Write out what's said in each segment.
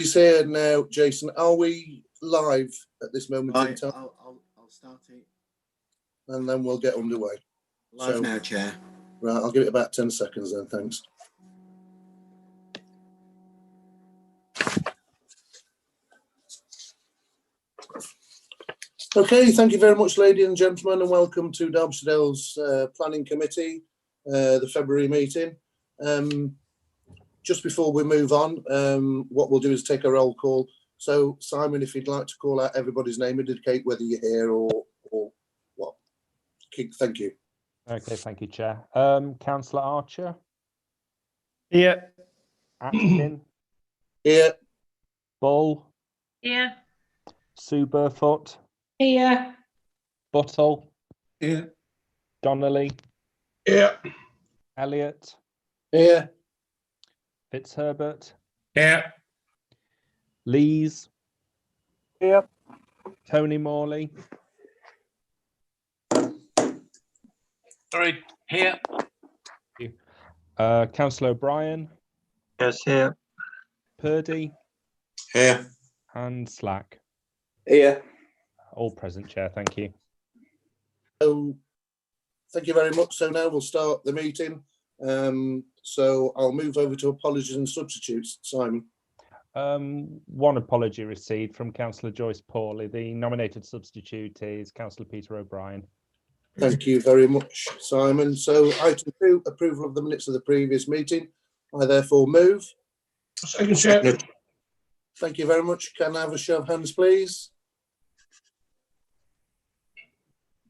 He's here now, Jason. Are we live at this moment in time? I'll start it. And then we'll get underway. Live now, Chair. Right, I'll give it about 10 seconds then, thanks. Okay, thank you very much, ladies and gentlemen, and welcome to Derbyshire's Planning Committee, the February meeting. Just before we move on, what we'll do is take a roll call. So, Simon, if you'd like to call out everybody's name, indicate whether you're here or what. Thank you. Okay, thank you, Chair. Councillor Archer? Here. Atkin? Here. Bull? Here. Sue Burfoot? Here. Buttle? Here. Donnelly? Here. Elliott? Here. Fitzherbert? Here. Lees? Here. Tony Morley? Sorry. Here. Councillor O'Brien? Yes, here. Purdy? Here. And Slack? Here. All present, Chair, thank you. So, thank you very much. So now we'll start the meeting. So I'll move over to apologies and substitutes. Simon. One apology received from Councillor Joyce Pawley. The nominated substitute is Councillor Peter O'Brien. Thank you very much, Simon. So item 2, approval of the minutes of the previous meeting. I therefore move. Second, Chair. Thank you very much. Can I have a show of hands, please? I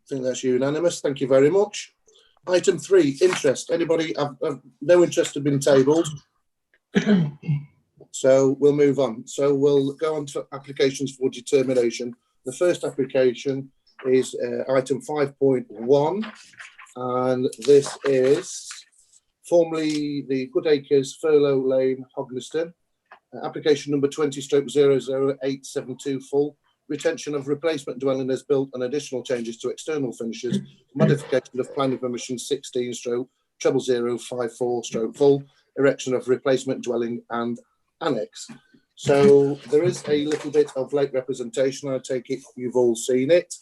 think that's unanimous. Thank you very much. Item 3, interest. Anybody? No interest had been tabled. So we'll move on. So we'll go on to applications for determination. The first application is item 5.1, and this is formerly the Good Acres, Furlough Lane, Hogniston. Application number 20/00872 full. Retention of replacement dwelling as built and additional changes to external finishes. Modification of planning permission 16/00054 erection of replacement dwelling and annex. So there is a little bit of late representation. I take it you've all seen it.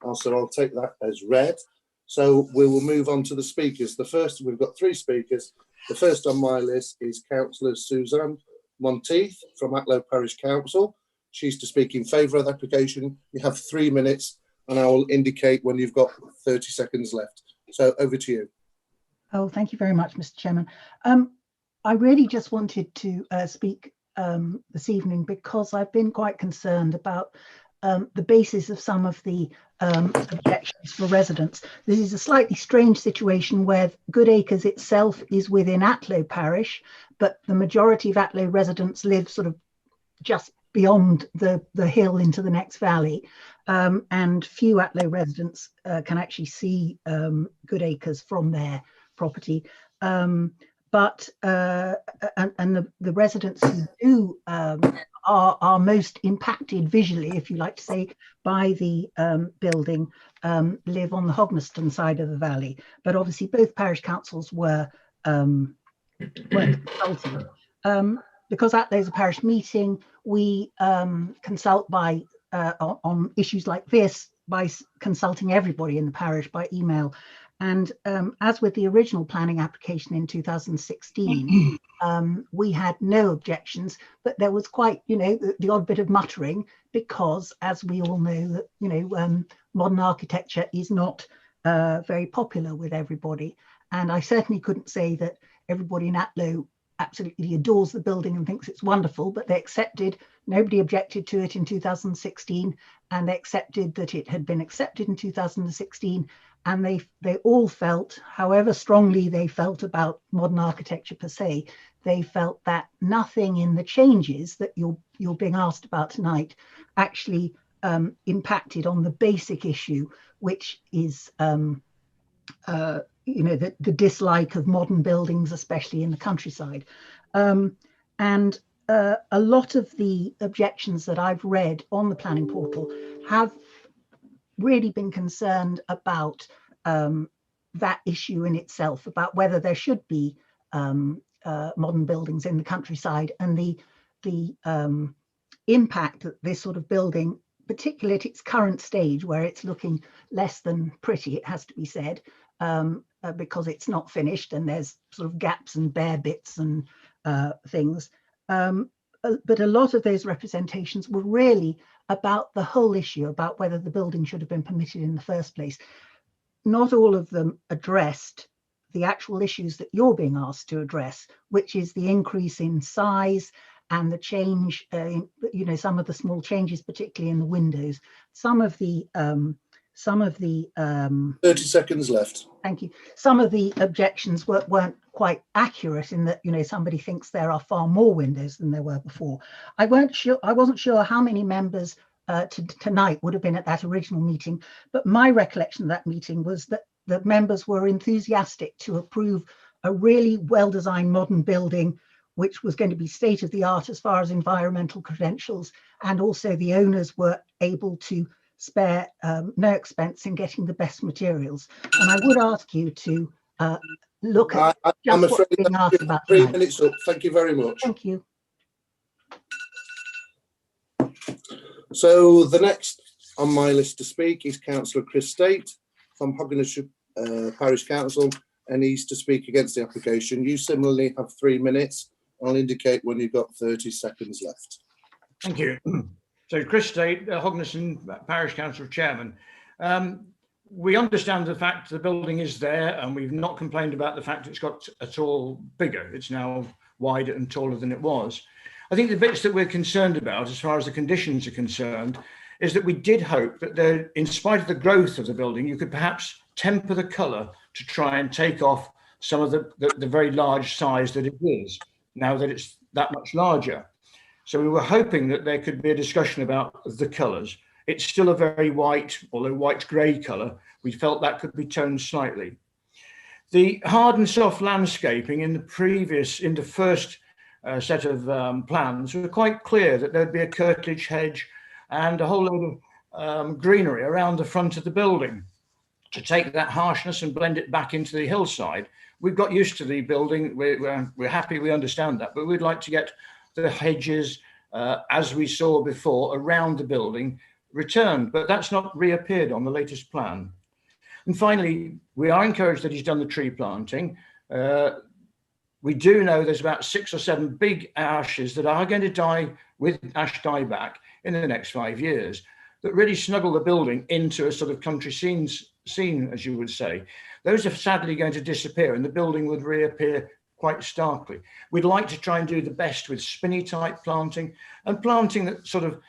Also, I'll take that as read. So we will move on to the speakers. The first, we've got 3 speakers. The first on my list is Councillor Suzanne Monteith from Atlow Parish Council. She's to speak in favour of the application. You have 3 minutes, and I will indicate when you've got 30 seconds left. So over to you. Oh, thank you very much, Mr. Chairman. I really just wanted to speak this evening because I've been quite concerned about the basis of some of the objections for residents. This is a slightly strange situation where Good Acres itself is within Atlow Parish, but the majority of Atlow residents live sort of just beyond the hill into the next valley, and few Atlow residents can actually see Good Acres from their property. But the residents who do are most impacted visually, if you like to say, by the building, live on the Hogniston side of the valley. But obviously both parish councils were consulted. Because Atlow's a parish meeting, we consult by on issues like this by consulting everybody in the parish by email. And as with the original planning application in 2016, we had no objections, but there was quite, the odd bit of muttering because, as we all know, that modern architecture is not very popular with everybody. And I certainly couldn't say that everybody in Atlow absolutely adores the building and thinks it's wonderful, but they accepted, nobody objected to it in 2016, and they accepted that it had been accepted in 2016. And they all felt, however strongly they felt about modern architecture per se, they felt that nothing in the changes that you're being asked about tonight actually impacted on the basic issue, which is the dislike of modern buildings, especially in the countryside. And a lot of the objections that I've read on the planning portal have really been concerned about that issue in itself, about whether there should be modern buildings in the countryside. And the impact that this sort of building, particularly at its current stage where it's looking less than pretty, it has to be said, because it's not finished and there's sort of gaps and bare bits and things. But a lot of those representations were really about the whole issue, about whether the building should have been permitted in the first place. Not all of them addressed the actual issues that you're being asked to address, which is the increase in size and the change, you know, some of the small changes, particularly in the windows. Some of the 30 seconds left. Thank you. Some of the objections weren't quite accurate in that, you know, somebody thinks there are far more windows than there were before. I wasn't sure how many members tonight would have been at that original meeting, but my recollection of that meeting was that the members were enthusiastic to approve a really well-designed modern building, which was going to be state of the art as far as environmental credentials, and also the owners were able to spare no expense in getting the best materials. And I would ask you to look at I'm afraid what's being asked about 3 tonight. minutes up. Thank you very much. Thank you. So the next on my list to speak is Councillor Chris State from Hoggerness Parish Council, and he's to speak against the application. You similarly have 3 minutes. I'll indicate when you've got 30 seconds left. Thank you. So Chris State, Hoggerness Parish Council Chairman. We understand the fact the building is there, and we've not complained about the fact it's got at all bigger. It's now wider and taller than it was. I think the bits that we're concerned about, as far as the conditions are concerned, is that we did hope that there, in spite of the growth of the building, you could perhaps temper the colour to try and take off some of the very large size that it is, now that it's that much larger. So we were hoping that there could be a discussion about the colours. It's still a very white, although white-grey colour. We felt that could be toned slightly. The hard and soft landscaping in the first set of plans were quite clear that there'd be a curtilage hedge and a whole load of greenery around the front of the building to take that harshness and blend it back into the hillside. We've got used to the building. We're happy, we understand that, but we'd like to get the hedges, as we saw before, around the building returned, but that's not reappeared on the latest plan. And finally, we are encouraged that he's done the tree planting. We do know there's about 6 or 7 big ashes that are going to die with ash dieback in the next 5 years that really snuggle the building into a sort of country scene, as you would say. Those are sadly going to disappear and the building would reappear quite starkly. We'd like to try and do the best with spinny type planting and planting that sort of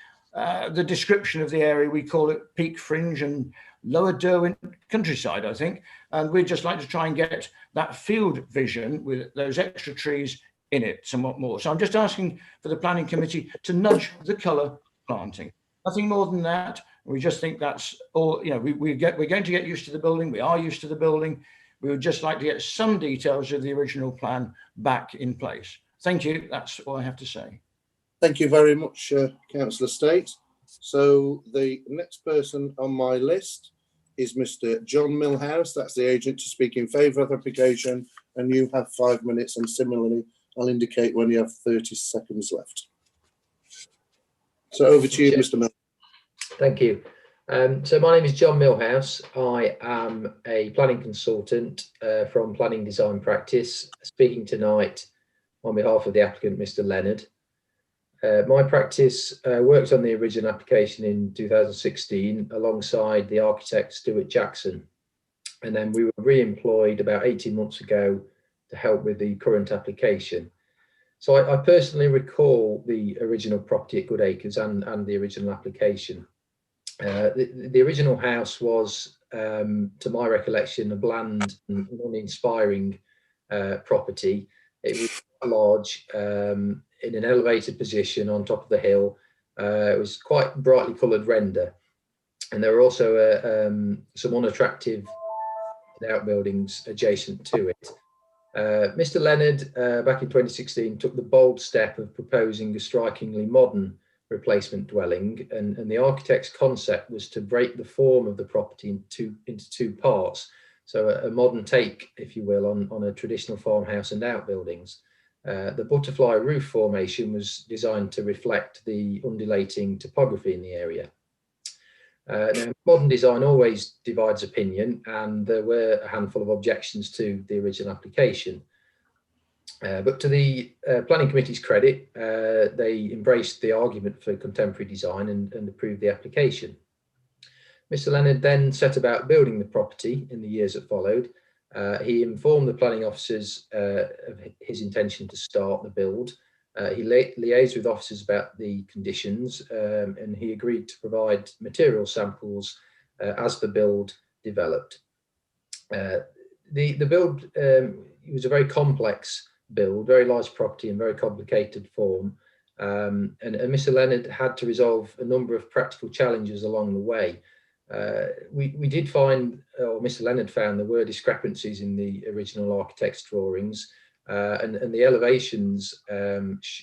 the description of the area, we call it peak fringe and lower Derwent countryside, I think. And we'd just like to try and get that field vision with those extra trees in it somewhat more. So I'm just asking for the planning committee to nudge the colour planting. Nothing more than that. We just think that's all, you know, we're going to get used to the building. We are used to the building. We would just like to get some details of the original plan back in place. Thank you. That's all I have to say. Thank you very much, Councillor State. So the next person on my list is Mr. John Millhouse. That's the agent to speak in favour of the application, and you have 5 minutes, and similarly, I'll indicate when you have 30 seconds left. So over to you, Mr. Millhouse. Thank you. So my name is John Millhouse. I am a planning consultant from Planning Design Practice, speaking tonight on behalf of the applicant, Mr. Leonard. My practice worked on the original application in 2016 alongside the architect Stuart Jackson, and then we were re-employed about 18 months ago to help with the current application. So I personally recall the original property at Good Acres and the original application. The original house was, to my recollection, a bland and uninspiring property. It was large, in an elevated position on top of the hill. It was quite brightly coloured render, and there were also some unattractive outbuildings adjacent to it. Mr. Leonard, back in 2016, took the bold step of proposing a strikingly modern replacement dwelling, and the architect's concept was to break the form of the property into two parts. So a modern take, if you will, on a traditional farmhouse and outbuildings. The butterfly roof formation was designed to reflect the undulating topography in the area. Now, modern design always divides opinion, and there were a handful of objections to the original application. But to the planning committee's credit, they embraced the argument for contemporary design and approved the application. Mr. Leonard then set about building the property in the years that followed. He informed the planning officers of his intention to start the build. He liaised with officers about the conditions, and he agreed to provide material samples as the build developed. The build it was a very complex build, very large property and very complicated form. And Mr. Leonard had to resolve a number of practical challenges along the way. We did find, or Mr. Leonard found, there were discrepancies in the original architect's drawings, and the elevations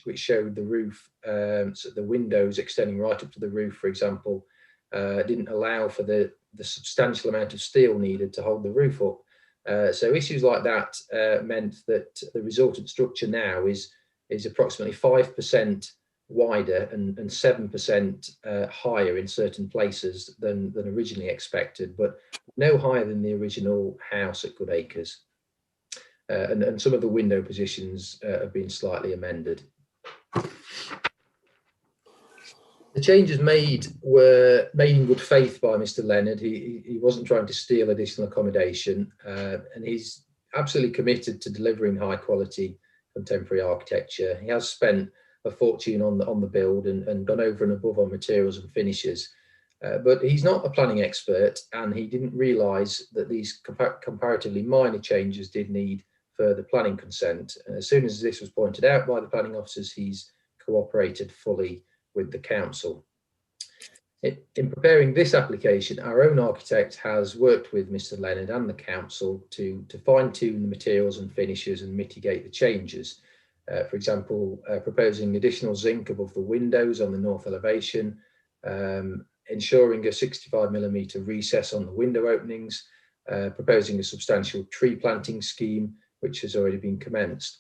which showed the roof, so the windows extending right up to the roof, for example, didn't allow for the substantial amount of steel needed to hold the roof up. So issues like that meant that the resultant structure now is approximately 5% wider and 7% higher in certain places than originally expected, but no higher than the original house at Goodacres. And some of the window positions have been slightly amended. The changes made were made in good faith by Mr. Leonard. He wasn't trying to steal additional accommodation, and he's absolutely committed to delivering high quality contemporary architecture. He has spent a fortune on the build and gone over and above on materials and finishes. But he's not a planning expert, and he didn't realise that these comparatively minor changes did need further planning consent. And as soon as this was pointed out by the planning officers, he's cooperated fully with the council. In preparing this application, our own architect has worked with Mr. Leonard and the council to fine-tune the materials and finishes and mitigate the changes. For example, proposing additional zinc above the windows on the north elevation, ensuring a 65mm recess on the window openings, proposing a substantial tree planting scheme, which has already been commenced.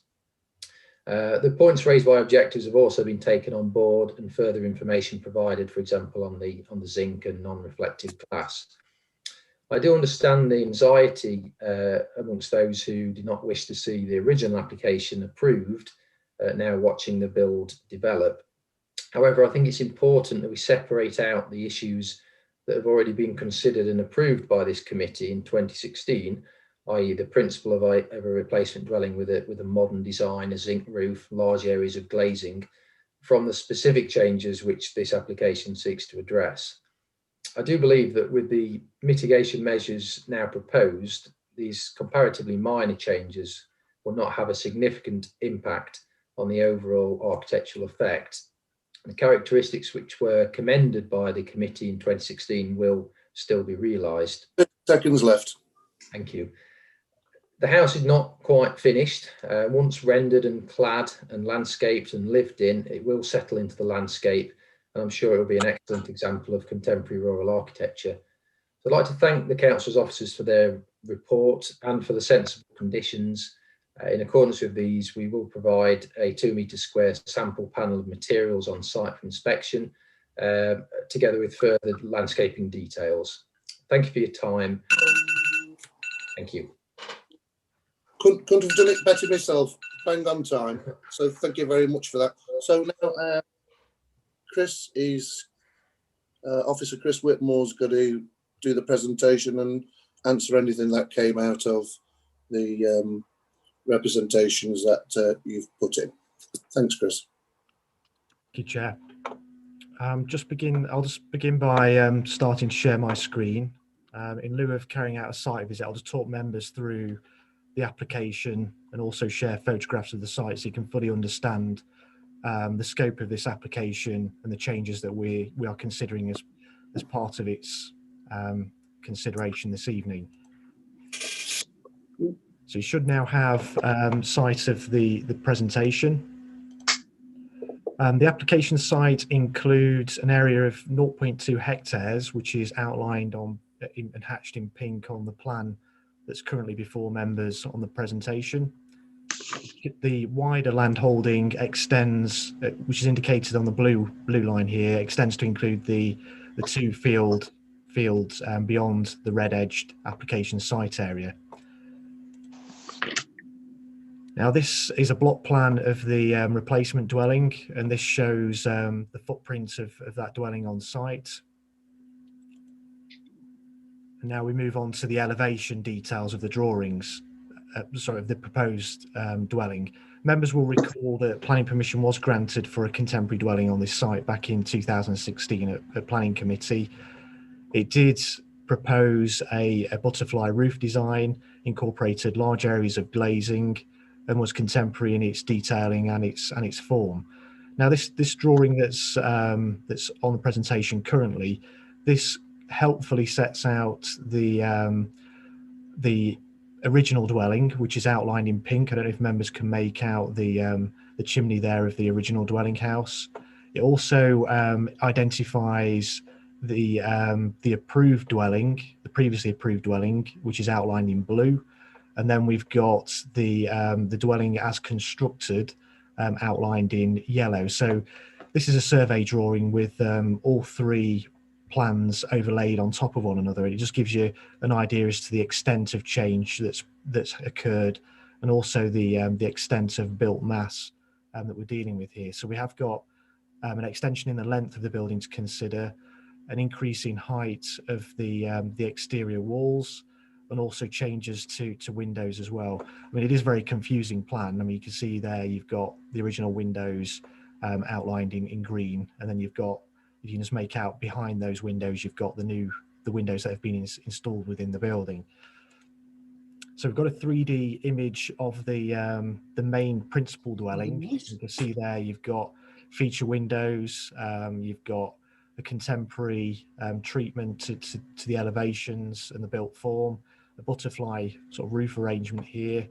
The points raised by objectors have also been taken on board, and further information provided, for example, on the zinc and non-reflective glass. I do understand the anxiety amongst those who did not wish to see the original application approved, now watching the build develop. However, I think it's important that we separate out the issues that have already been considered and approved by this committee in 2016, i.e. the principle of a replacement dwelling with a modern design, a zinc roof, large areas of glazing, from the specific changes which this application seeks to address. I do believe that with the mitigation measures now proposed, these comparatively minor changes will not have a significant impact on the overall architectural effect. The characteristics which were commended by the committee in 2016 will still be realised. 30 seconds left. Thank you. The house is not quite finished. Once rendered and clad and landscaped and lived in, it will settle into the landscape, and I'm sure it will be an excellent example of contemporary rural architecture. So I'd like to thank the council's officers for their report and for the sensible conditions. In accordance with these, we will provide a 2-metre square sample panel of materials on site for inspection, together with further landscaping details. Thank you for your time. Thank you. Couldn't have done it better myself. Bang on time. So thank you very much for that. So now Chris is, Officer Chris Whitmore's going to do the presentation and answer anything that came out of the representations that you've put in. Thanks, Chris. Thank you, Chair. I'll just begin by starting to share my screen. In lieu of carrying out a site visit, I'll just talk members through the application and also share photographs of the site so you can fully understand the scope of this application and the changes that we are considering as part of its consideration this evening. So you should now have sight of the presentation. The application site includes an area of 0.2 hectares, which is outlined on and hatched in pink on the plan that's currently before members on the presentation. the wider land holding extends, which is indicated on the blue line here, extends to include the two fields beyond the red edged application site area. Now this is a block plan of the replacement dwelling, and this shows the footprint of that dwelling on site. And now we move on to the elevation details of the drawings, of the proposed dwelling. Members will recall that planning permission was granted for a contemporary dwelling on this site back in 2016 at Planning Committee. It did propose a butterfly roof design, incorporated large areas of glazing, and was contemporary in its detailing and its form. Now this drawing that's on the presentation currently, this helpfully sets out the original dwelling, which is outlined in pink. I don't know if members can make out the chimney there of the original dwelling house. It also identifies the approved dwelling, the previously approved dwelling, which is outlined in blue, and then we've got the dwelling as constructed, outlined in yellow. So this is a survey drawing with all three plans overlaid on top of one another. It just gives you an idea as to the extent of change that's occurred, and also the extent of built mass that we're dealing with here. So we have got an extension in the length of the building to consider, an increase in height of the exterior walls, and also changes to windows as well. I mean, it is a very confusing plan. I mean, you can see there you've got the original windows outlined in green, and then you've got, if you can just make out behind those windows, you've got the windows that have been installed within the building. So we've got a 3D image of the main principal dwelling. You can see there you've got feature windows, you've got a contemporary treatment to the elevations and the built form, a butterfly sort of roof arrangement here,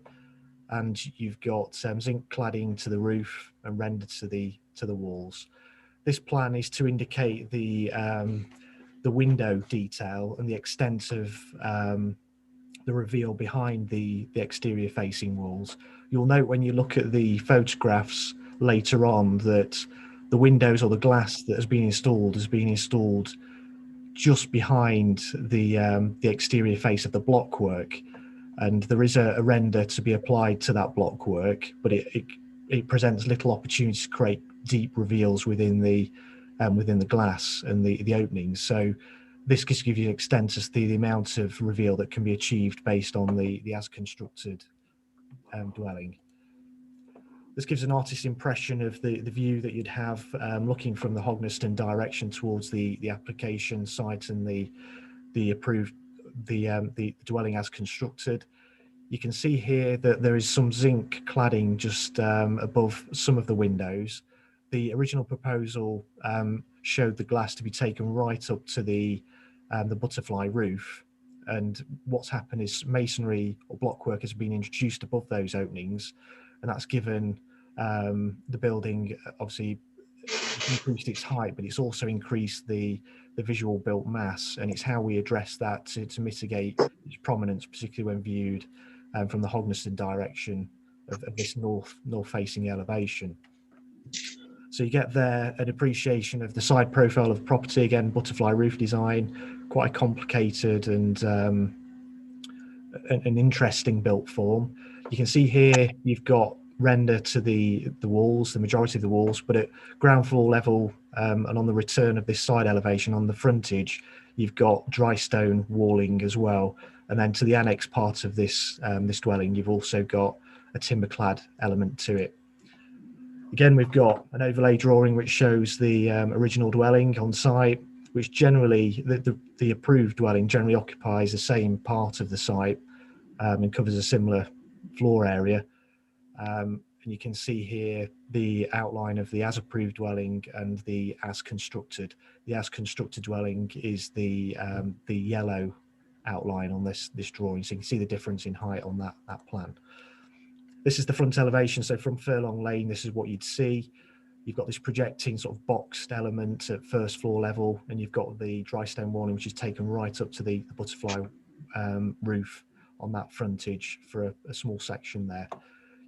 and you've got zinc cladding to the roof and rendered to the walls. This plan is to indicate the window detail and the extent of the reveal behind the exterior facing walls. You'll note when you look at the photographs later on that the windows or the glass that has been installed just behind the exterior face of the blockwork, and there is a render to be applied to that blockwork, but it presents little opportunity to create deep reveals within the glass and the openings. So this gives you an extent as to the amount of reveal that can be achieved based on the as constructed dwelling. This gives an artist's impression of the view that you'd have looking from the Hogneston direction towards the application site and the approved the dwelling as constructed. You can see here that there is some zinc cladding just above some of the windows. The original proposal showed the glass to be taken right up to the butterfly roof, and what's happened is masonry or blockwork has been introduced above those openings, and that's given the building obviously increased its height, but it's also increased the visual built mass, and it's how we address that to mitigate its prominence, particularly when viewed from the Hogneston direction of this north facing elevation. So you get there an appreciation of the side profile of property, again butterfly roof design, quite a complicated and an interesting built form. You can see here you've got render to the walls, the majority of the walls, but at ground floor level and on the return of this side elevation on the frontage, you've got dry stone walling as well. And then to the annex part of this this dwelling, you've also got a timber clad element to it. Again, we've got an overlay drawing which shows the original dwelling on site, which generally the approved dwelling generally occupies the same part of the site and covers a similar floor area. And you can see here the outline of the as approved dwelling and the as constructed. The as constructed dwelling is the yellow outline on this drawing, so you can see the difference in height on that plan. This is the front elevation, so from Furlong Lane, this is what you'd see. You've got this projecting sort of boxed element at first floor level, and you've got the dry stone walling, which is taken right up to the butterfly roof on that frontage for a small section there.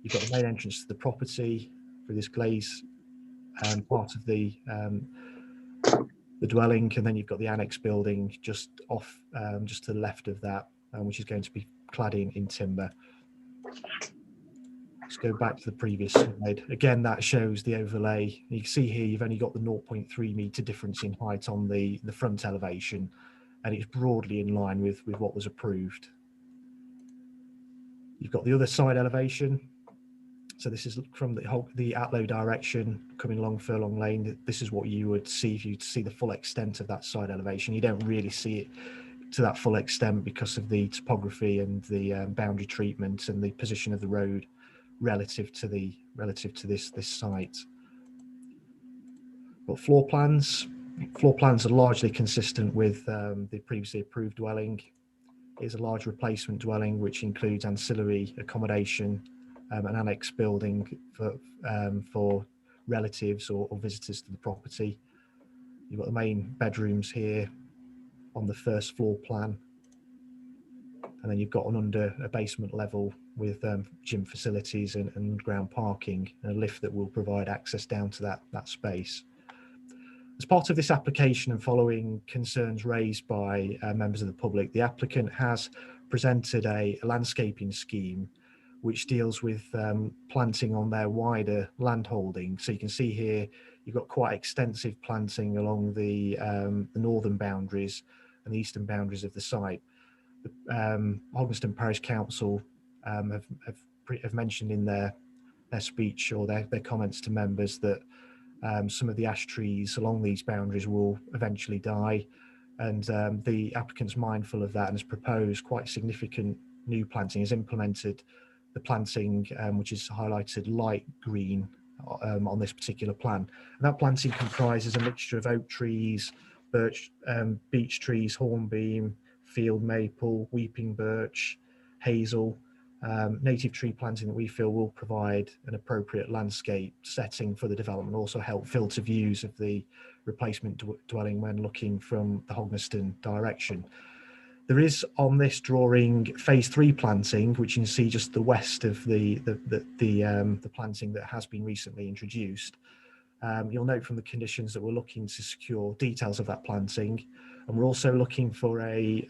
You've got the main entrance to the property through this glaze part of the dwelling, and then you've got the annex building just off, just to the left of that, which is going to be clad in timber. Let's go back to the previous slide. Again, that shows the overlay. You can see here you've only got the 0.3 metre difference in height on the front elevation, and it's broadly in line with what was approved. You've got the other side elevation. So this is from the Atlow direction coming along Furlong Lane. This is what you would see if you see the full extent of that side elevation. You don't really see it to that full extent because of the topography and the boundary treatment and the position of the road relative to this site. But floor plans are largely consistent with the previously approved dwelling. It is a large replacement dwelling which includes ancillary accommodation, an annex building for relatives or visitors to the property. You've got the main bedrooms here on the first floor plan, and then you've got a basement level with gym facilities and underground parking, and a lift that will provide access down to that space. As part of this application and following concerns raised by members of the public, the applicant has presented a landscaping scheme which deals with planting on their wider landholding. So you can see here you've got quite extensive planting along the northern boundaries and the eastern boundaries of the site. Hognaston Parish Council have mentioned in their speech or their comments to members that some of the ash trees along these boundaries will eventually die, and the applicant's mindful of that and has proposed quite significant new planting, has implemented the planting which is highlighted light green on this particular plan. And that planting comprises a mixture of oak trees, birch, beech trees, hornbeam, field maple, weeping birch, hazel, native tree planting that we feel will provide an appropriate landscape setting for the development, also help filter views of the replacement dwelling when looking from the Hognaston direction. There is on this drawing phase 3 planting, which you can see just the west of the planting that has been recently introduced. You'll note from the conditions that we're looking to secure details of that planting, and we're also looking for a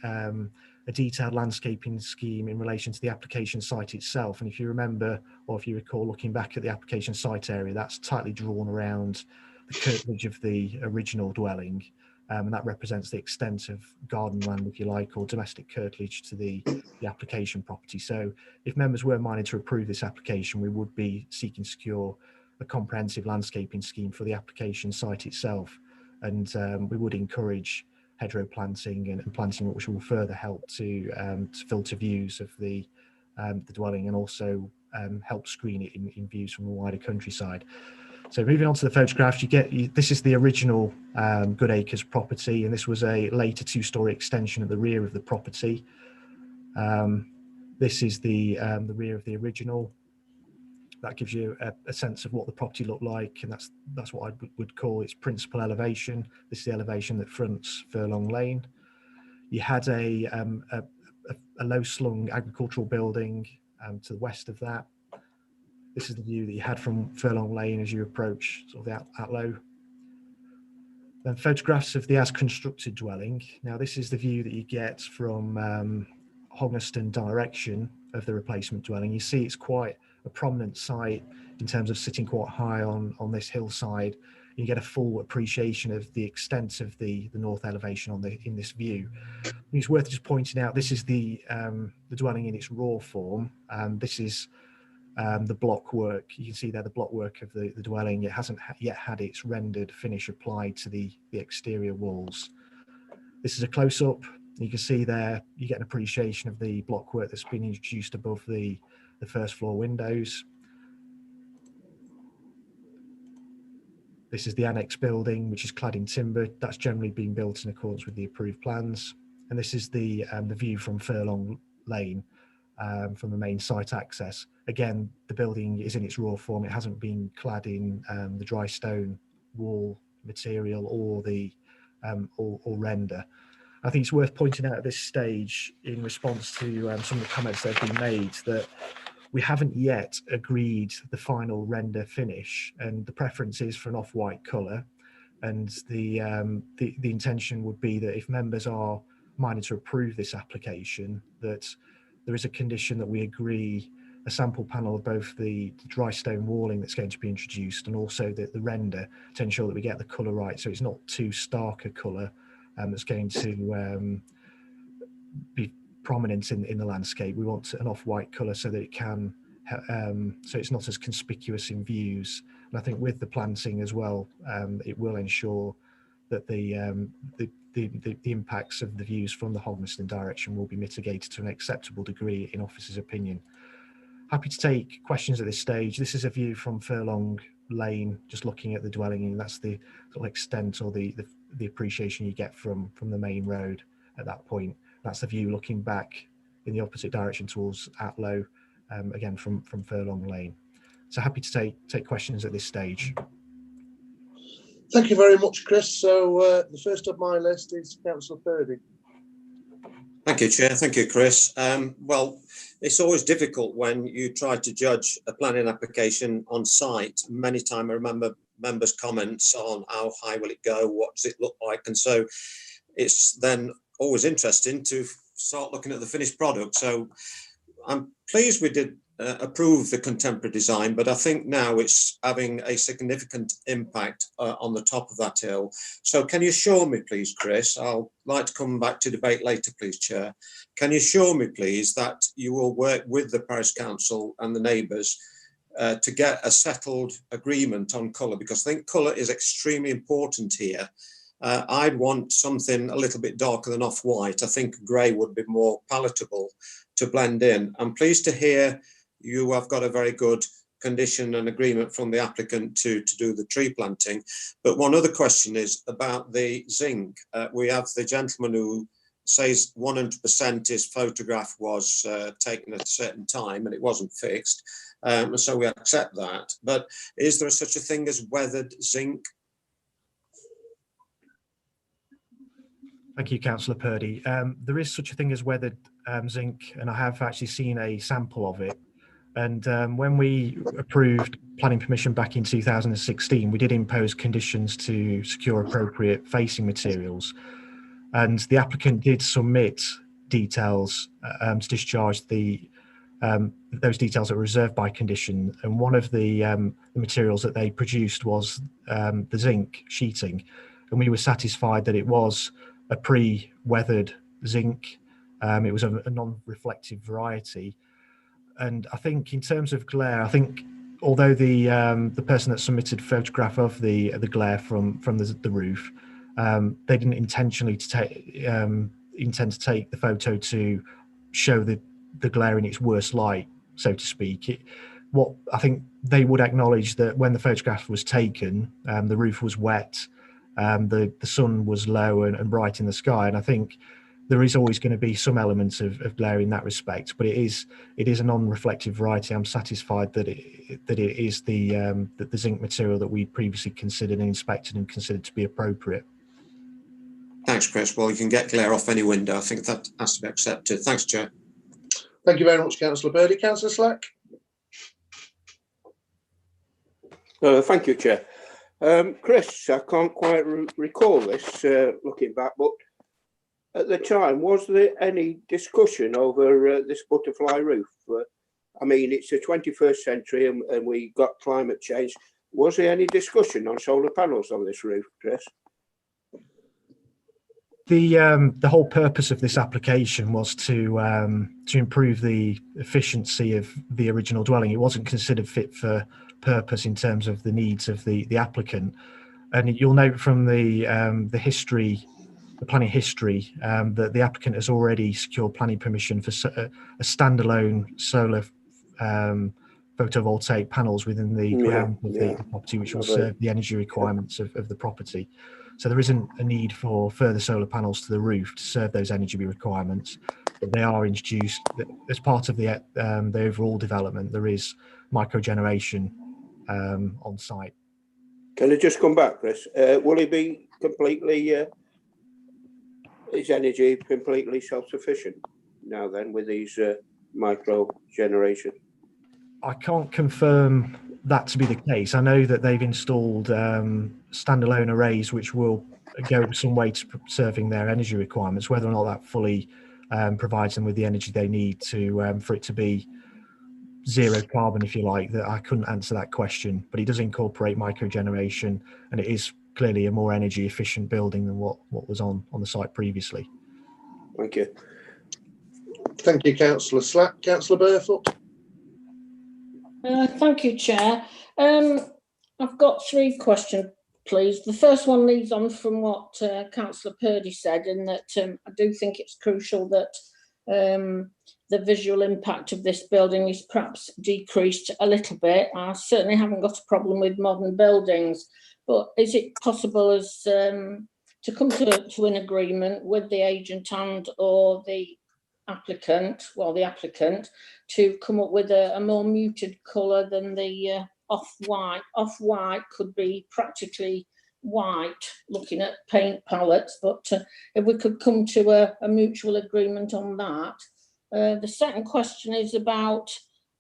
detailed landscaping scheme in relation to the application site itself. And if you remember, or if you recall looking back at the application site area, that's tightly drawn around the curtilage of the original dwelling, and that represents the extent of garden land, if you like, or domestic curtilage to the application property. So if members were minded to approve this application, we would be seeking to secure a comprehensive landscaping scheme for the application site itself, and we would encourage hedgerow planting and planting which will further help to filter views of the dwelling, and also help screen it in views from the wider countryside. So moving on to the photographs, this is the original Good Acres property, and this was a later 2-storey extension at the rear of the property. This is the rear of the original. That gives you a sense of what the property looked like, and that's what I would call its principal elevation. This is the elevation that fronts Furlong Lane. You had a low-slung agricultural building to the west of that. This is the view that you had from Furlong Lane as you approach sort of the Atlow. Then photographs of the as-constructed dwelling. Now this is the view that you get from Hognaston direction of the replacement dwelling. You see it's quite a prominent site in terms of sitting quite high on this hillside. You get a full appreciation of the extent of the north elevation in this view. It's worth just pointing out this is the dwelling in its raw form. This is the block work. You can see there the block work of the dwelling. It hasn't yet had its rendered finish applied to the exterior walls. This is a close-up. You can see there you get an appreciation of the block work that's been introduced above the first floor windows. This is the annex building, which is clad in timber. That's generally been built in accordance with the approved plans. And this is the view from Furlong Lane, from the main site access. Again, the building is in its raw form. It hasn't been clad in the dry stone wall material or the or render. I think it's worth pointing out at this stage, in response to some of the comments that have been made, that We haven't yet agreed the final render finish, and the preference is for an off-white colour. And the intention would be that if members are minded to approve this application, that there is a condition that we agree a sample panel of both the dry stone walling that's going to be introduced and also the render, to ensure that we get the colour right, so it's not too stark a colour that's going to be prominent in the landscape. We want an off-white colour so that it can, so it's not as conspicuous in views. And I think with the planting as well, it will ensure that the impacts of the views from the Hogneston direction will be mitigated to an acceptable degree in officers' opinion. Happy to take questions at this stage. This is a view from Furlong Lane, just looking at the dwelling, and that's the sort of extent or the appreciation you get from the main road at that point. That's the view looking back in the opposite direction towards Atlow, again from Furlong Lane. So happy to take questions at this stage. Thank you very much, Chris. So the first of my list is Councillor Purdy. Thank you, Chair. Thank you, Chris. Well, it's always difficult when you try to judge a planning application on site. Many times I remember members' comments on how high will it go, what does it look like, and so it's then always interesting to start looking at the finished product. So I'm pleased we did approve the contemporary design, but I think now it's having a significant impact on the top of that hill. So can you assure me, please, Chris, I'll like to come back to debate later, please, Chair. Can you assure me, please, that you will work with the Parish Council and the neighbours to get a settled agreement on colour? Because I think colour is extremely important here. I'd want something a little bit darker than off-white. I think grey would be more palatable to blend in. I'm pleased to hear you have got a very good condition and agreement from the applicant to do the tree planting. But one other question is about the zinc. We have the gentleman who says 100% his photograph was taken at a certain time and it wasn't fixed. So we accept that. But is there such a thing as weathered zinc? Thank you, Councillor Purdy. There is such a thing as weathered zinc, and I have actually seen a sample of it. And when we approved planning permission back in 2016, we did impose conditions to secure appropriate facing materials. And the applicant did submit details to discharge those details that were reserved by condition. And one of the materials that they produced was the zinc sheeting. And we were satisfied that it was a pre-weathered zinc. It was a non-reflective variety. And I think in terms of glare, I think although the person that submitted a photograph of the glare from the roof, they didn't intentionally intend to take the photo to show the glare in its worst light, so to speak. What I think they would acknowledge that when the photograph was taken, the roof was wet, the sun was low and bright in the sky, and I think there is always going to be some elements of glare in that respect, but it is a non-reflective variety. I'm satisfied that it is the zinc material that we previously considered and inspected and considered to be appropriate. Thanks, Chris. Well, you can get glare off any window. I think that has to be accepted. Thanks, Chair. Thank you very much, Councillor Purdy. Councillor Slack. Thank you, Chair. Chris, I can't quite recall this looking back, but at the time, was there any discussion over this butterfly roof? I mean, it's the 21st century and we got climate change. Was there any discussion on solar panels on this roof, Chris? The whole purpose of this application was to improve the efficiency of the original dwelling. It wasn't considered fit for purpose in terms of the needs of the applicant. And you'll note from the history, the planning history, that the applicant has already secured planning permission for a standalone solar photovoltaic panels within the ground of the property, which will serve the energy requirements of the property. So there isn't a need for further solar panels to the roof to serve those energy requirements, but they are introduced as part of the overall development. There is microgeneration on site. Can I just come back, Chris? Will it be completely, is energy completely self-sufficient now then with these micro generation? I can't confirm that to be the case. I know that they've installed standalone arrays which will go some way to serving their energy requirements. Whether or not that fully provides them with the energy they need to for it to be zero carbon, if you like, that I couldn't answer that question. But it does incorporate microgeneration, and it is clearly a more energy efficient building than what was on the site previously. Thank you. Thank you, Councillor Slack. Councillor Barefoot. Thank you, Chair. I've got 3 questions, please. The first one leads on from what Councillor Purdy said, in that I do think it's crucial that the visual impact of this building is perhaps decreased a little bit. I certainly haven't got a problem with modern buildings, but is it possible as to come to an agreement with the agent and or the applicant, to come up with a more muted colour than the off-white? Off-white could be practically white, looking at paint palettes, but if we could come to a mutual agreement on that. The second question is about,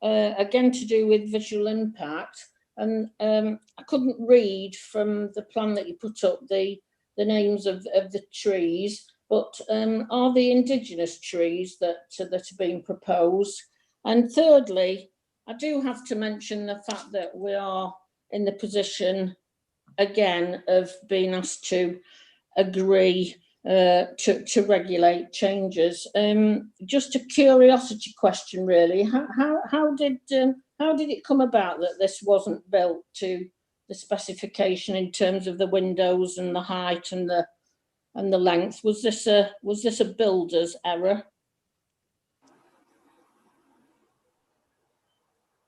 again, to do with visual impact, and I couldn't read from the plan that you put up the names of the trees, but are the indigenous trees that are being proposed? And thirdly, I do have to mention the fact that we are in the position again of being asked to agree to regulate changes. Just a curiosity question, really. How did it come about that this wasn't built to the specification in terms of the windows and the height and the length? Was this a builder's error?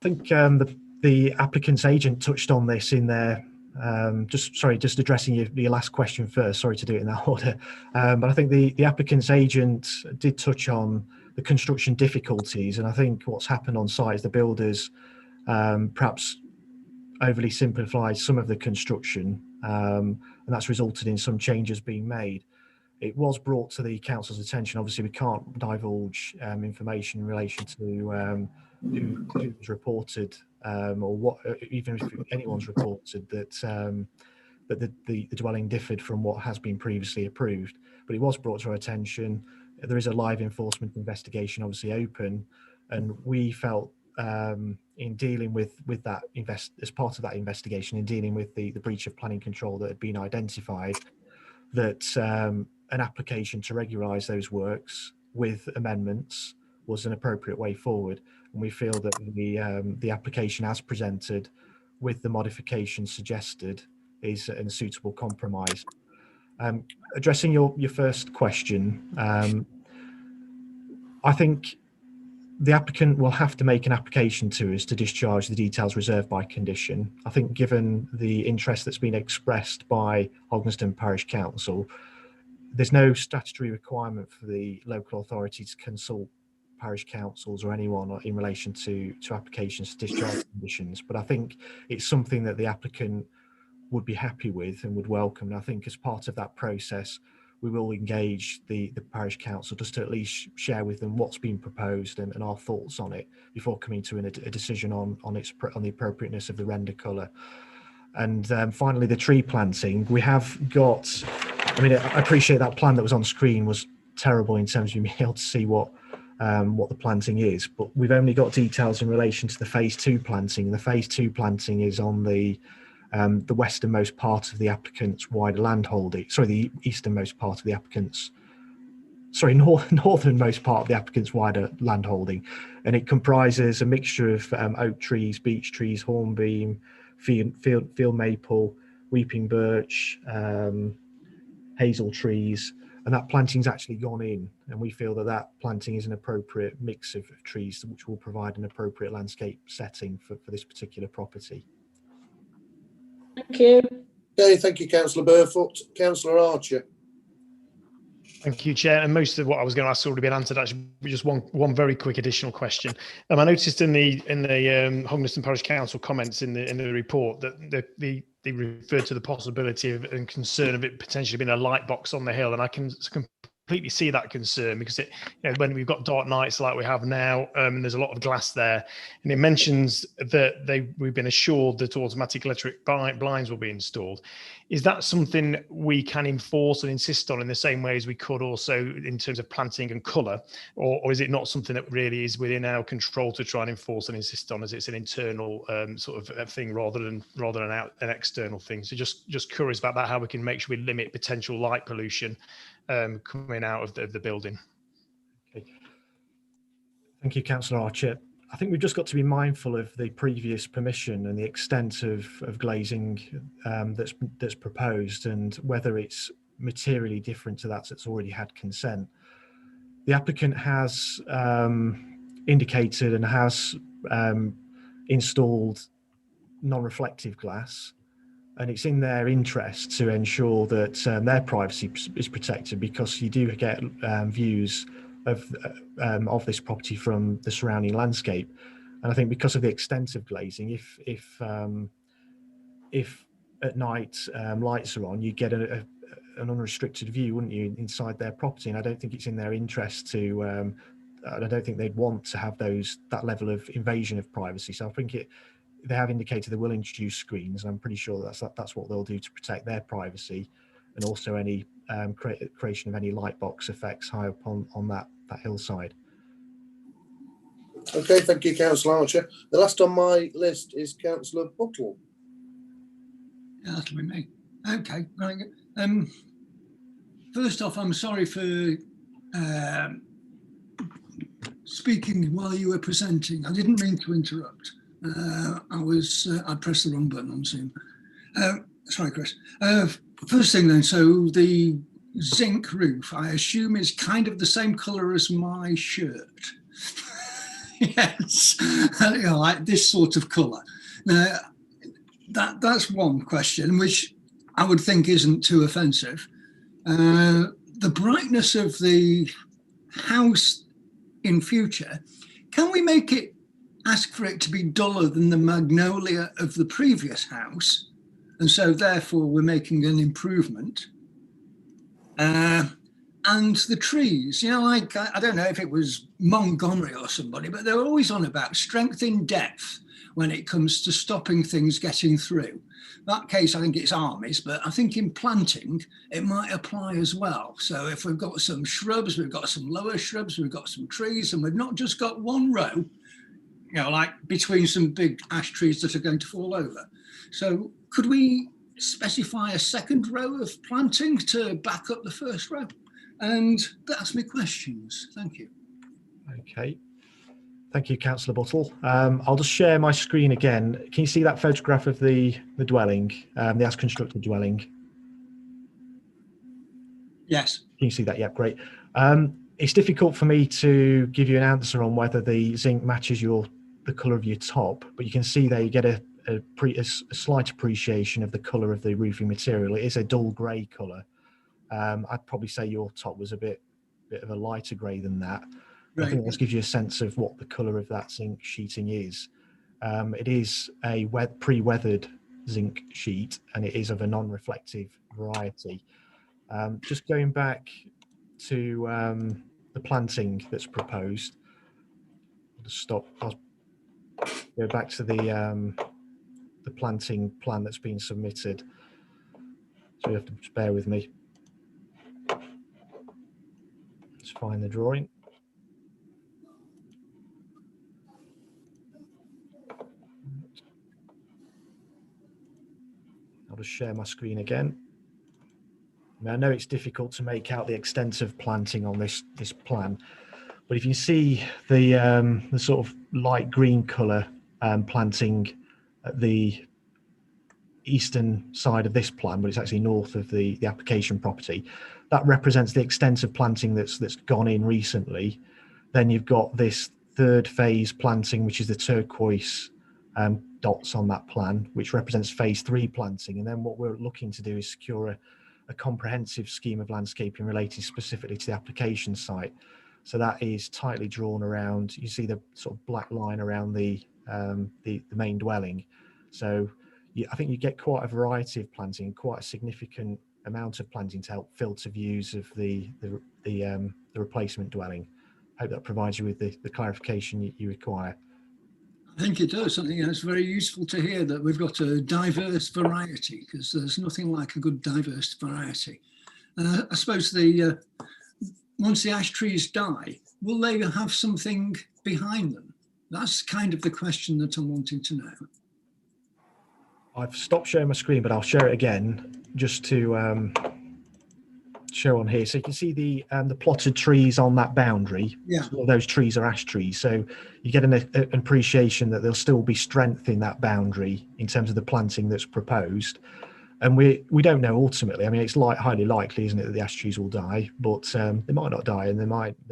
I think the applicant's agent touched on this in their just addressing your last question first. Sorry to do it in that order, but I think the applicant's agent did touch on the construction difficulties, and I think what's happened on site is the builders perhaps overly simplified some of the construction, and that's resulted in some changes being made. It was brought to the council's attention. Obviously, we can't divulge information in relation to who's reported or what, even if anyone's reported that the dwelling differed from what has been previously approved. But it was brought to our attention. There is a live enforcement investigation obviously open, and we felt in dealing with that as part of that investigation, in dealing with the breach of planning control that had been identified, that an application to regularise those works with amendments was an appropriate way forward. And we feel that the application as presented with the modifications suggested is a suitable compromise. Addressing your first question, I think the applicant will have to make an application to us to discharge the details reserved by condition. I think given the interest that's been expressed by Hognaston Parish Council, there's no statutory requirement for the local authority to consult parish councils or anyone in relation to applications to discharge conditions. But I think it's something that the applicant would be happy with and would welcome. And I think as part of that process, we will engage the parish council just to at least share with them what's been proposed and our thoughts on it before coming to a decision on the appropriateness of the render colour. And finally, the tree planting. We have got, I mean, I appreciate that plan that was on screen was terrible in terms of you being able to see what the planting is, but we've only got details in relation to the phase 2 planting. The phase 2 planting is on the westernmost part of the applicant's wider landholding. Sorry, the easternmost part of the applicant's. Sorry, northernmost part of the applicant's wider landholding, and it comprises a mixture of oak trees, beech trees, hornbeam, field maple, weeping birch, hazel trees, and that planting's actually gone in, and we feel that planting is an appropriate mix of trees which will provide an appropriate landscape setting for this particular property. Thank you. Okay, thank you, Councillor Barefoot. Councillor Archer. Thank you, Chair. And most of what I was going to ask has already been answered. Actually, just one very quick additional question. I noticed in the Hognaston Parish Council comments in the report that they referred to the possibility of and concern of it potentially being a light box on the hill, and I can completely see that concern, because when we've got dark nights like we have now, and there's a lot of glass there, and it mentions that we've been assured that automatic electric blinds will be installed. Is that something we can enforce and insist on in the same way as we could also in terms of planting and colour, or is it not something that really is within our control to try and enforce and insist on, as it's an internal sort of thing rather than an external thing? So just curious about that, how we can make sure we limit potential light pollution coming out of the building. Okay. Thank you, Councillor Archer. I think we've just got to be mindful of the previous permission and the extent of glazing that's proposed, and whether it's materially different to that's already had consent. The applicant has indicated and has installed non-reflective glass, and it's in their interest to ensure that their privacy is protected, because you do get views of this property from the surrounding landscape. And I think because of the extent of glazing, if at night lights are on, you get an unrestricted view, wouldn't you, inside their property? And I don't think it's in their interest to. I don't think they'd want to have that level of invasion of privacy. So I think they have indicated they will introduce screens, and I'm pretty sure that's what they'll do to protect their privacy, and also any creation of any light box effects high up on that hillside. Okay, thank you, Councillor Archer. The last on my list is Councillor Buttle. Yeah, that'll be me. Okay, right. First off, I'm sorry for speaking while you were presenting. I didn't mean to interrupt. I pressed the wrong button on Zoom. Sorry, Chris. First thing then, so the zinc roof, I assume, is kind of the same colour as my shirt. Yes, like this sort of colour. Now, that's one question, which I would think isn't too offensive. The brightness of the house in future, can we make it, ask for it to be duller than the magnolia of the previous house, and so therefore we're making an improvement? And the trees, like, I don't know if it was Montgomery or somebody, but they're always on about strength in depth when it comes to stopping things getting through. That case, I think it's armies, but I think in planting, it might apply as well. So if we've got some shrubs, we've got some lower shrubs, we've got some trees, and we've not just got one row, like between some big ash trees that are going to fall over. So could we specify a second row of planting to back up the first row? And that's my questions. Thank you. Okay. Thank you, Councillor Buttle. I'll just share my screen again. Can you see that photograph of the dwelling, the as constructed dwelling? Yes. Can you see that? Yeah, great. It's difficult for me to give you an answer on whether the zinc matches the colour of your top, but you can see there you get a slight appreciation of the colour of the roofing material. It is a dull grey colour. I'd probably say your top was a bit of a lighter grey than that. Right. I think this gives you a sense of what the colour of that zinc sheeting is. It is a pre-weathered zinc sheet, and it is of a non-reflective variety. Just going back to the planting that's proposed, I'll just stop. I'll go back to the planting plan that's been submitted. So you have to just bear with me. Let's find the drawing. I'll just share my screen again. I know it's difficult to make out the extent of planting on this plan, but if you see the sort of light green colour planting at the eastern side of this plan, but it's actually north of the application property, that represents the extent of planting that's gone in recently. Then you've got this third phase planting, which is the turquoise dots on that plan, which represents phase 3 planting. And then what we're looking to do is secure a comprehensive scheme of landscaping relating specifically to the application site. So that is tightly drawn around, you see the sort of black line around the main dwelling. So I think you get quite a variety of planting, quite a significant amount of planting to help filter views of the replacement dwelling. I hope that provides you with the clarification you require. I think it does. I think it's very useful to hear that we've got a diverse variety, because there's nothing like a good diverse variety. I suppose once the ash trees die, will they have something behind them? That's kind of the question that I'm wanting to know. I've stopped showing my screen, but I'll share it again just to show on here. So you can see the plotted trees on that boundary. Yeah. So all those trees are ash trees. So you get an appreciation that there'll still be strength in that boundary in terms of the planting that's proposed. And we don't know ultimately. I mean, it's highly likely, isn't it, that the ash trees will die, but they might not die, and they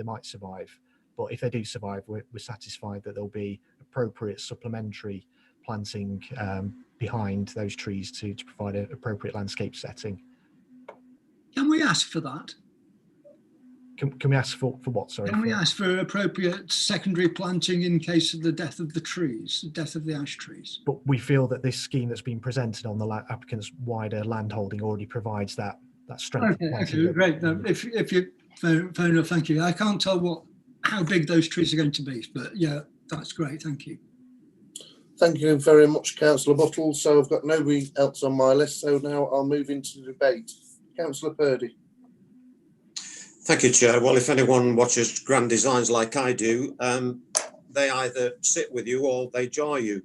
might survive. But if they do survive, we're satisfied that there'll be appropriate supplementary planting behind those trees to provide an appropriate landscape setting. Can we ask for that? Can we ask for what? Sorry. Can we ask for appropriate secondary planting in case of the death of the trees, the death of the ash trees? But we feel that this scheme that's been presented on the applicant's wider landholding already provides that strength. Okay, great. No, if you fair enough, thank you. I can't tell how big those trees are going to be, but yeah, that's great. Thank you. Thank you very much, Councillor Buttle. So I've got nobody else on my list. So now I'll move into the debate. Councillor Purdy. Thank you, Chair. Well, if anyone watches Grand Designs like I do, they either sit with you or they jar you.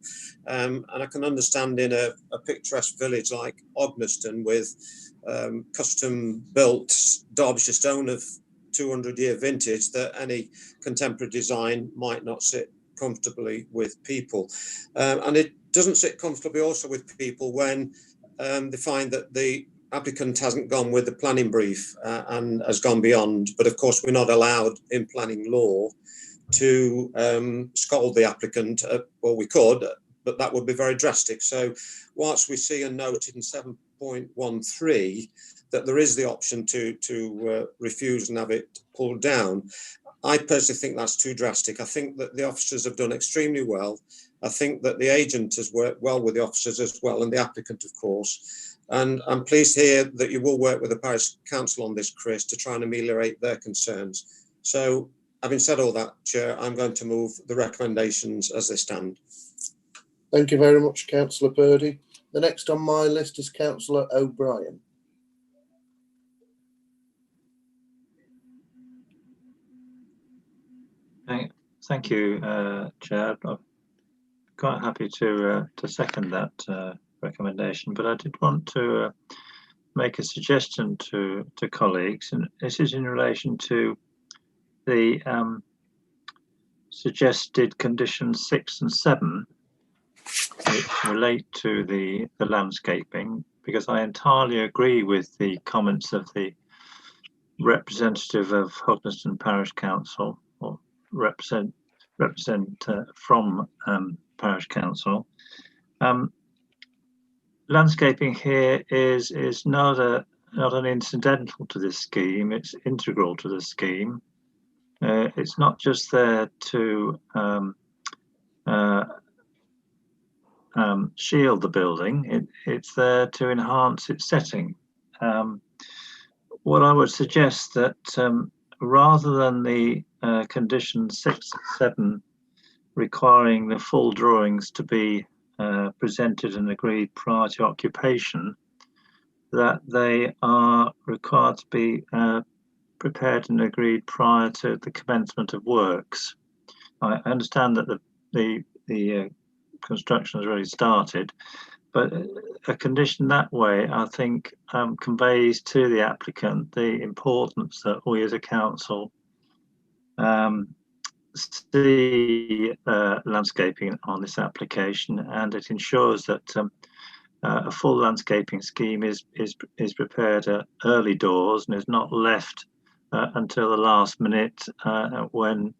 And I can understand in a picturesque village like Ogneston with custom-built Derbyshire stone of 200-year vintage that any contemporary design might not sit comfortably with people. And it doesn't sit comfortably also with people when they find that the applicant hasn't gone with the planning brief and has gone beyond. But of course, we're not allowed in planning law to scold the applicant. Well, we could, but that would be very drastic. So whilst we see a note in 7.13 that there is the option to refuse and have it pulled down, I personally think that's too drastic. I think that the officers have done extremely well. I think that the agent has worked well with the officers as well, and the applicant, of course. And I'm pleased to hear that you will work with the Parish Council on this, Chris, to try and ameliorate their concerns. So, having said all that, Chair, I'm going to move the recommendations as they stand. Thank you very much, Councillor Purdy. The next on my list is Councillor O'Brien. Thank you, Chair. I'm quite happy to second that recommendation, but I did want to make a suggestion to colleagues, and this is in relation to the suggested conditions 6 and 7, which relate to the landscaping, because I entirely agree with the comments of the representative of Hogneston Parish Council, or represent from Parish Council. Landscaping here is not an incidental to this scheme, it's integral to the scheme. It's not just there to shield the building, it's there to enhance its setting. What I would suggest that rather than the condition 6 and 7 requiring the full drawings to be presented and agreed prior to occupation, that they are required to be prepared and agreed prior to the commencement of works. I understand that the construction has already started, but a condition that way, I think, conveys to the applicant the importance that we as a council see landscaping on this application, and it ensures that a full landscaping scheme is prepared at early doors and is not left until the last minute when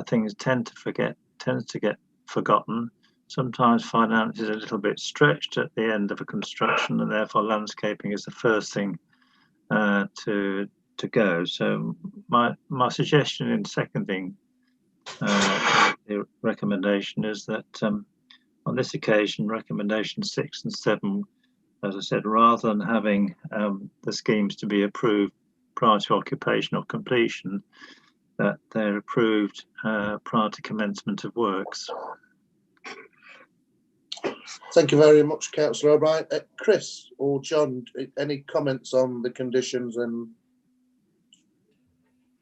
things tend to get forgotten. Sometimes finance is a little bit stretched at the end of a construction, and therefore landscaping is the first thing to go. So my suggestion in seconding the recommendation is that on this occasion, recommendation 6 and 7 as I said, rather than having the schemes to be approved prior to occupation or completion, that they're approved prior to commencement of works. Thank you very much, Councillor O'Brien. Chris or John, any comments on the conditions? And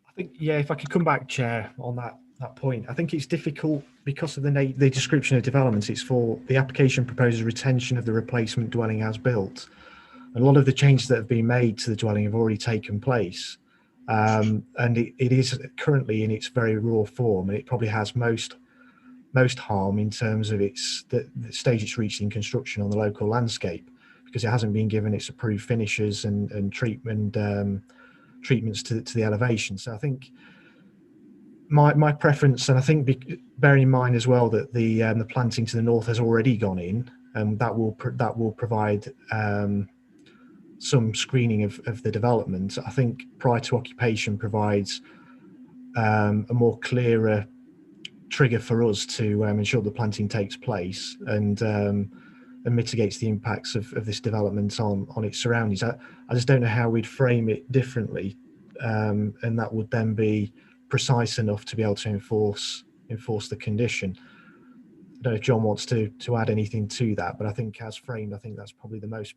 I think, yeah, if I could come back, Chair, on that point. I think it's difficult because of the description of developments. It's for the application proposes retention of the replacement dwelling as built. And a lot of the changes that have been made to the dwelling have already taken place. And it is currently in its very raw form, and it probably has most harm in terms of the stage it's reached in construction on the local landscape, because it hasn't been given its approved finishes and treatments to the elevation. So I think my preference, and I think bearing in mind as well that the planting to the north has already gone in, and that will provide some screening of the development. I think prior to occupation provides a more clearer trigger for us to ensure the planting takes place and mitigates the impacts of this development on its surroundings. I just don't know how we'd frame it differently, and that would then be precise enough to be able to enforce the condition. I don't know if John wants to add anything to that, but I think as framed, I think that's probably the most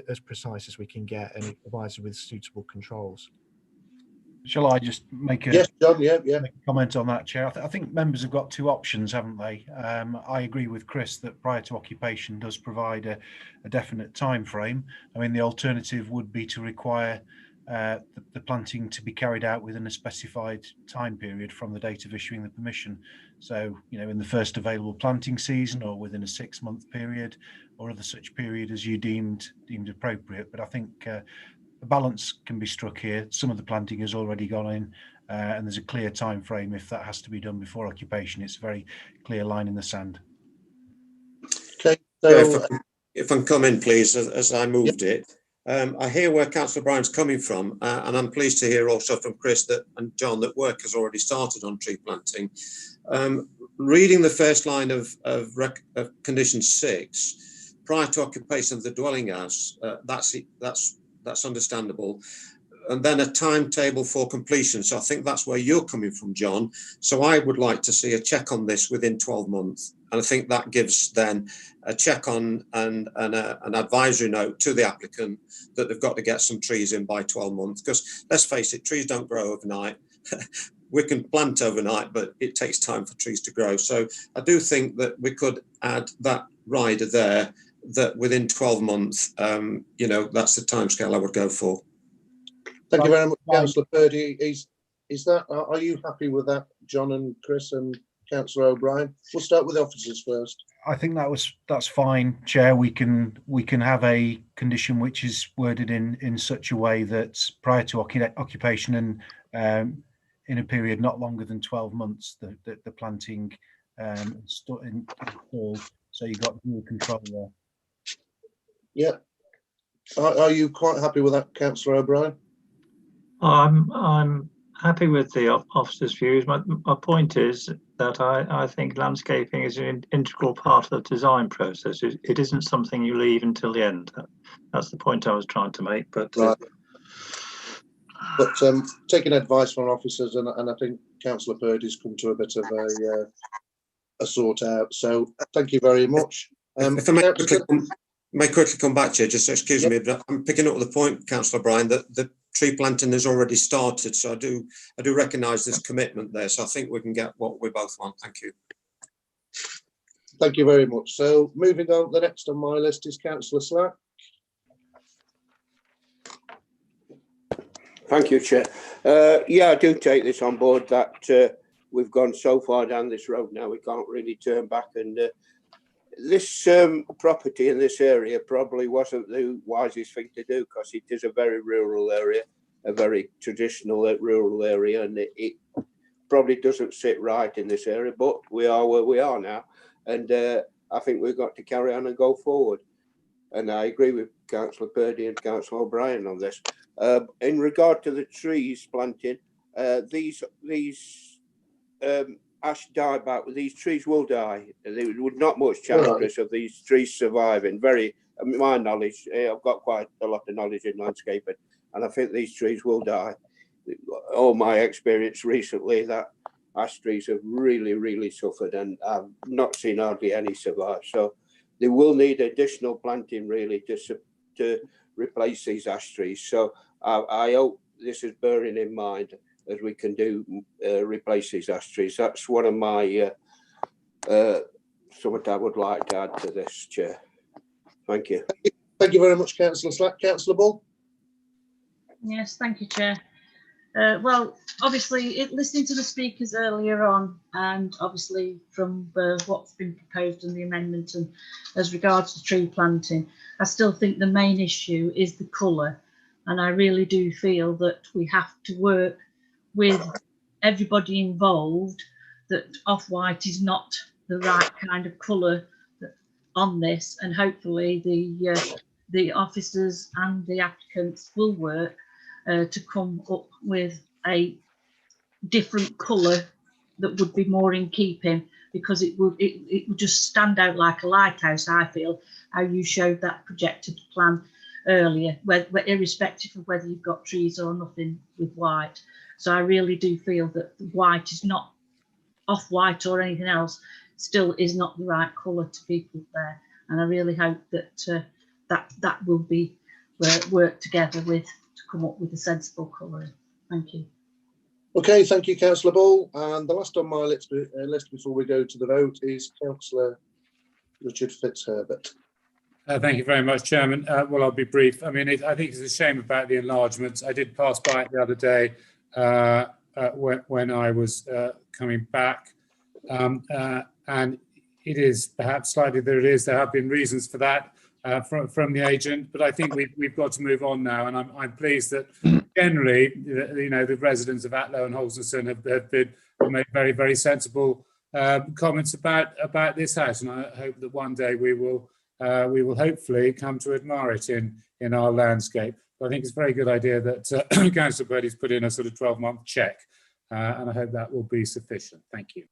as precise as we can get, and it provides us with suitable controls. Shall I just make a, yes, John, yeah. Make a comment on that, Chair? I think members have got two options, haven't they? I agree with Chris that prior to occupation does provide a definite time frame. I mean, the alternative would be to require the planting to be carried out within a specified time period from the date of issuing the permission. So, you know, in the first available planting season, or within a 6-month period, or other such period as you deemed appropriate. But I think a balance can be struck here. Some of the planting has already gone in, and there's a clear time frame if that has to be done before occupation. It's a very clear line in the sand. Okay, so yeah, if I can come in, please, as I moved it. I hear where Councillor O'Brien's coming from, and I'm pleased to hear also from Chris and John that work has already started on tree planting. Reading the first line of condition 6, prior to occupation of the dwelling house, that's understandable. And then a timetable for completion. So I think that's where you're coming from, John. So I would like to see a check on this within 12 months. And I think that gives then a check on and an advisory note to the applicant that they've got to get some trees in by 12 months. Because let's face it, trees don't grow overnight. We can plant overnight, but it takes time for trees to grow. So I do think that we could add that rider there, that within 12 months, you know, that's the timescale I would go for. Thank you very much, Councillor Purdy. Are you happy with that, John and Chris and Councillor O'Brien? We'll start with the officers first. I think that's fine, Chair. We can have a condition which is worded in such a way that prior to occupation and in a period not longer than 12 months, the planting installed, so you've got dual control there. Yeah. Are you quite happy with that, Councillor O'Brien? I'm happy with the officer's views. My point is that I think landscaping is an integral part of the design process. It isn't something you leave until the end. That's the point I was trying to make. But right. But taking advice from officers, and I think Councillor Purdy's come to a bit of a sort out. So thank you very much. If I may quickly come back to you, just excuse me, but I'm picking up the point, Councillor O'Brien, that the tree planting has already started. So I do recognise this commitment there. So I think we can get what we both want. Thank you. Thank you very much. So moving on, the next on my list is Councillor Slack. Thank you, Chair. Yeah, I do take this on board that we've gone so far down this road now, we can't really turn back. And this property in this area probably wasn't the wisest thing to do, because it is a very rural area, a very traditional rural area, and it probably doesn't sit right in this area, but we are where we are now. And I think we've got to carry on and go forward. And I agree with Councillor Purdy and Councillor O'Brien on this. In regard to the trees planting, these ash dieback, these trees will die. There would not much chance of these trees surviving. Very, my knowledge, I've got quite a lot of knowledge in landscaping, and I think these trees will die. All my experience recently, that ash trees have really suffered, and I've not seen hardly any survive. So they will need additional planting really to replace these ash trees. So I hope this is bearing in mind as we can do replace these ash trees. That's one of my something I would like to add to this, Chair. Thank you. Thank you very much, Councillor Slack. Councillor Bull? Yes, thank you, Chair. Well, obviously, listening to the speakers earlier on, and obviously from what's been proposed and the amendment, and as regards to tree planting, I still think the main issue is the colour, and I really do feel that we have to work with everybody involved, that off-white is not the right kind of colour on this, and hopefully the officers and the applicants will work to come up with a different colour that would be more in keeping, because it would just stand out like a lighthouse. I feel how you showed that projected plan earlier, where irrespective of whether you've got trees or nothing with white. So I really do feel that white is not off-white or anything else, still is not the right colour to be put there, and I really hope that that will be worked together with to come up with a sensible colouring. Thank you. Okay, thank you, Councillor Bull. And the last on my list before we go to the vote is Councillor Richard Fitzherbert. Thank you very much, Chairman. Well, I'll be brief. I mean, I think it's a shame about the enlargements. I did pass by it the other day when I was coming back, and it is perhaps slightly there have been reasons for that from the agent, but I think we've got to move on now, and I'm pleased that generally, the residents of Atlow and Holston have made very sensible comments about this house, and I hope that one day we will hopefully come to admire it in our landscape. But I think it's a very good idea that Councillor Purdy's put in a sort of 12-month check, and I hope that will be sufficient. Thank you.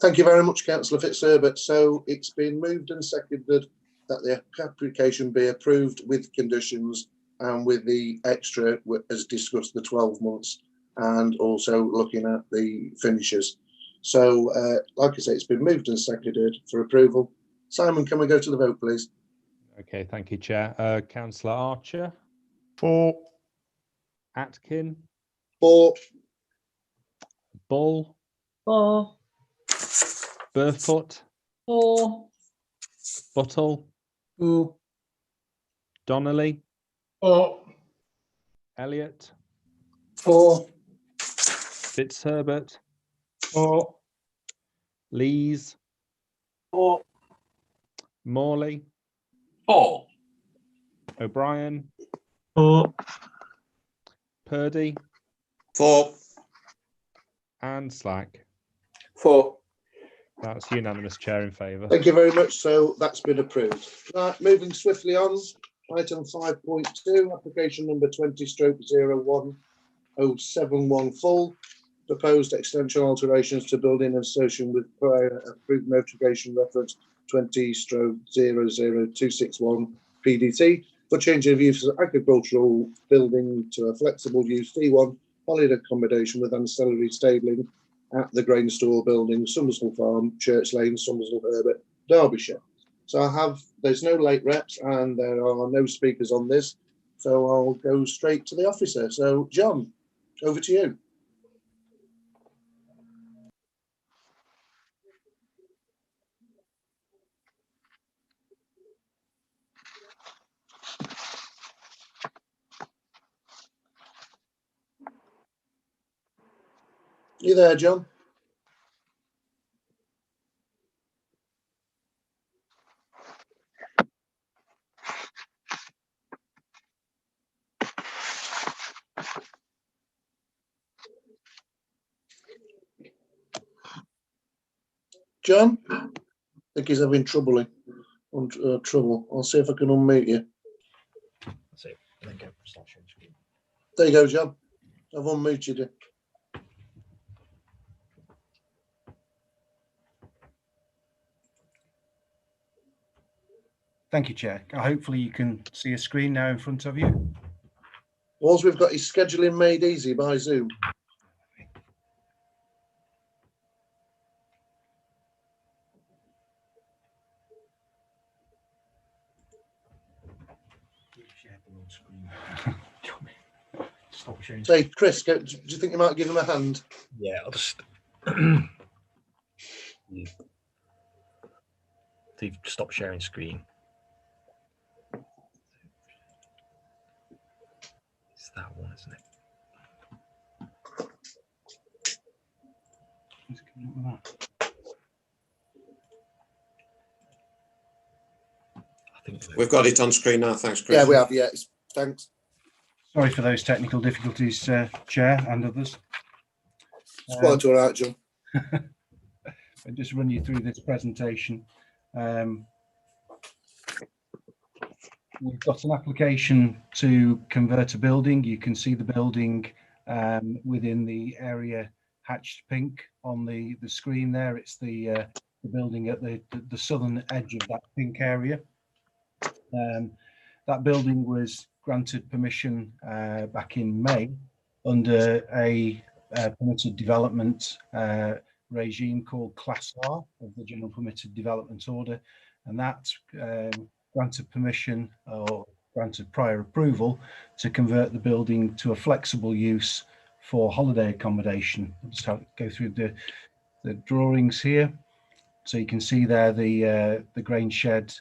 Thank you very much, Councillor Fitzherbert. So it's been moved and seconded that the application be approved with conditions and with the extra, as discussed, the 12 months, and also looking at the finishes. So, like I say, it's been moved and seconded for approval. Simon, can we go to the vote, please? Okay, thank you, Chair. Councillor Archer? 4. Atkin? 4. Bull? 4. Burfoot? 4. Buttle? 4. Donnelly? 4. Elliott? 4. Fitzherbert? 4. Lees? 4. Morley? 4. O'Brien? 4. Purdy? 4. And Slack? 4. That's unanimous, Chair, in favour. Thank you very much. So that's been approved. Right, moving swiftly on. Item 5.2, application number 20/01/071 full. Proposed extension alterations to building association with prior approved notification reference 20/00261 PDT for change of use of agricultural building to a flexible use D1 holiday accommodation with ancillary stabling at the grain store building, Somersall Farm, Church Lane, Somersall Herbert, Derbyshire. So there's no late reps and there are no speakers on this. So I'll go straight to the officer. So John, over to you. You there, John? John? I think he's having trouble. I'll see if I can unmute you. That's it. And then go start sharing screen. There you go, John. I've unmuted you. Thank you, Chair. Hopefully you can see a screen now in front of you. All we've got is scheduling made easy by Zoom. Stop sharing. Say, Chris, do you think you might give him a hand? Yeah, I'll just stop sharing screen. It's that one, isn't it? I think we've got it on screen now. Thanks, Chris. Yeah, we have. Yeah, thanks. Sorry for those technical difficulties, Chair and others. It's quite all right, John. I'll just run you through this presentation. We've got an application to convert a building. You can see the building within the area hatched pink on the screen there. It's the building at the southern edge of that pink area. That building was granted permission back in May under a permitted development regime called Class R of the General Permitted Development Order, and that granted permission or granted prior approval to convert the building to a flexible use for holiday accommodation. I'll just go through the drawings here. So you can see there the grain shed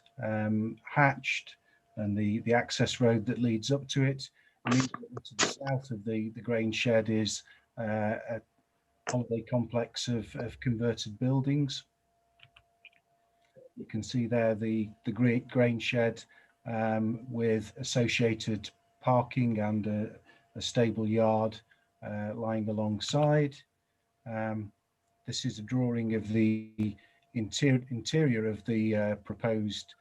hatched and the access road that leads up to it. Immediately to the south of the grain shed is a holiday complex of converted buildings. You can see there the grain shed with associated parking and a stable yard lying alongside. This is a drawing of the interior of the proposed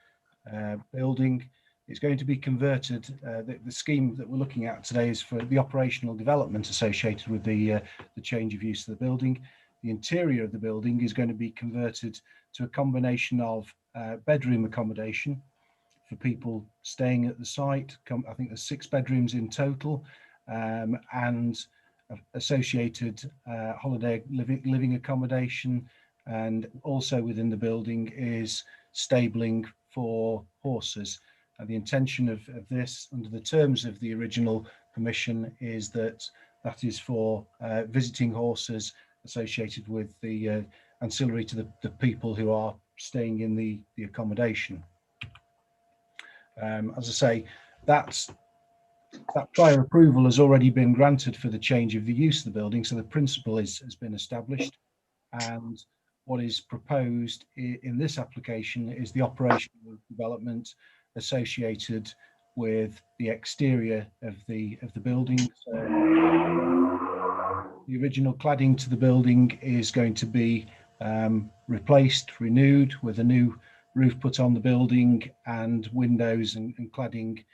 building. It's going to be converted. The scheme that we're looking at today is for the operational development associated with the change of use of the building. The interior of the building is going to be converted to a combination of bedroom accommodation for people staying at the site. I think there's 6 bedrooms in total, and associated holiday living accommodation, and also within the building is stabling for horses. And the intention of this, under the terms of the original permission, is that is for visiting horses associated with the ancillary to the people who are staying in the accommodation. As I say, that prior approval has already been granted for the change of the use of the building, so the principle has been established, and what is proposed in this application is the operational development associated with the exterior of the building. So the original cladding to the building is going to be replaced, renewed, with a new roof put on the building and windows and cladding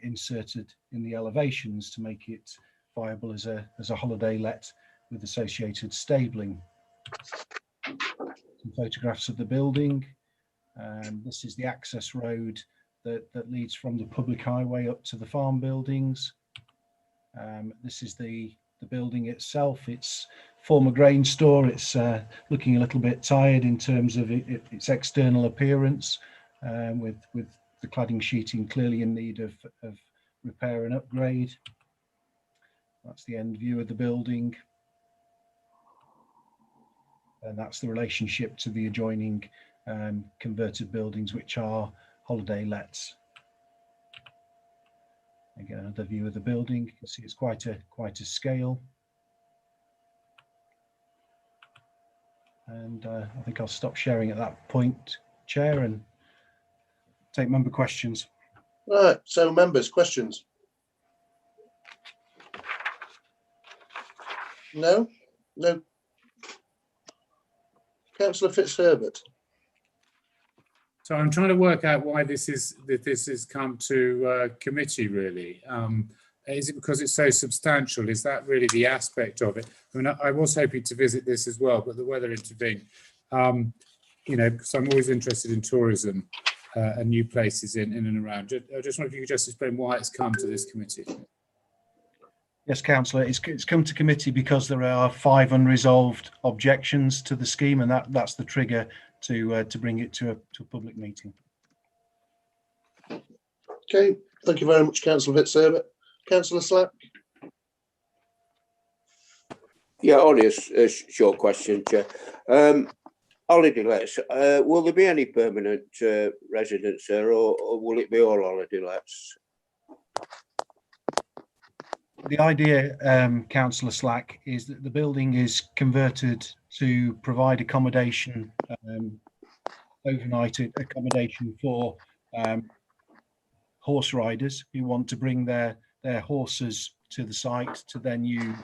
inserted in the elevations to make it viable as a holiday let with associated stabling. Some photographs of the building. This is the access road that leads from the public highway up to the farm buildings. This is the building itself. It's former grain store. It's looking a little bit tired in terms of its external appearance, with the cladding sheeting clearly in need of repair and upgrade. That's the end view of the building. And that's the relationship to the adjoining converted buildings, which are holiday lets. Again, another view of the building. You can see it's quite a scale. And I think I'll stop sharing at that point, Chair, and take member questions. Right, so members, questions? No? No. Councillor Fitzherbert. So I'm trying to work out why this has come to committee, really. Is it because it's so substantial? Is that really the aspect of it? I mean, I was hoping to visit this as well, but the weather intervened. You know, because I'm always interested in tourism. and new places in and around. I just wonder if you could just explain why it's come to this committee. Yes, Councillor, it's come to committee because there are 5 unresolved objections to the scheme, and that's the trigger to bring it to a public meeting. Okay, thank you very much, Councillor Fitzherbert. Councillor Slack. Yeah, only a short question, Chair. Holiday lets, will there be any permanent residents there, or will it be all holiday lets? The idea, Councillor Slack, is that the building is converted to provide accommodation, overnight accommodation for horse riders who want to bring their horses to the site to then use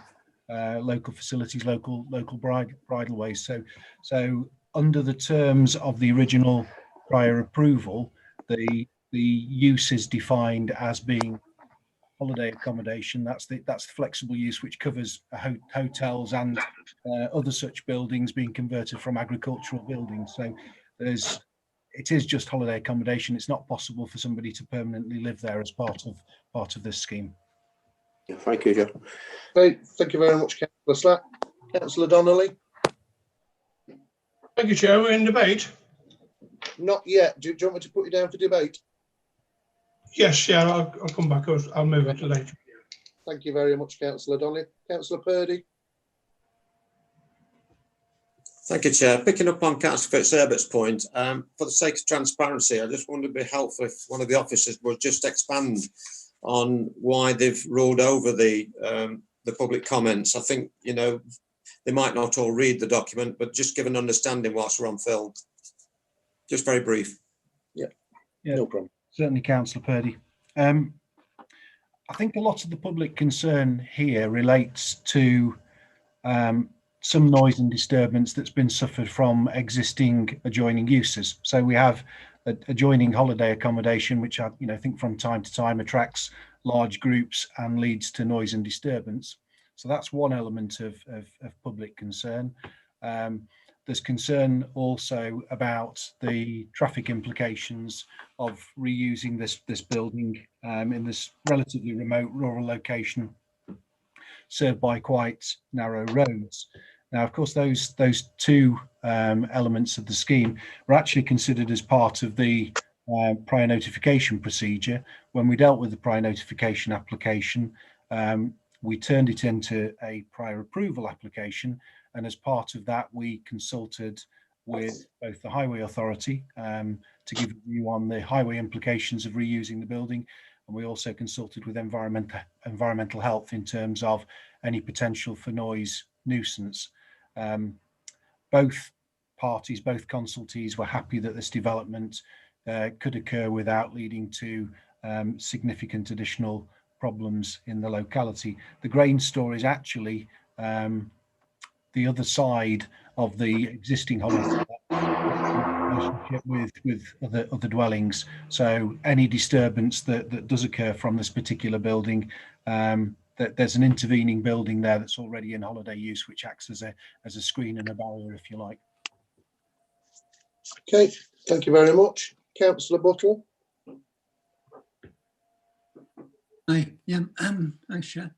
local facilities, local bridleways. So under the terms of the original prior approval, the use is defined as being holiday accommodation. That's the flexible use, which covers hotels and other such buildings being converted from agricultural buildings. So it is just holiday accommodation. It's not possible for somebody to permanently live there as part of this scheme. Yeah, thank you, Joe. Great, thank you very much, Councillor Slack. Councillor Donnelly. Thank you, Chair. We're in debate. Not yet. Do you want me to put you down for debate? Yes, yeah, I'll come back. I'll move it to later. Thank you very much, Councillor Donnelly. Councillor Purdy. Thank you, Chair. Picking up on Councillor Fitzherbert's point, for the sake of transparency, I just wonder if it'd be helpful if one of the officers would just expand on why they've ruled over the public comments. I think, you know, they might not all read the document, but just give an understanding whilst we're on film. Just very brief. Yeah, no problem. Certainly, Councillor Purdy. I think a lot of the public concern here relates to some noise and disturbance that's been suffered from existing adjoining uses. So we have adjoining holiday accommodation, which I think from time to time attracts large groups and leads to noise and disturbance. So that's one element of public concern. There's concern also about the traffic implications of reusing this building in this relatively remote rural location served by quite narrow roads. Now, of course, those two elements of the scheme were actually considered as part of the prior notification procedure. When we dealt with the prior notification application, we turned it into a prior approval application, and as part of that, we consulted with both the Highway Authority to give a view on the highway implications of reusing the building, and we also consulted with environmental health in terms of any potential for noise nuisance. Both parties, both consultees were happy that this development could occur without leading to significant additional problems in the locality. The grain store is actually the other side of the existing holiday relationship with other dwellings. So any disturbance that does occur from this particular building, that there's an intervening building there that's already in holiday use, which acts as a screen and a barrier, if you like. Okay, thank you very much. Councillor Buttle. Hi, yeah, thanks, Chair.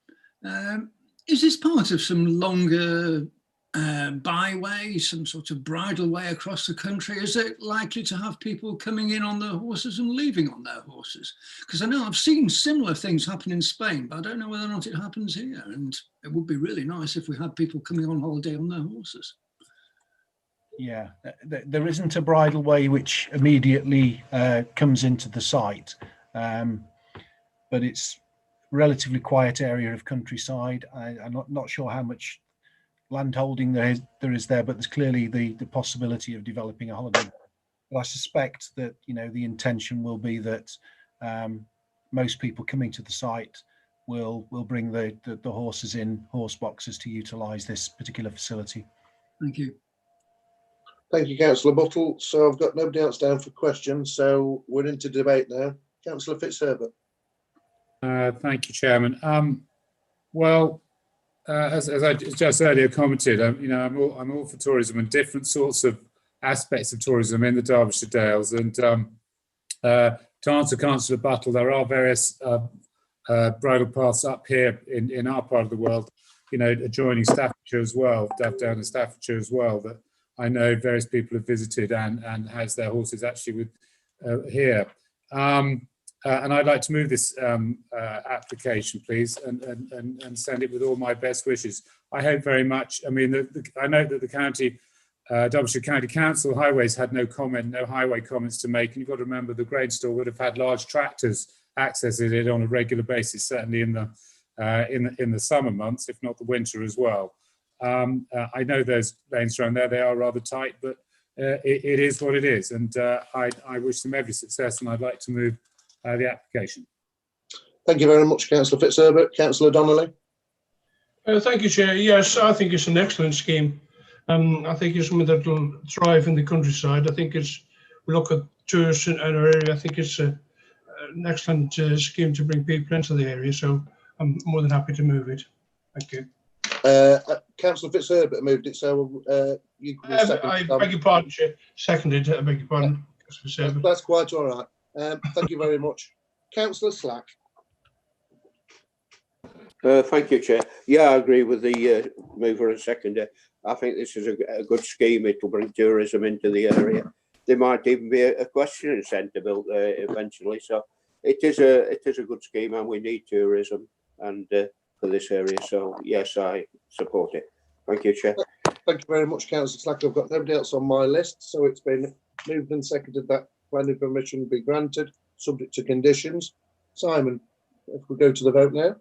Is this part of some longer byway, some sort of bridle way across the country? Is it likely to have people coming in on their horses and leaving on their horses? Because I know I've seen similar things happen in Spain, but I don't know whether or not it happens here. And it would be really nice if we had people coming on holiday on their horses. Yeah, there isn't a bridle way which immediately comes into the site, but it's relatively quiet area of countryside. I'm not sure how much land holding there is there, but there's clearly the possibility of developing a holiday. But I suspect that the intention will be that most people coming to the site will bring the horses in horse boxes to utilise this particular facility. Thank you. Thank you, Councillor Buttle. So I've got nobody else down for questions, so we're into debate now. Councillor Fitzherbert. Thank you, Chairman. As I just earlier commented, I'm all for tourism and different sorts of aspects of tourism in the Derbyshire Dales, and To answer Councillor Battle, there are various bridle paths up here in our part of the world, you know, adjoining Staffordshire as well, Down in Staffordshire as well, that I know various people have visited and has their horses actually with here. And I'd like to move this application, please, and send it with all my best wishes. I hope very much. I mean, I know that the county, Derbyshire County Council Highways had no highway comments to make. And you've got to remember the grain store would have had large tractors accessing it on a regular basis, certainly in the summer months, if not the winter as well. I know those lanes around there, they are rather tight, but it is what it is. And I wish them every success, and I'd like to move the application. Thank you very much, Councillor Fitzherbert. Councillor Donnelly. Thank you, Chair. Yes, I think it's an excellent scheme. I think it's something that will thrive in the countryside. I think we look at tourists in our area. I think it's an excellent scheme to bring people into the area. So I'm more than happy to move it. Thank you. Councillor Fitzherbert moved it, so you can I beg your pardon, Chair. Seconded. I beg your pardon. Yeah. That's quite all right. Thank you very much. Councillor Slack. Thank you, Chair. Yeah, I agree with the mover and seconder. I think this is a good scheme. It will bring tourism into the area. There might even be a equestrian centre built there eventually. So it is a good scheme, and we need tourism and for this area. So yes, I support it. Thank you, Chair. Thank you very much, Councillor Slack. I've got nobody else on my list, so it's been moved and seconded that planning permission be granted, subject to conditions. Simon, if we go to the vote now.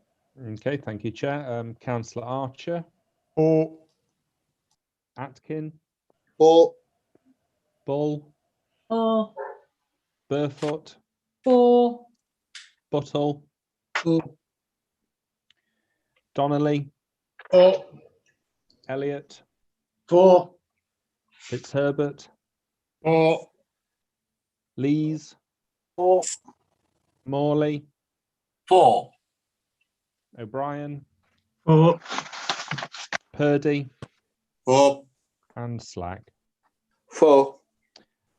Okay, thank you, Chair. Councillor Archer. For. Atkin. For. Bull. For. Burfoot. For. Buttle. For. Donnelly. For. Elliott. For. Fitzherbert. For. Lees. For. Morley. For. O'Brien. For. Purdy. For. And Slack. For.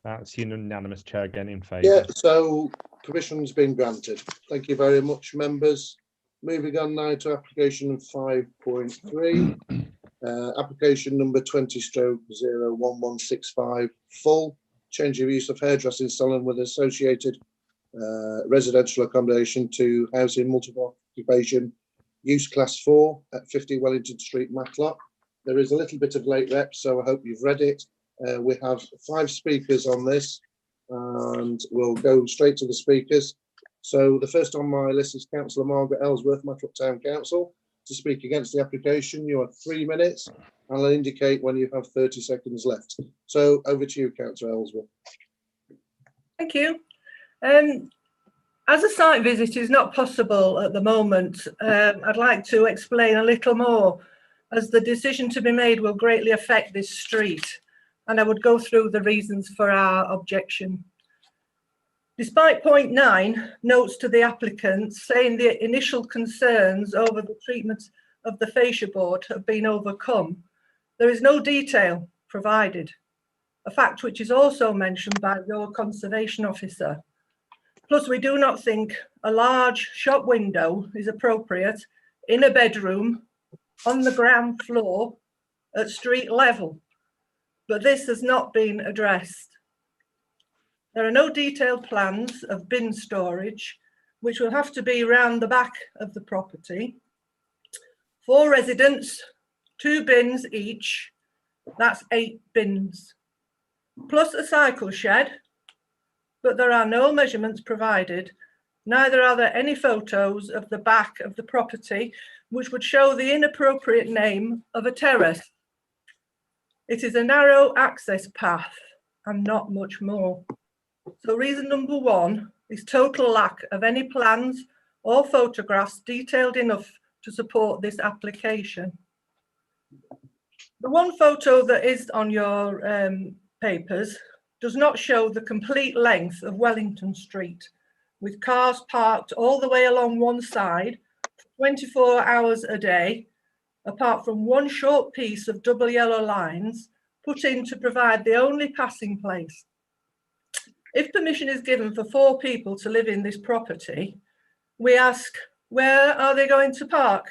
That's unanimous, Chair, again in favour. Yeah, so permission's been granted. Thank you very much, members. Moving on now to application 5.3. Application number 20/01165, full change of use of hairdressing salon with associated residential accommodation to housing multiple occupation use class 4 at 50 Wellington Street, Matlock. There is a little bit of late rep, so I hope you've read it. We have 5 speakers on this, and we'll go straight to the speakers. So the first on my list is Councillor Margaret Ellsworth, Matlock Town Council, to speak against the application. You have 3 minutes, and I'll indicate when you have 30 seconds left. So over to you, Councillor Ellsworth. Thank you. As a site visit is not possible at the moment, I'd like to explain a little more, as the decision to be made will greatly affect this street, and I would go through the reasons for our objection. Despite point 9 notes to the applicant saying the initial concerns over the treatment of the fascia board have been overcome, there is no detail provided, a fact which is also mentioned by your conservation officer. Plus, we do not think a large shop window is appropriate in a bedroom on the ground floor at street level, but this has not been addressed. There are no detailed plans of bin storage, which will have to be around the back of the property. 4 residents, 2 bins each, that's 8 bins, plus a cycle shed, but there are no measurements provided. Neither are there any photos of the back of the property, which would show the inappropriate name of a terrace. It is a narrow access path and not much more. So reason number 1 is total lack of any plans or photographs detailed enough to support this application. The one photo that is on your papers does not show the complete length of Wellington Street, with cars parked all the way along one side, 24 hours a day, apart from one short piece of double yellow lines put in to provide the only passing place. If permission is given for 4 people to live in this property, we ask, where are they going to park?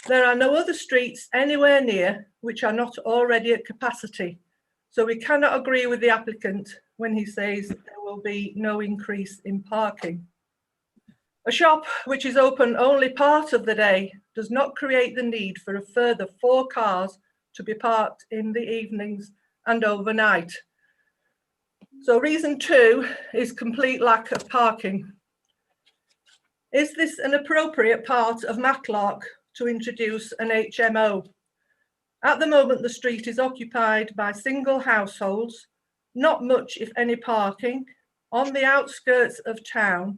There are no other streets anywhere near which are not already at capacity, so we cannot agree with the applicant when he says there will be no increase in parking. A shop which is open only part of the day does not create the need for a further 4 cars to be parked in the evenings and overnight. So reason 2 is complete lack of parking. Is this an appropriate part of Matlock to introduce an HMO? At the moment, the street is occupied by single households, not much, if any, parking, on the outskirts of town,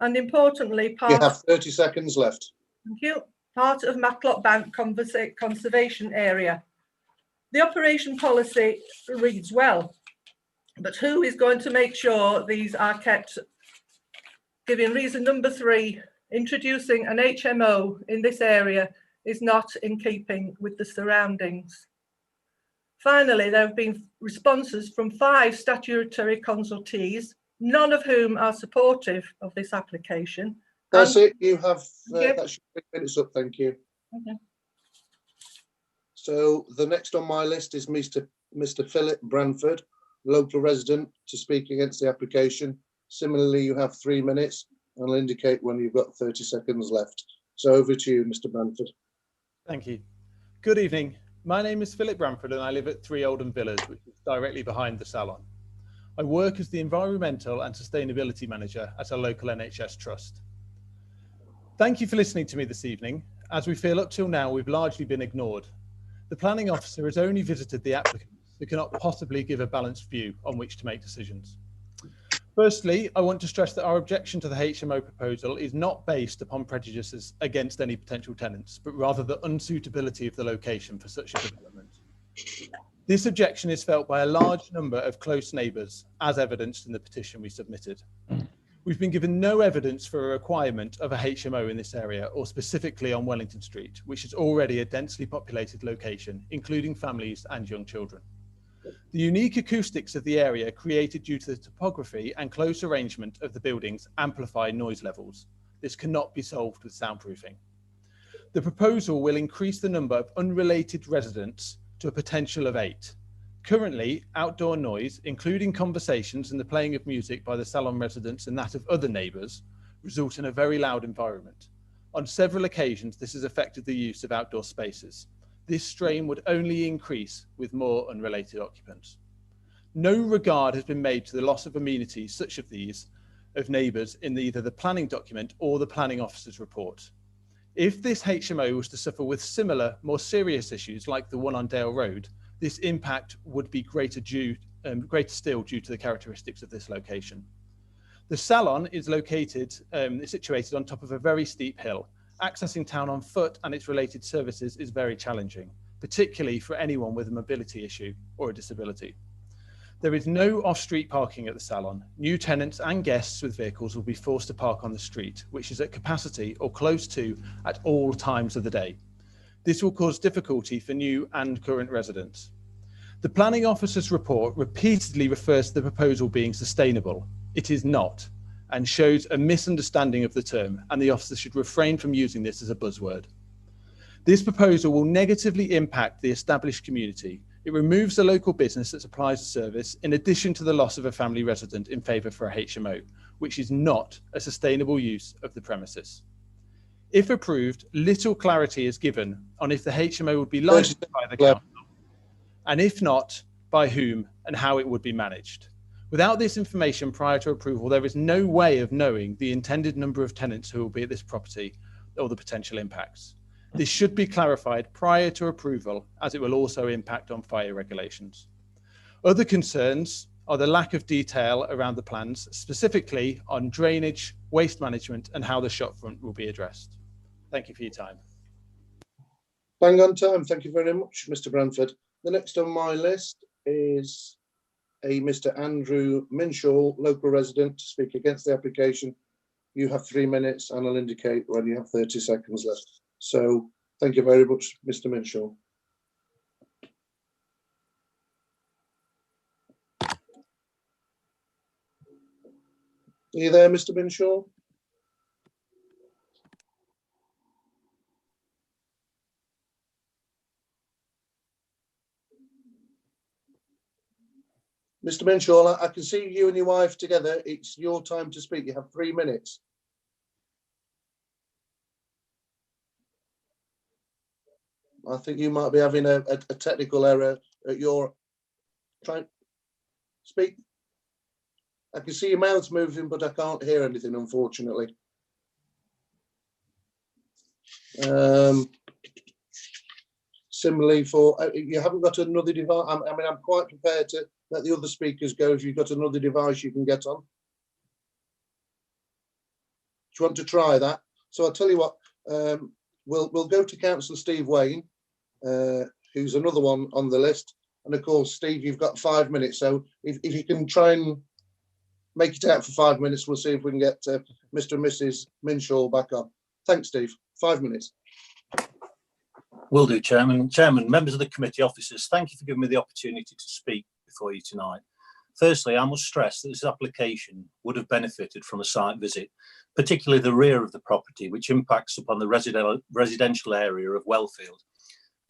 and importantly, You have 30 seconds left. Thank you. Part of Matlock Bank Conservation Area. The operation policy reads well, but who is going to make sure these are kept? Giving reason number 3, introducing an HMO in this area is not in keeping with the surroundings. Finally, there have been responses from 5 statutory consultees, none of whom are supportive of this application. That's it. You have that's your 3 minutes up. Thank you. Okay. So the next on my list is Mr. Philip Branford, local resident, to speak against the application. Similarly, you have 3 minutes, and I'll indicate when you've got 30 seconds left. So over to you, Mr. Branford. Thank you. Good evening. My name is Philip Branford and I live at 3 Oldham Villas, which is directly behind the salon. I work as the Environmental and Sustainability Manager at a local NHS trust. Thank you for listening to me this evening. As we feel up till now, we've largely been ignored. The planning officer has only visited the applicants who cannot possibly give a balanced view on which to make decisions. Firstly, I want to stress that our objection to the HMO proposal is not based upon prejudices against any potential tenants, but rather the unsuitability of the location for such a development. This objection is felt by a large number of close neighbours, as evidenced in the petition we submitted. We've been given no evidence for a requirement of a HMO in this area, or specifically on Wellington Street, which is already a densely populated location, including families and young children. The unique acoustics of the area created due to the topography and close arrangement of the buildings amplify noise levels. This cannot be solved with soundproofing. The proposal will increase the number of unrelated residents to a potential of 8. Currently, outdoor noise, including conversations and the playing of music by the salon residents and that of other neighbours, result in a very loud environment. On several occasions, this has affected the use of outdoor spaces. This strain would only increase with more unrelated occupants. No regard has been made to the loss of amenities such as these of neighbours in either the planning document or the planning officer's report. If this HMO was to suffer with similar, more serious issues like the one on Dale Road, this impact would be greater still due to the characteristics of this location. The salon is situated on top of a very steep hill. Accessing town on foot and its related services is very challenging, particularly for anyone with a mobility issue or a disability. There is no off-street parking at the salon. New tenants and guests with vehicles will be forced to park on the street, which is at capacity or close to at all times of the day. This will cause difficulty for new and current residents. The planning officer's report repeatedly refers to the proposal being sustainable. It is not, and shows a misunderstanding of the term, and the officer should refrain from using this as a buzzword. This proposal will negatively impact the established community. It removes the local business that supplies the service, in addition to the loss of a family resident in favour for a HMO, which is not a sustainable use of the premises. If approved, little clarity is given on if the HMO would be licensed by the council, and if not, by whom and how it would be managed. Without this information prior to approval, there is no way of knowing the intended number of tenants who will be at this property or the potential impacts. This should be clarified prior to approval, as it will also impact on fire regulations. Other concerns are the lack of detail around the plans, specifically on drainage, waste management, and how the shopfront will be addressed. Thank you for your time. Bang on time. Thank you very much, Mr. Branford. The next on my list is a Mr. Andrew Minshaw, local resident, to speak against the application. You have 3 minutes, and I'll indicate when you have 30 seconds left. So thank you very much, Mr. Minshaw. Are you there, Mr. Minshaw? Mr. Minshaw, I can see you and your wife together. It's your time to speak. You have 3 minutes. I think you might be having a technical error at your trying. Speak. I can see your mouth's moving, but I can't hear anything, unfortunately. Similarly, for you haven't got another device. I mean, I'm quite prepared to let the other speakers go if you've got another device you can get on. Do you want to try that? So I'll tell you what. We'll go to Councillor Steve Wayne, who's another one on the list. And of course, Steve, you've got 5 minutes. So if you can try and make it out for 5 minutes, we'll see if we can get Mr. and Mrs. Minshaw back on. Thanks, Steve. 5 minutes. Will do, Chairman. Chairman, members of the committee, officers, thank you for giving me the opportunity to speak before you tonight. Firstly, I must stress that this application would have benefited from a site visit, particularly the rear of the property, which impacts upon the residential area of Wellfield.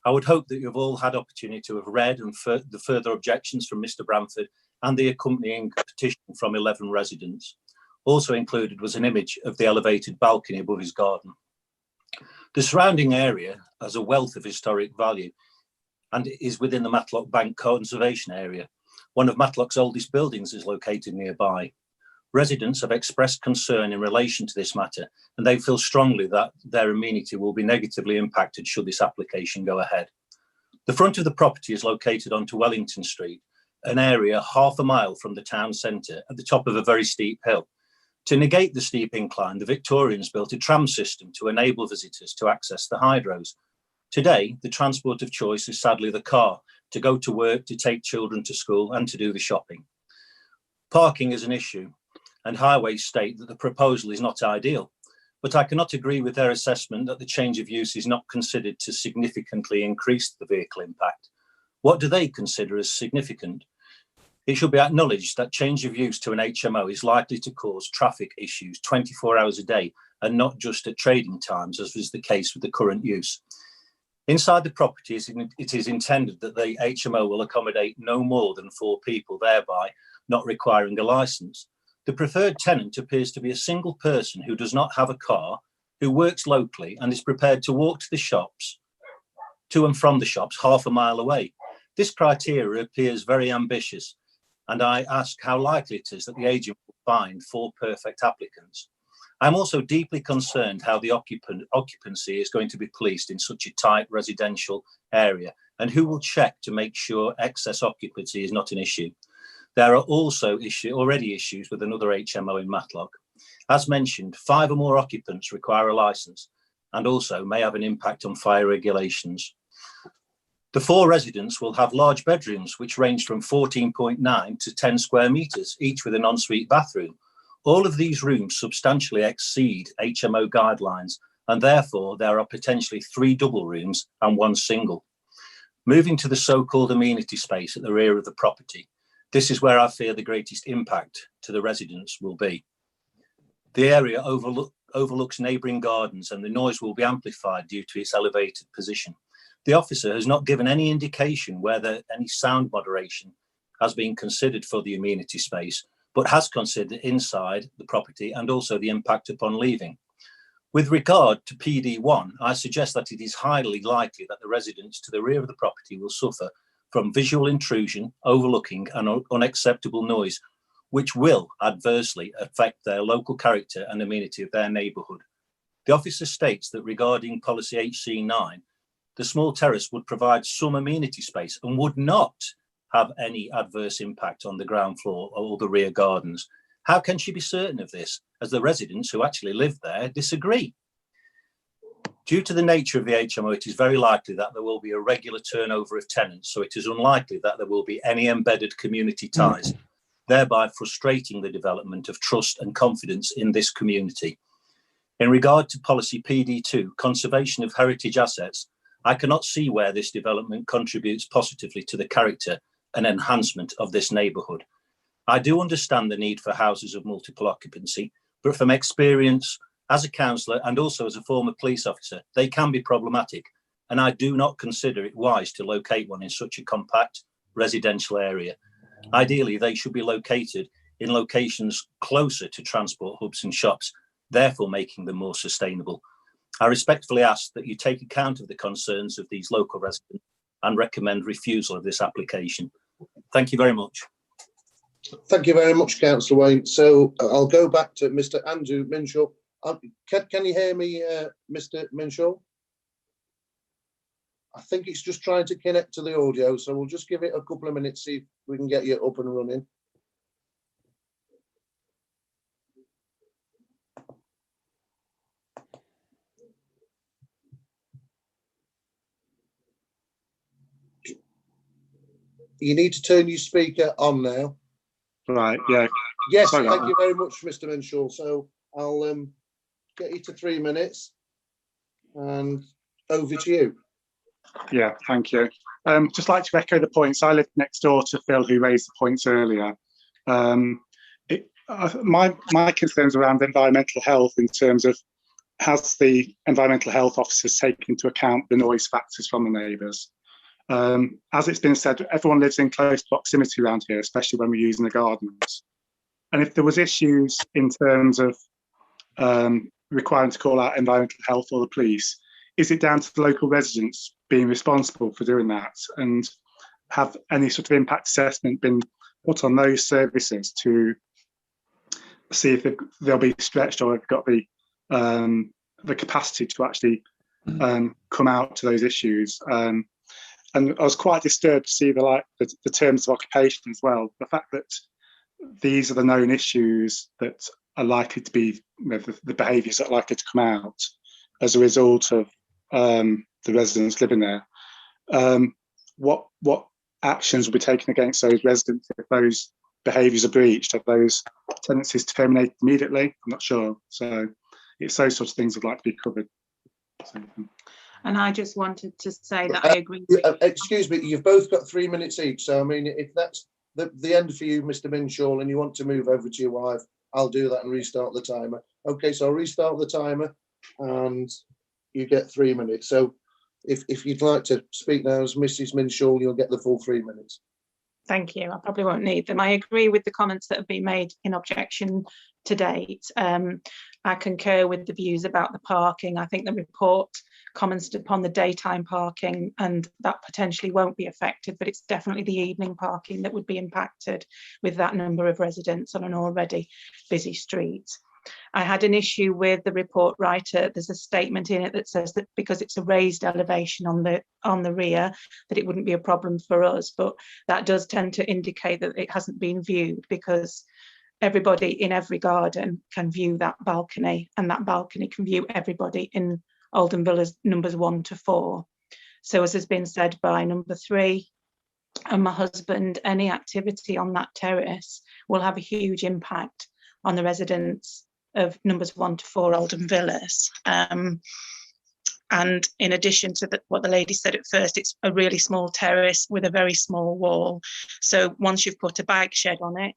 I would hope that you've all had opportunity to have read and the further objections from Mr. Bramford and the accompanying petition from 11 residents. Also included was an image of the elevated balcony above his garden. The surrounding area has a wealth of historic value and is within the Matlock Bank Conservation Area. One of Matlock's oldest buildings is located nearby. Residents have expressed concern in relation to this matter, and they feel strongly that their amenity will be negatively impacted should this application go ahead. The front of the property is located onto Wellington Street, an area half a mile from the town centre at the top of a very steep hill. To negate the steep incline, the Victorians built a tram system to enable visitors to access the hydros. Today, the transport of choice is sadly the car, to go to work, to take children to school and to do the shopping. Parking is an issue, and highways state that the proposal is not ideal, but I cannot agree with their assessment that the change of use is not considered to significantly increase the vehicle impact. What do they consider as significant? It should be acknowledged that change of use to an HMO is likely to cause traffic issues 24 hours a day and not just at trading times, as was the case with the current use. Inside the property, it is intended that the HMO will accommodate no more than 4 people, thereby not requiring a licence. The preferred tenant appears to be a single person who does not have a car, who works locally and is prepared to walk to the shops, to and from the shops, half a mile away. This criteria appears very ambitious, and I ask how likely it is that the agent will find 4 perfect applicants. I'm also deeply concerned how the occupancy is going to be policed in such a tight residential area, and who will check to make sure excess occupancy is not an issue. There are also already issues with another HMO in Matlock. As mentioned, 5 or more occupants require a licence and also may have an impact on fire regulations. The 4 residents will have large bedrooms, which range from 14.9 to 10 square metres, each with an ensuite bathroom. All of these rooms substantially exceed HMO guidelines, and therefore there are potentially 3 double rooms and 1 single. Moving to the so-called amenity space at the rear of the property, this is where I fear the greatest impact to the residents will be. The area overlooks neighbouring gardens, and the noise will be amplified due to its elevated position. The officer has not given any indication whether any sound moderation has been considered for the amenity space, but has considered inside the property and also the impact upon leaving. With regard to PD1, I suggest that it is highly likely that the residents to the rear of the property will suffer from visual intrusion, overlooking and unacceptable noise, which will adversely affect their local character and amenity of their neighbourhood. The officer states that regarding policy HC9, the small terrace would provide some amenity space and would not have any adverse impact on the ground floor or the rear gardens. How can she be certain of this, as the residents who actually live there disagree? Due to the nature of the HMO, it is very likely that there will be a regular turnover of tenants, so it is unlikely that there will be any embedded community ties, thereby frustrating the development of trust and confidence in this community. In regard to policy PD2, conservation of heritage assets, I cannot see where this development contributes positively to the character and enhancement of this neighbourhood. I do understand the need for houses of multiple occupancy, but from experience as a councillor and also as a former police officer, they can be problematic. And I do not consider it wise to locate one in such a compact residential area. Ideally, they should be located in locations closer to transport hubs and shops, therefore making them more sustainable. I respectfully ask that you take account of the concerns of these local residents and recommend refusal of this application. Thank you very much. Thank you very much, Councillor Wayne. So I'll go back to Mr. Andrew Minshaw. Can you hear me, Mr. Minshaw? I think it's just trying to connect to the audio, so we'll just give it a couple of minutes, see if we can get you up and running. You need to turn your speaker on now. Right, yeah. Yes, Sorry thank you very much, Mr. Minshaw. So I'll get you to 3 minutes and over to you. Yeah, thank you. Just like to echo the points. I live next door to Phil, who raised the points earlier. My concerns around environmental health in terms of has the environmental health officers taken into account the noise factors from the neighbours? As it's been said, everyone lives in close proximity around here, especially when we're using the gardens. And if there was issues in terms of requiring to call out environmental health or the police, is it down to the local residents being responsible for doing that? And have any sort of impact assessment been put on those services to see if they'll be stretched or have got the capacity to actually come out to those issues? And I was quite disturbed to see the terms of occupation as well. The fact that these are the known issues that are likely to be, the behaviours that are likely to come out as a result of the residents living there. What actions will be taken against those residents if those behaviours are breached? Are those tenancies terminated immediately? I'm not sure. So it's those sorts of things I'd like to be covered. So, and I just wanted to say that I agree. Excuse me, you've both got 3 minutes each. So, I mean, if that's the end for you, Mr. Minshaw, and you want to move over to your wife, I'll do that and restart the timer. Okay, so I'll restart the timer and you get 3 minutes. So if you'd like to speak now as Mrs. Minshaw, you'll get the full 3 minutes. Thank you. I probably won't need them. I agree with the comments that have been made in objection to date. I concur with the views about the parking. I think the report commented upon the daytime parking and that potentially won't be affected, but it's definitely the evening parking that would be impacted with that number of residents on an already busy street. I had an issue with the report writer. There's a statement in it that says that because it's a raised elevation on the rear, that it wouldn't be a problem for us, but that does tend to indicate that it hasn't been viewed, because everybody in every garden can view that balcony, and that balcony can view everybody in Oldham Villas numbers 1 to 4. So as has been said by number 3 and my husband, any activity on that terrace will have a huge impact on the residents of numbers 1 to 4 Oldham Villas. And in addition to what the lady said at first, it's a really small terrace with a very small wall. So once you've put a bike shed on it,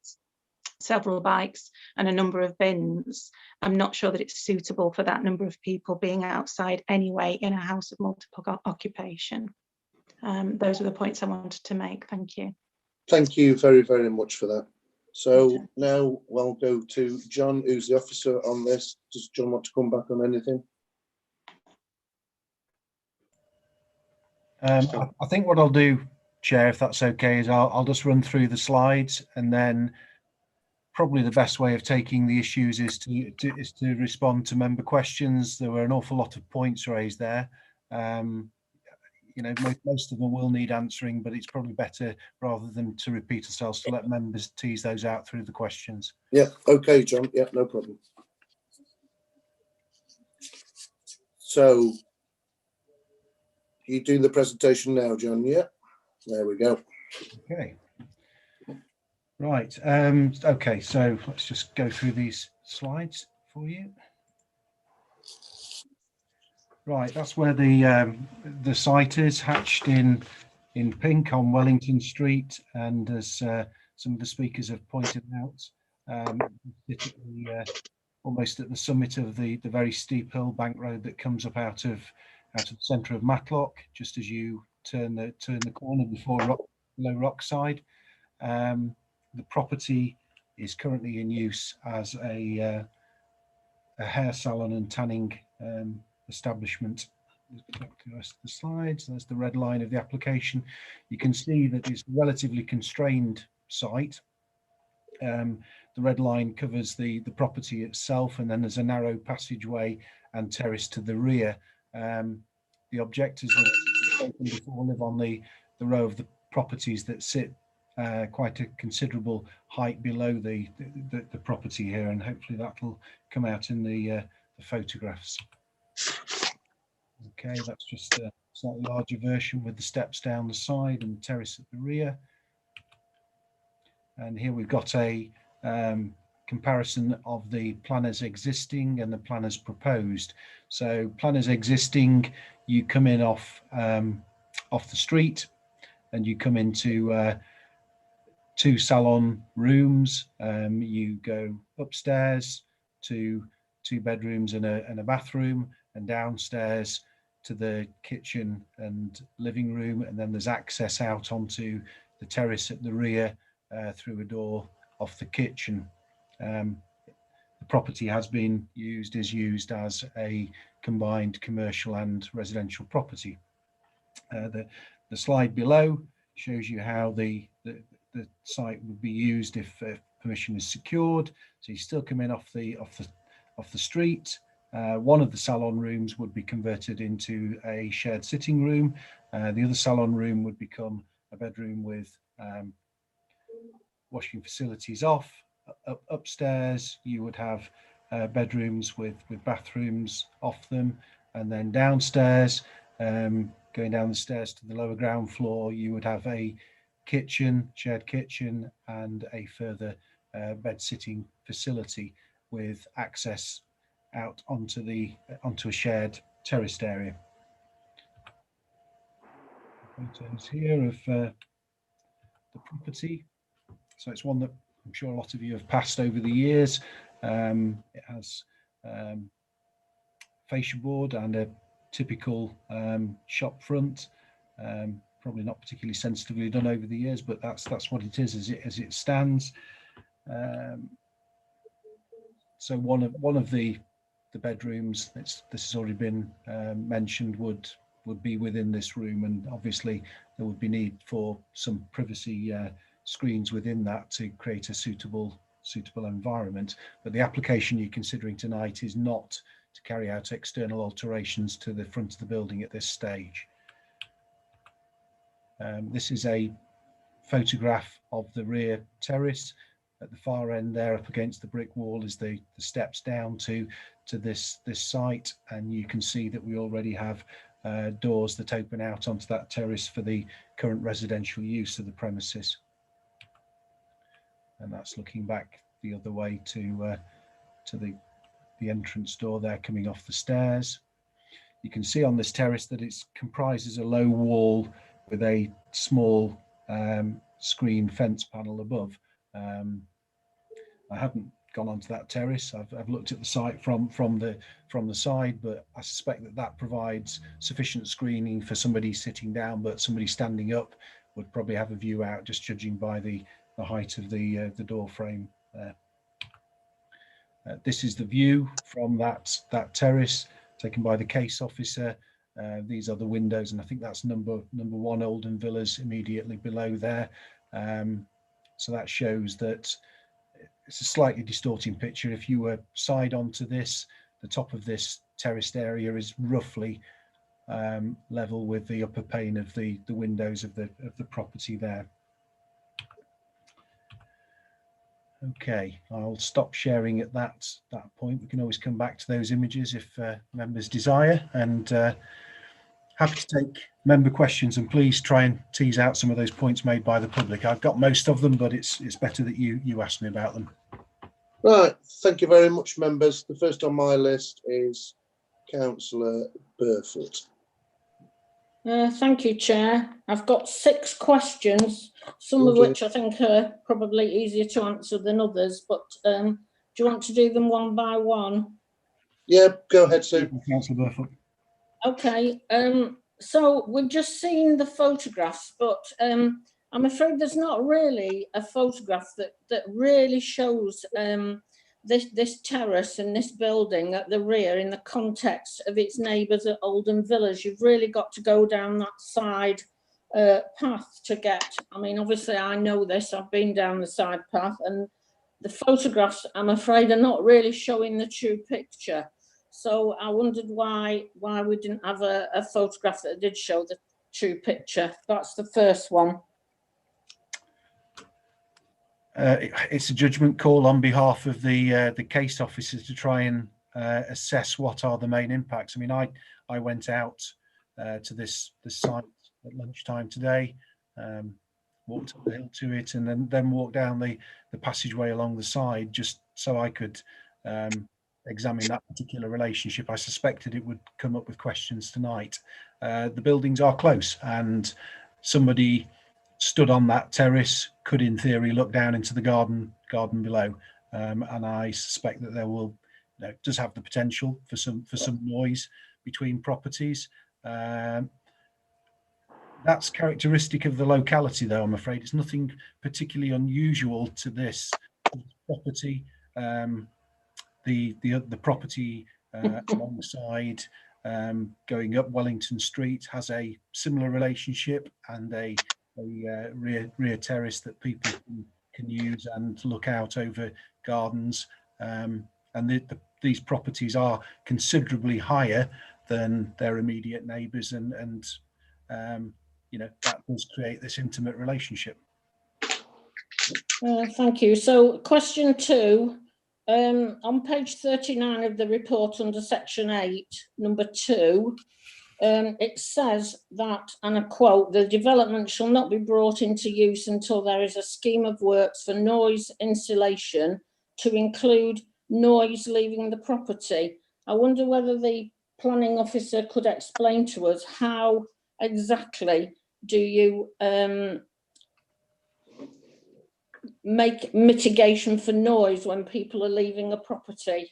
several bikes and a number of bins, I'm not sure that it's suitable for that number of people being outside anyway in a house of multiple occupation. Those are the points I wanted to make. Thank you. Thank you very, very much for that. So now we'll go to John, who's the officer on this. Does John want to come back on anything? I think what I'll do, Chair, if that's okay, is I'll just run through the slides, and then probably the best way of taking the issues is to respond to member questions. There were an awful lot of points raised there. You know, most of them will need answering, but it's probably better, rather than to repeat ourselves, to let members tease those out through the questions. Yeah, okay, John. Yeah, no problem. So you doing the presentation now, John? Yeah, there we go. Okay. Right. Okay, so let's just go through these slides for you. Right, that's where the site is, hatched in pink on Wellington Street, and as some of the speakers have pointed out. Almost at the summit of the very steep hill bank road that comes up out of the centre of Matlock, just as you turn the corner before below Rockside. The property is currently in use as a hair salon and tanning establishment. Back to the rest of the slides. There's the red line of the application. You can see that it's a relatively constrained site. The red line covers the property itself, and then there's a narrow passageway and terrace to the rear. The objectors that before live on the row of the properties that sit quite a considerable height below the property here, and hopefully that'll come out in the photographs. Okay, that's just a slightly larger version with the steps down the side and the terrace at the rear. And here we've got a comparison of the planners existing and the planners proposed. So planners existing, you come in off the street, and you come into 2 salon rooms. You go upstairs to 2 bedrooms and a bathroom, and downstairs to the kitchen and living room, and then there's access out onto the terrace at the rear through a door off the kitchen. The property is used as a combined commercial and residential property. The slide below shows you how the site would be used if permission is secured. So you still come in off the street. One of the salon rooms would be converted into a shared sitting room. The other salon room would become a bedroom with washing facilities off. Upstairs, you would have bedrooms with bathrooms off them, and then downstairs, going down the stairs to the lower ground floor, you would have a kitchen, shared kitchen, and a further bed sitting facility with access out onto a shared terraced area. Photos here of the property. So it's one that I'm sure a lot of you have passed over the years. It has fascia board and a typical shop front. Probably not particularly sensitively done over the years, but that's what it is as it stands. So one of the bedrooms, this has already been mentioned, would be within this room, and obviously there would be need for some privacy screens within that to create a suitable environment. But the application you're considering tonight is not to carry out external alterations to the front of the building at this stage. This is a photograph of the rear terrace. At the far end there, up against the brick wall, is the steps down to this site, and you can see that we already have doors that open out onto that terrace for the current residential use of the premises. And that's looking back the other way to the entrance door there coming off the stairs. You can see on this terrace that it comprises a low wall with a small screen fence panel above. I haven't gone onto that terrace. I've looked at the site from the side, but I suspect that provides sufficient screening for somebody sitting down, but somebody standing up would probably have a view out, just judging by the height of the door frame there. This is the view from that terrace taken by the case officer. These are the windows, and I think that's number 1 Oldham Villas immediately below there. So that shows that it's a slightly distorting picture. If you were side onto this, the top of this terraced area is roughly level with the upper pane of the windows of the property there. Okay, I'll stop sharing at that point. We can always come back to those images if members desire, and happy to take member questions, and please try and tease out some of those points made by the public. I've got most of them, but it's better that you ask me about them. Right, thank you very much, members. The first on my list is Councillor Burfoot. Thank you, Chair. I've got 6 questions. some of which I think are probably easier to answer than others, but do you want to do them one by one? Yeah, go ahead, Sue. Councillor Burfoot. Okay, so we've just seen the photographs, but I'm afraid there's not really a photograph that really shows this terrace and this building at the rear in the context of its neighbours at Oldham Villas. You've really got to go down that side path to get. I mean, obviously I know this, I've been down the side path, and the photographs, I'm afraid, are not really showing the true picture. So I wondered why we didn't have a photograph that did show the true picture. That's the first one. It's a judgment call on behalf of the case officers to try and assess what are the main impacts. I mean, I went out to this site at lunchtime today, walked up the hill to it, and then walked down the passageway along the side just so I could examine that particular relationship. I suspected it would come up with questions tonight. The buildings are close, and somebody stood on that terrace could in theory look down into the garden below, and I suspect that there will does have the potential for some noise between properties. That's characteristic of the locality, though. I'm afraid it's nothing particularly unusual to this property. The property along the side going up Wellington Street has a similar relationship, and a rear terrace that people can use and look out over gardens. And these properties are considerably higher than their immediate neighbours, and that does create this intimate relationship. Thank you. So question 2, on page 39 of the report under section 8, number 2, it says that, and I quote, the development shall not be brought into use until there is a scheme of works for noise insulation to include noise leaving the property. I wonder whether the planning officer could explain to us how exactly do you make mitigation for noise when people are leaving a property?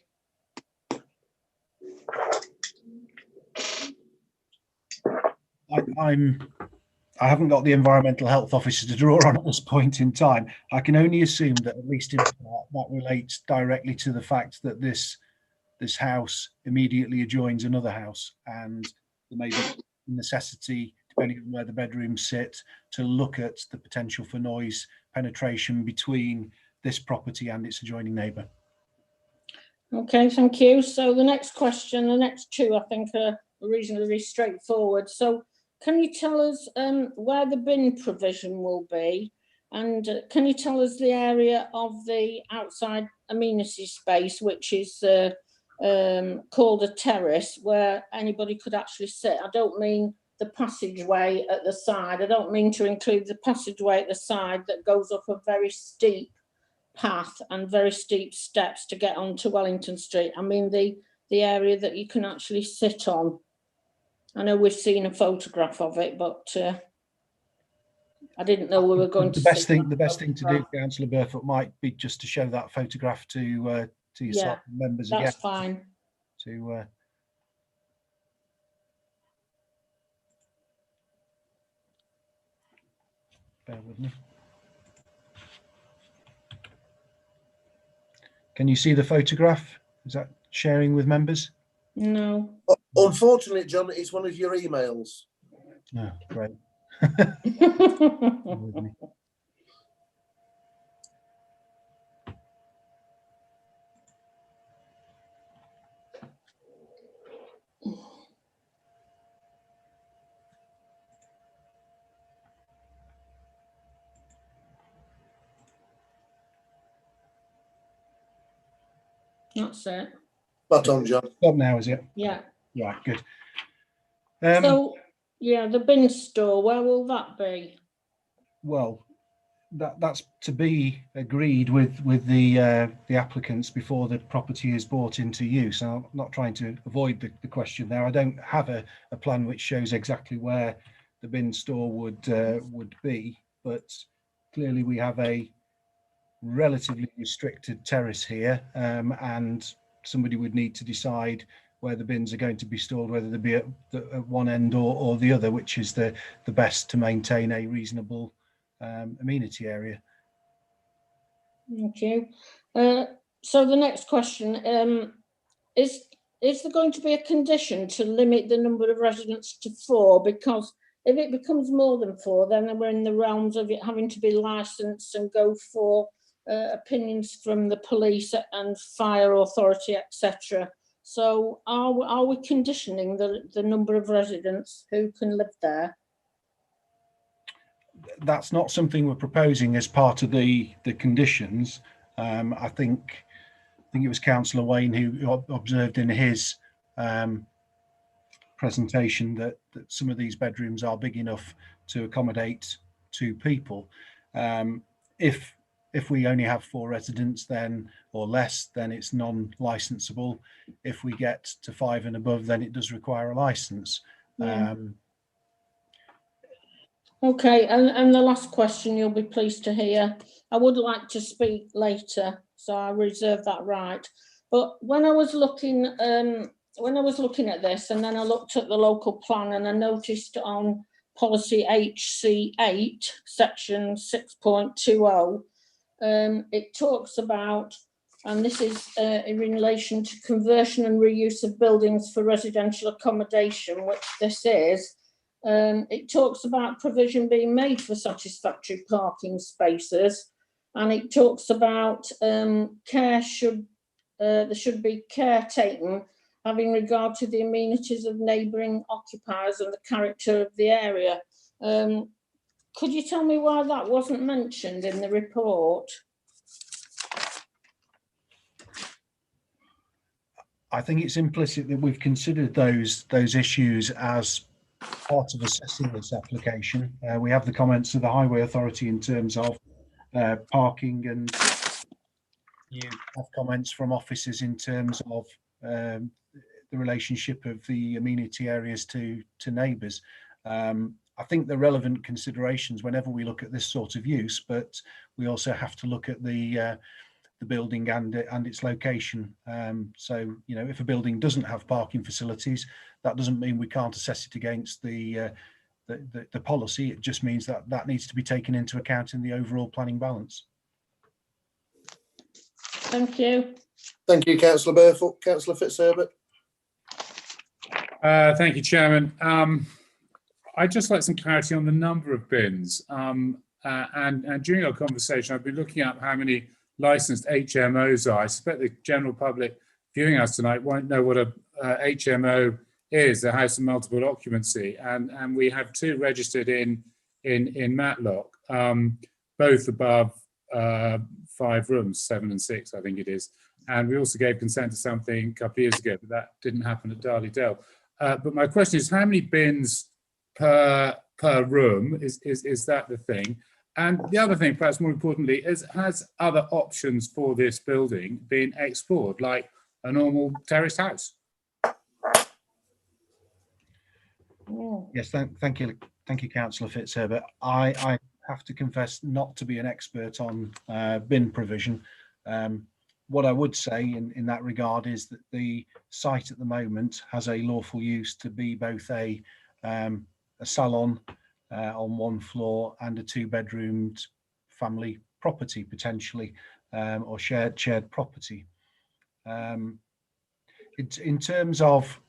I haven't got the environmental health officer to draw on at this point in time. I can only assume that, at least in part, that relates directly to the fact that this house immediately adjoins another house, and there may be necessity, depending on where the bedrooms sit, to look at the potential for noise penetration between this property and its adjoining neighbour. Okay, thank you. So the next question, the next 2, I think, are reasonably straightforward. So can you tell us where the bin provision will be? And can you tell us the area of the outside amenity space, which is called a terrace, where anybody could actually sit? I don't mean the passageway at the side. I don't mean to include the passageway at the side that goes up a very steep path and very steep steps to get onto Wellington Street. I mean the area that you can actually sit on. I know we've seen a photograph of it, but I didn't know we were going to. The best thing to do, Councillor Burfoot, might be just to show that photograph to yourself and members again. That's fine. Bear with me. Can you see the photograph? Is that sharing with members? No. Unfortunately, John, it's one of your emails. No, great. That's it. Spot on, John. Stop now, is it? Yeah. Right, good. So, yeah, the bin store, where will that be? Well, that's to be agreed with the applicants before the property is brought into use. I'm not trying to avoid the question there. I don't have a plan which shows exactly where the bin store would be, but clearly we have a relatively restricted terrace here, and somebody would need to decide where the bins are going to be stored, whether they be at one end or the other, which is the best to maintain a reasonable amenity area. Thank you. So the next question is there going to be a condition to limit the number of residents to 4? Because if it becomes more than 4, then we're in the realms of it having to be licensed and go for opinions from the police and fire authority, etc. So are we conditioning the number of residents who can live there? That's not something we're proposing as part of the conditions. I think it was Councillor Wayne who observed in his presentation that some of these bedrooms are big enough to accommodate 2 people. If we only have 4 residents then or less, then it's non-licensable. If we get to 5 and above, then it does require a license. Yeah. Okay, and the last question you'll be pleased to hear. I would like to speak later, so I reserve that right. But when I was looking at this, and then I looked at the local plan, and I noticed on policy HC8, section 6.20, it talks about, and this is in relation to conversion and reuse of buildings for residential accommodation, which this is. It talks about provision being made for satisfactory parking spaces, and it talks about there should be care taken having regard to the amenities of neighbouring occupiers and the character of the area. Could you tell me why that wasn't mentioned in the report? I think it's implicit that we've considered those issues as part of assessing this application. We have the comments of the Highway Authority in terms of parking, and you have comments from officers in terms of the relationship of the amenity areas to neighbours. I think the relevant considerations whenever we look at this sort of use, but we also have to look at the building and its location. So, you know, if a building doesn't have parking facilities, that doesn't mean we can't assess it against the policy. It just means that that needs to be taken into account in the overall planning balance. Thank you. Thank you, Councillor Burfoot. Councillor Fitzherbert. Thank you, Chairman. I'd just like some clarity on the number of bins. And during our conversation, I've been looking up how many licensed HMOs are. I suspect the general public viewing us tonight won't know what a HMO is, a house of multiple occupancy, and we have 2 registered in Matlock, both above 5 rooms, 7 and 6, I think it is. And we also gave consent to something a couple of years ago, but that didn't happen at Darley Dale. But my question is, how many bins per room? Is that the thing? And the other thing, perhaps more importantly, is has other options for this building been explored, like a normal terraced house? Yes, thank you, Councillor Fitzherbert. I have to confess not to be an expert on bin provision. What I would say in that regard is that the site at the moment has a lawful use to be both a salon on 1 floor and a 2-bedroomed family property potentially, or shared property. In terms of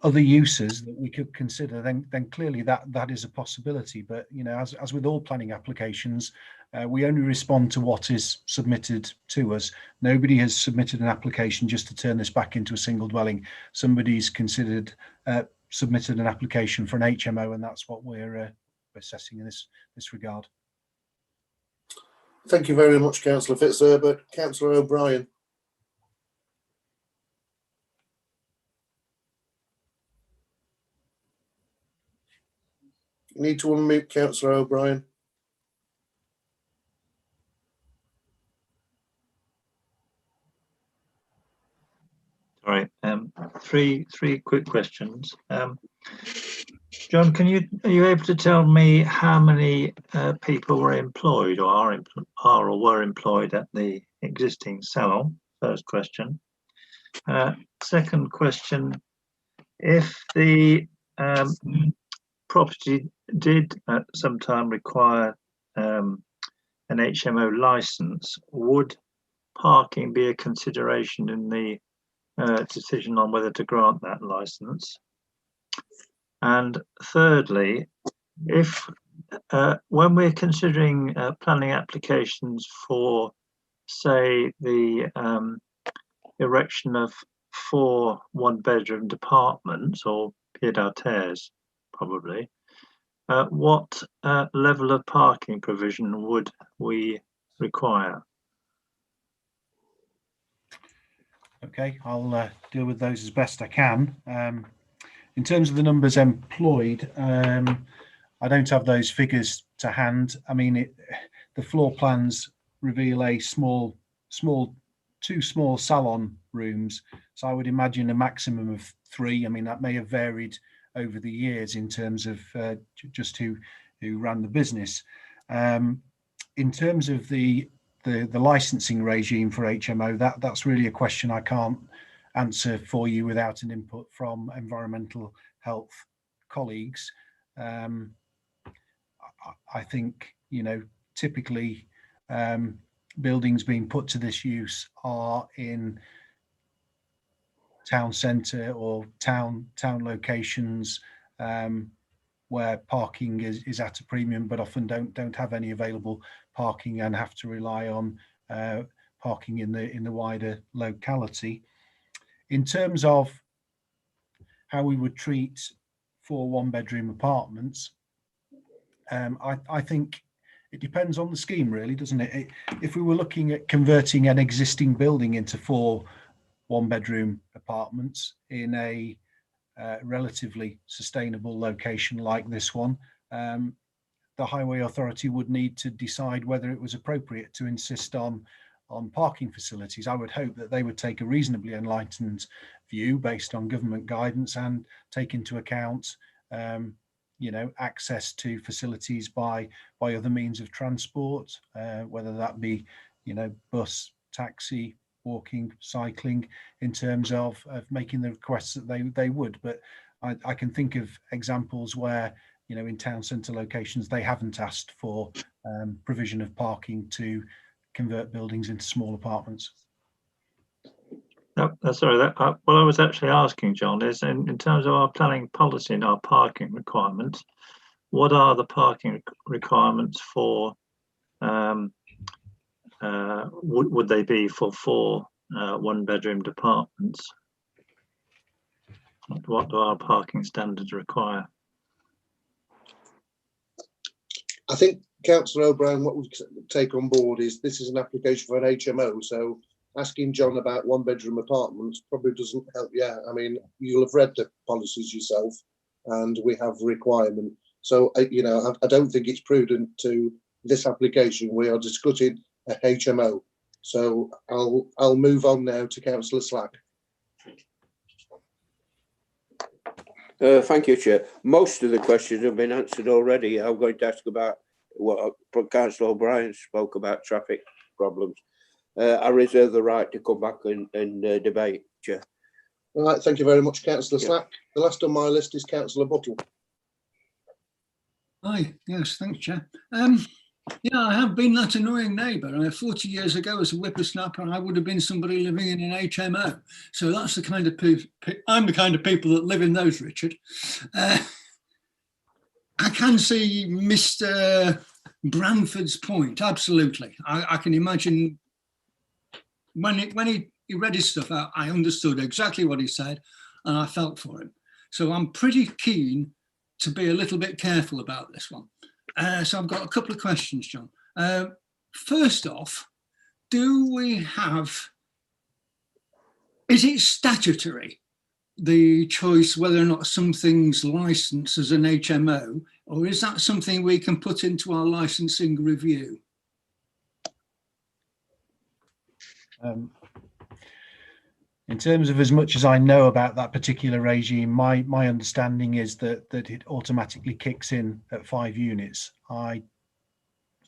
other uses that we could consider, then clearly that is a possibility. But you know, as with all planning applications, we only respond to what is submitted to us. Nobody has submitted an application just to turn this back into a single dwelling. Somebody's submitted an application for an HMO, and that's what we're assessing in this regard. Thank you very much, Councillor Fitzherbert. Councillor O'Brien. You need to unmute Councillor O'Brien. Sorry, three quick questions. John, are you able to tell me how many people were employed or are or were employed at the existing salon? First question. Second question, if the property did at some time require an HMO license, would parking be a consideration in the decision on whether to grant that license? And thirdly, if when we're considering planning applications for, say, the erection of 4 one-bedroom apartments or pied-à-terres, probably, what level of parking provision would we require? Okay, I'll deal with those as best I can. In terms of the numbers employed, I don't have those figures to hand. I mean, the floor plans reveal a two small salon rooms. So I would imagine a maximum of 3. I mean, that may have varied over the years in terms of just who ran the business. In terms of the licensing regime for HMO, that's really a question I can't answer for you without an input from environmental health colleagues. I think, you know, typically buildings being put to this use are in town centre or town locations where parking is at a premium, but often don't have any available parking and have to rely on parking in the wider locality. In terms of how we would treat 4 one-bedroom apartments, I think it depends on the scheme, really, doesn't it? If we were looking at converting an existing building into 4 one-bedroom apartments in a relatively sustainable location like this one, the Highway Authority would need to decide whether it was appropriate to insist on parking facilities. I would hope that they would take a reasonably enlightened view based on government guidance and take into account you know, access to facilities by other means of transport, whether that be, you know, bus, taxi, walking, cycling, in terms of making the requests that they would. But I can think of examples where, you know, in town centre locations, they haven't asked for provision of parking to convert buildings into small apartments. No, sorry, what I was actually asking, John, is in terms of our planning policy and our parking requirements, what are the parking requirements for, would they be for 4 one-bedroom apartments? What do our parking standards require? I think, Councillor O'Brien, what we take on board is this is an application for an HMO, so asking John about one-bedroom apartments probably doesn't help you out. I mean, you'll have read the policies yourself, and we have requirement. So, you know, I don't think it's prudent to this application. We are discussing a HMO. So I'll move on now to Councillor Slack. Thank you, Chair. Most of the questions have been answered already. I'm going to ask about what Councillor O'Brien spoke about, traffic problems. I reserve the right to come back and debate, Chair. All right, thank you very much, Councillor Slack. The last on my list is Councillor Buttle. Hi, yes, thanks, Chair. Yeah, I have been that annoying neighbour. 40 years ago, as a whippersnapper, I would have been somebody living in an HMO. So that's the kind of I'm the kind of people that live in those, Richard. I can see Mr. Branford's point, absolutely. I can imagine when he read his stuff out, I understood exactly what he said and I felt for him. So I'm pretty keen to be a little bit careful about this one. So I've got a couple of questions, John. First off, is it statutory, the choice whether or not something's licensed as an HMO, or is that something we can put into our licensing review? In terms of as much as I know about that particular regime, my understanding is that it automatically kicks in at 5 units. I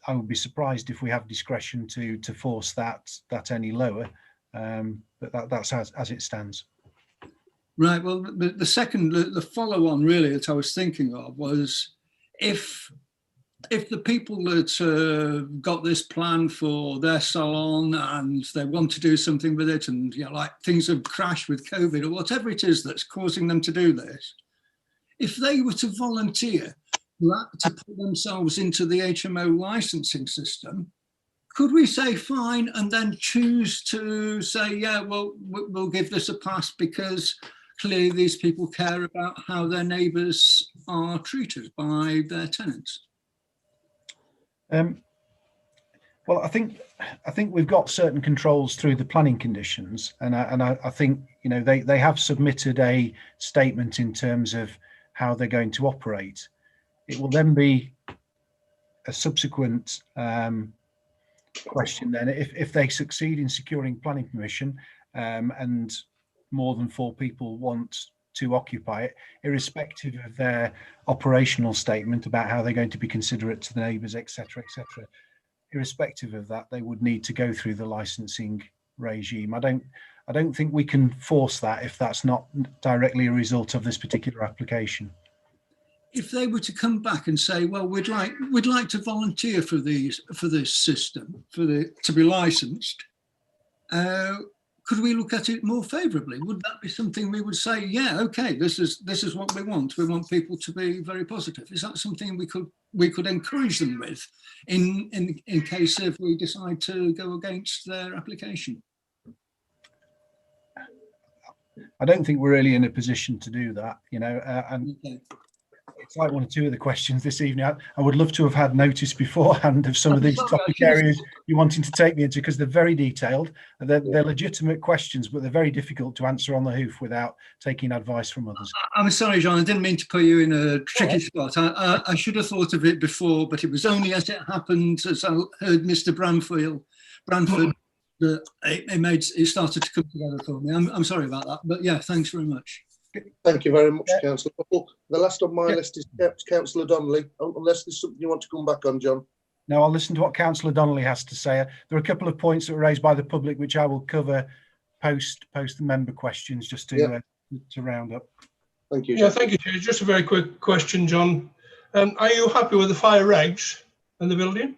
would be surprised if we have discretion to force that any lower, but that's as it stands. Right. Well, the follow on really that I was thinking of was if the people that got this plan for their salon and they want to do something with it, and like things have crashed with COVID or whatever it is that's causing them to do this, if they were to volunteer to put themselves into the HMO licensing system, could we say fine and then choose to say, yeah, well, we'll give this a pass because clearly these people care about how their neighbours are treated by their tenants? Well, I think we've got certain controls through the planning conditions, and I think they have submitted a statement in terms of how they're going to operate. It will then be a subsequent question then if they succeed in securing planning permission and more than 4 people want to occupy it, irrespective of their operational statement about how they're going to be considerate to the neighbours, etc., etc. Irrespective of that, they would need to go through the licensing regime. I don't think we can force that if that's not directly a result of this particular application. If they were to come back and say, well, we'd like to volunteer for this system to be licensed, could we look at it more favourably? Would that be something we would say, yeah, okay, this is what we want. We want people to be very positive. Is that something we could encourage them with in case if we decide to go against their application? I don't think we're really in a position to do that, and okay. It's like 1 or 2 of the questions this evening. I would love to have had notice beforehand of some of these topic areas you're wanting to take me into, because they're very detailed. They're legitimate questions, but they're very difficult to answer on the hoof without taking advice from others. I'm sorry, John, I didn't mean to put you in a tricky spot. I should have thought of it before, but it was only as it happened, as I heard Mr. Bramford, that it started to come together for me. I'm sorry about that, but yeah, thanks very much. Thank you very much, Councillor. The last on my list is Councillor Donnelly, unless there's something you want to come back on, John. No, I'll listen to what Councillor Donnelly has to say. There are a couple of points that were raised by the public, which I will cover post the member questions, just to round up. Thank you. Yeah, thank you, Chair. Just a very quick question, John. Are you happy with the fire regs in the building?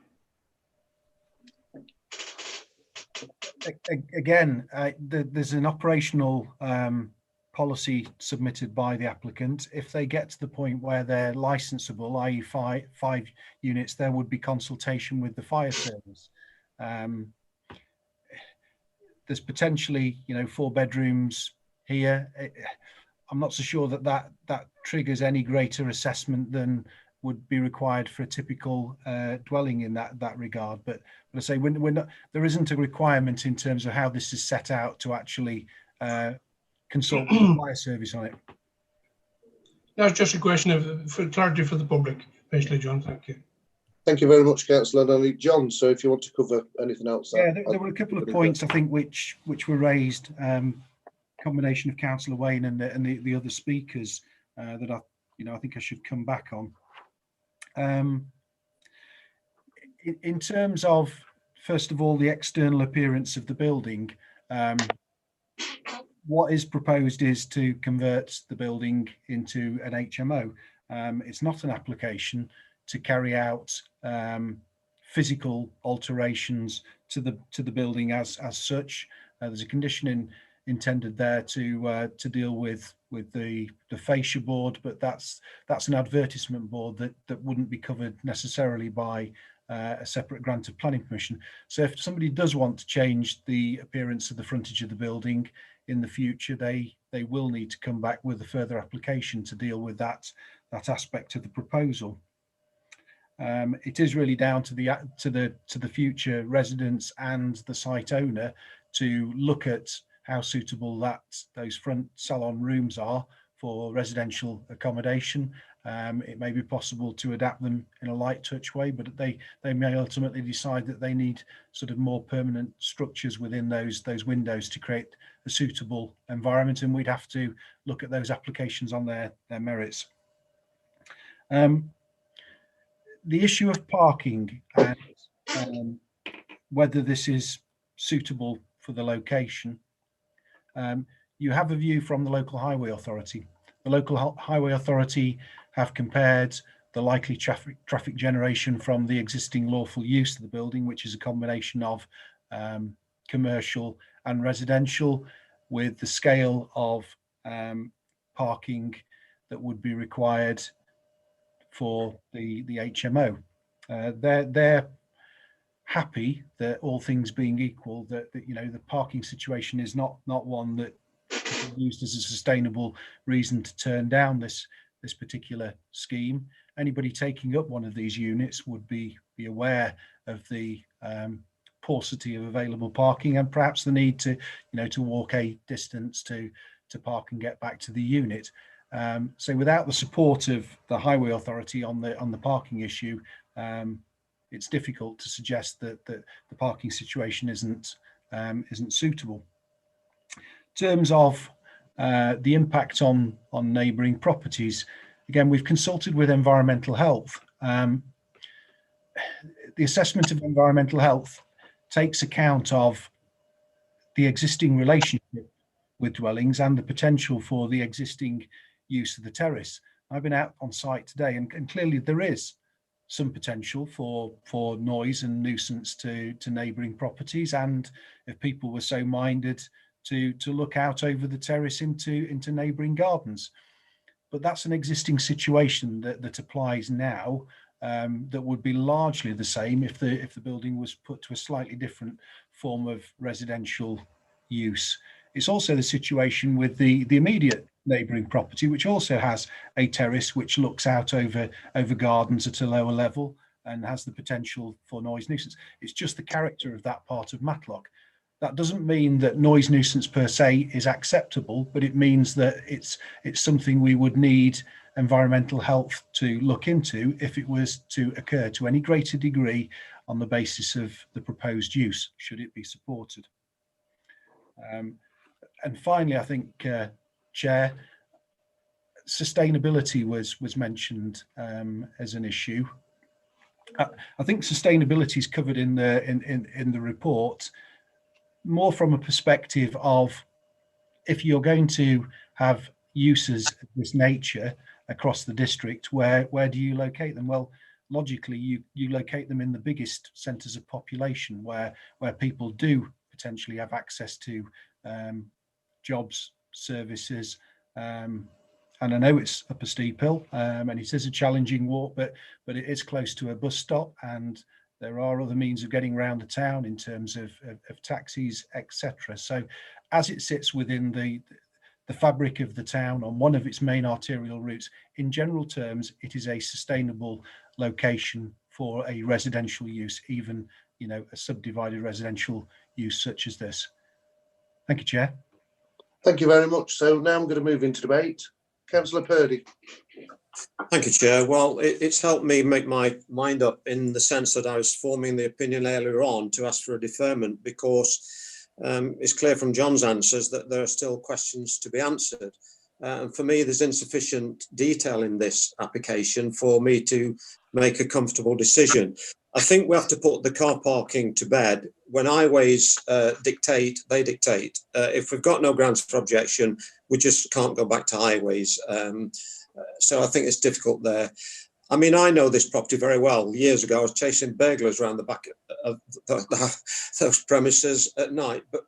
Again, there's an operational policy submitted by the applicant. If they get to the point where they're licensable, i.e. five units, there would be consultation with the fire service. There's potentially 4 bedrooms here. I'm not so sure that triggers any greater assessment than would be required for a typical dwelling in that regard. But I say there isn't a requirement in terms of how this is set out to actually consult with the fire service on it. That's just a question for clarity for the public, basically, John. Thank you. Thank you very much, Councillor Donnelly. John, so if you want to cover anything else. Yeah, there were a couple of points, I think, which were raised, combination of Councillor Wayne and the other speakers that I think I should come back on. In terms of, first of all, the external appearance of the building, what is proposed is to convert the building into an HMO. It's not an application to carry out physical alterations to the building as such. There's a condition intended there to deal with the fascia board, but that's an advertisement board that wouldn't be covered necessarily by a separate grant of planning permission. So if somebody does want to change the appearance of the frontage of the building in the future, they will need to come back with a further application to deal with that aspect of the proposal. It is really down to the future residents and the site owner to look at how suitable those front salon rooms are for residential accommodation. It may be possible to adapt them in a light touch way, but they may ultimately decide that they need sort of more permanent structures within those windows to create a suitable environment, and we'd have to look at those applications on their merits. The issue of parking and whether this is suitable for the location, you have a view from the local highway authority. The local highway authority have compared the likely traffic generation from the existing lawful use of the building, which is a combination of commercial and residential, with the scale of parking that would be required for the HMO. They're happy that, all things being equal, that you know, the parking situation is not one that is used as a sustainable reason to turn down this particular scheme. Anybody taking up one of these units would be aware of the paucity of available parking, and perhaps the need to walk a distance to park and get back to the unit. So without the support of the highway authority on the parking issue, it's difficult to suggest that the parking situation isn't suitable. In terms of the impact on neighbouring properties, again, we've consulted with environmental health. The assessment of environmental health takes account of the existing relationship with dwellings and the potential for the existing use of the terrace. I've been out on site today, and clearly there is some potential for noise and nuisance to neighbouring properties, and if people were so minded to look out over the terrace into neighbouring gardens. But that's an existing situation that applies now, that would be largely the same if the building was put to a slightly different form of residential use. It's also the situation with the immediate neighbouring property, which also has a terrace which looks out over gardens at a lower level and has the potential for noise nuisance. It's just the character of that part of Matlock. That doesn't mean that noise nuisance per se is acceptable, but it means that it's something we would need environmental health to look into if it was to occur to any greater degree on the basis of the proposed use, should it be supported. And finally, I think, Chair, sustainability was mentioned as an issue. I think sustainability is covered in the report, more from a perspective of, if you're going to have uses of this nature across the district, where do you locate them? Well, logically, you locate them in the biggest centres of population, where people do potentially have access to jobs, services, and I know it's up a steep hill, and it is a challenging walk, but it is close to a bus stop, and there are other means of getting around the town in terms of taxis, etc. So as it sits within the fabric of the town on one of its main arterial routes, in general terms, it is a sustainable location for a residential use, even a subdivided residential use such as this. Thank you, Chair. Thank you very much. So now I'm going to move into debate. Councillor Purdy. Thank you, Chair. Well, it's helped me make my mind up, in the sense that I was forming the opinion earlier on to ask for a deferment, because it's clear from John's answers that there are still questions to be answered. And for me, there's insufficient detail in this application for me to make a comfortable decision. I think we have to put the car parking to bed. When highways dictate, they dictate. If we've got no grounds for objection, we just can't go back to highways. So I think it's difficult there. I mean, I know this property very well. Years ago, I was chasing burglars around the back of those premises at night. But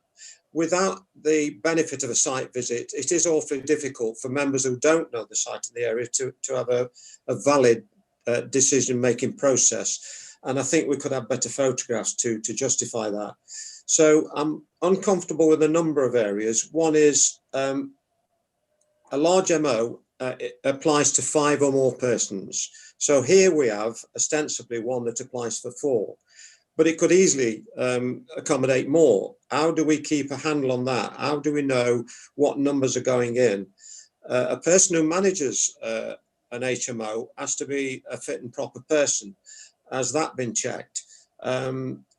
without the benefit of a site visit, it is awfully difficult for members who don't know the site in the area to have a valid decision-making process. And I think we could have better photographs to justify that. So I'm uncomfortable with a number of areas. One is a large MO it applies to 5 or more persons. So here we have ostensibly one that applies for 4, but it could easily accommodate more. How do we keep a handle on that? How do we know what numbers are going in? a person who manages an HMO has to be a fit and proper person. Has that been checked?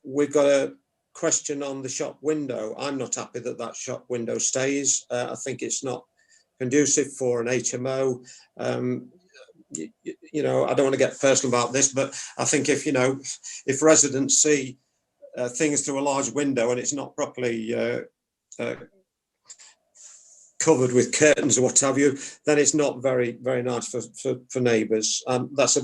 We've got a question on the shop window. I'm not happy that that shop window stays. I think it's not conducive for an HMO. You know, I don't want to get personal about this, but I think if, you know, if residents see things through a large window and it's not properly covered with curtains or what have you, then it's not very nice for neighbours. That's a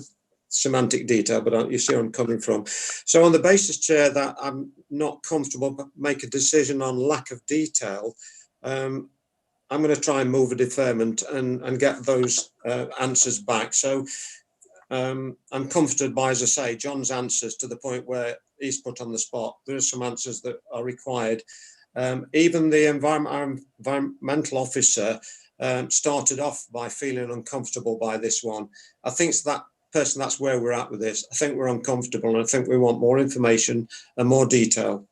semantic detail, but you see where I'm coming from. So on the basis, Chair, that I'm not comfortable but make a decision on lack of detail, I'm going to try and move a deferment and get those answers back. So I'm comforted by, as I say, John's answers to the point where he's put on the spot. There are some answers that are required. Even the environmental officer started off by feeling uncomfortable by this one. I think it's that person, that's where we're at with this. I think we're uncomfortable and I think we want more information and more detail.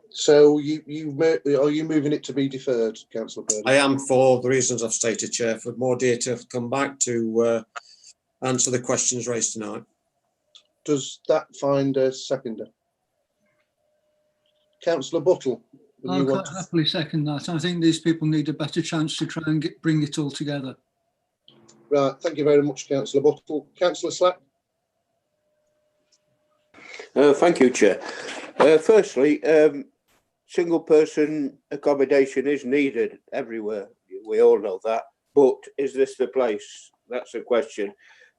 So are you moving it to be deferred, Councillor Purdy? I am, for the reasons I've stated, Chair, for more detail to come back to answer the questions raised tonight. Does that find a seconder? Councillor Buttle. I'll quite happily second that. I think these people need a better chance to try and bring it all together. Right, thank you very much, Councillor Buttle. Councillor Slack. Thank you, Chair. Firstly, single person accommodation is needed everywhere. We all know that. But is this the place? That's the question.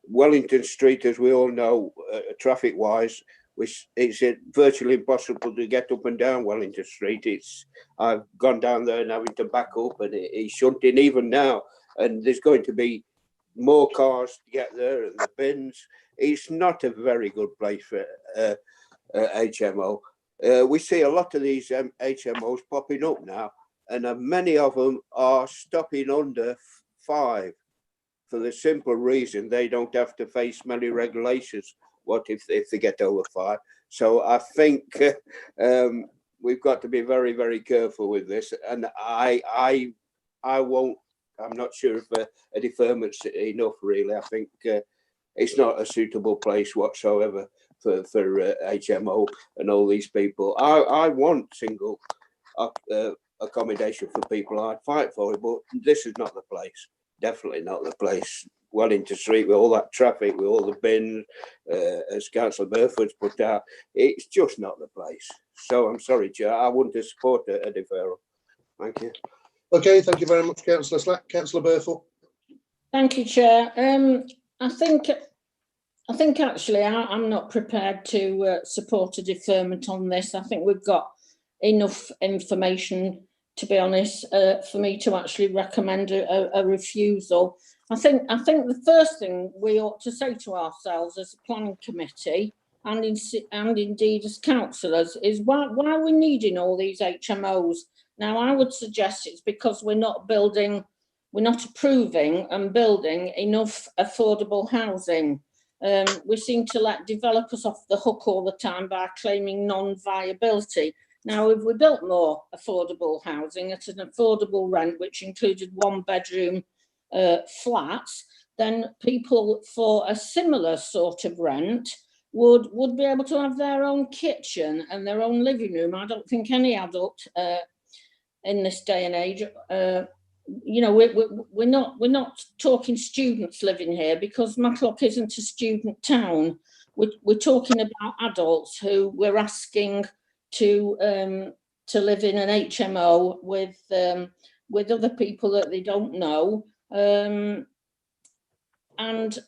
Wellington Street, as we all know, traffic wise, it's virtually impossible to get up and down Wellington Street. I've gone down there and having to back up, and it's shunting even now. And there's going to be more cars to get there, and the bins. It's not a very good place for HMO. We see a lot of these HMOs popping up now, and many of them are stopping under 5 for the simple reason they don't have to face many regulations. What if they get over 5? So I think we've got to be very, very careful with this. And I won't. I'm not sure if a deferment's enough. Really, I think it's not a suitable place whatsoever for HMO and all these people. I want single accommodation for people. I'd fight for it, but this is not the place. Definitely not the place. Wellington Street with all that traffic, with all the bins, as Councillor Burford's put out, it's just not the place. So I'm sorry, Chair, I wouldn't support a deferral. Thank you. Okay, thank you very much, Councillor Slack. Councillor Burford. Thank you, Chair. I think actually I'm not prepared to support a deferment on this. I think we've got enough information, to be honest, for me to actually recommend a refusal. I think the first thing we ought to say to ourselves as a planning committee and indeed as councillors is why are we needing all these HMOs? Now, I would suggest it's because we're not approving and building enough affordable housing. We seem to let developers off the hook all the time by claiming non-viability. Now, if we built more affordable housing at an affordable rent, which included 1-bedroom flats, then people for a similar sort of rent would be able to have their own kitchen and their own living room. I don't think any adult in this day and age, you know, we're not talking students living here, because Matlock isn't a student town. We're talking about adults who we're asking to live in an HMO with other people that they don't know. And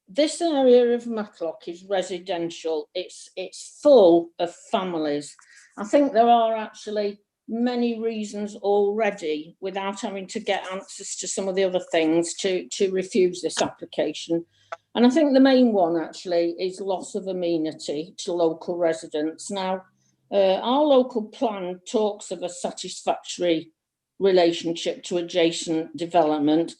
this area of Matlock is residential. It's full of families. I think there are actually many reasons already, without having to get answers to some of the other things, to refuse this application. And I think the main one actually is loss of amenity to local residents. Now, our local plan talks of a satisfactory relationship to adjacent development.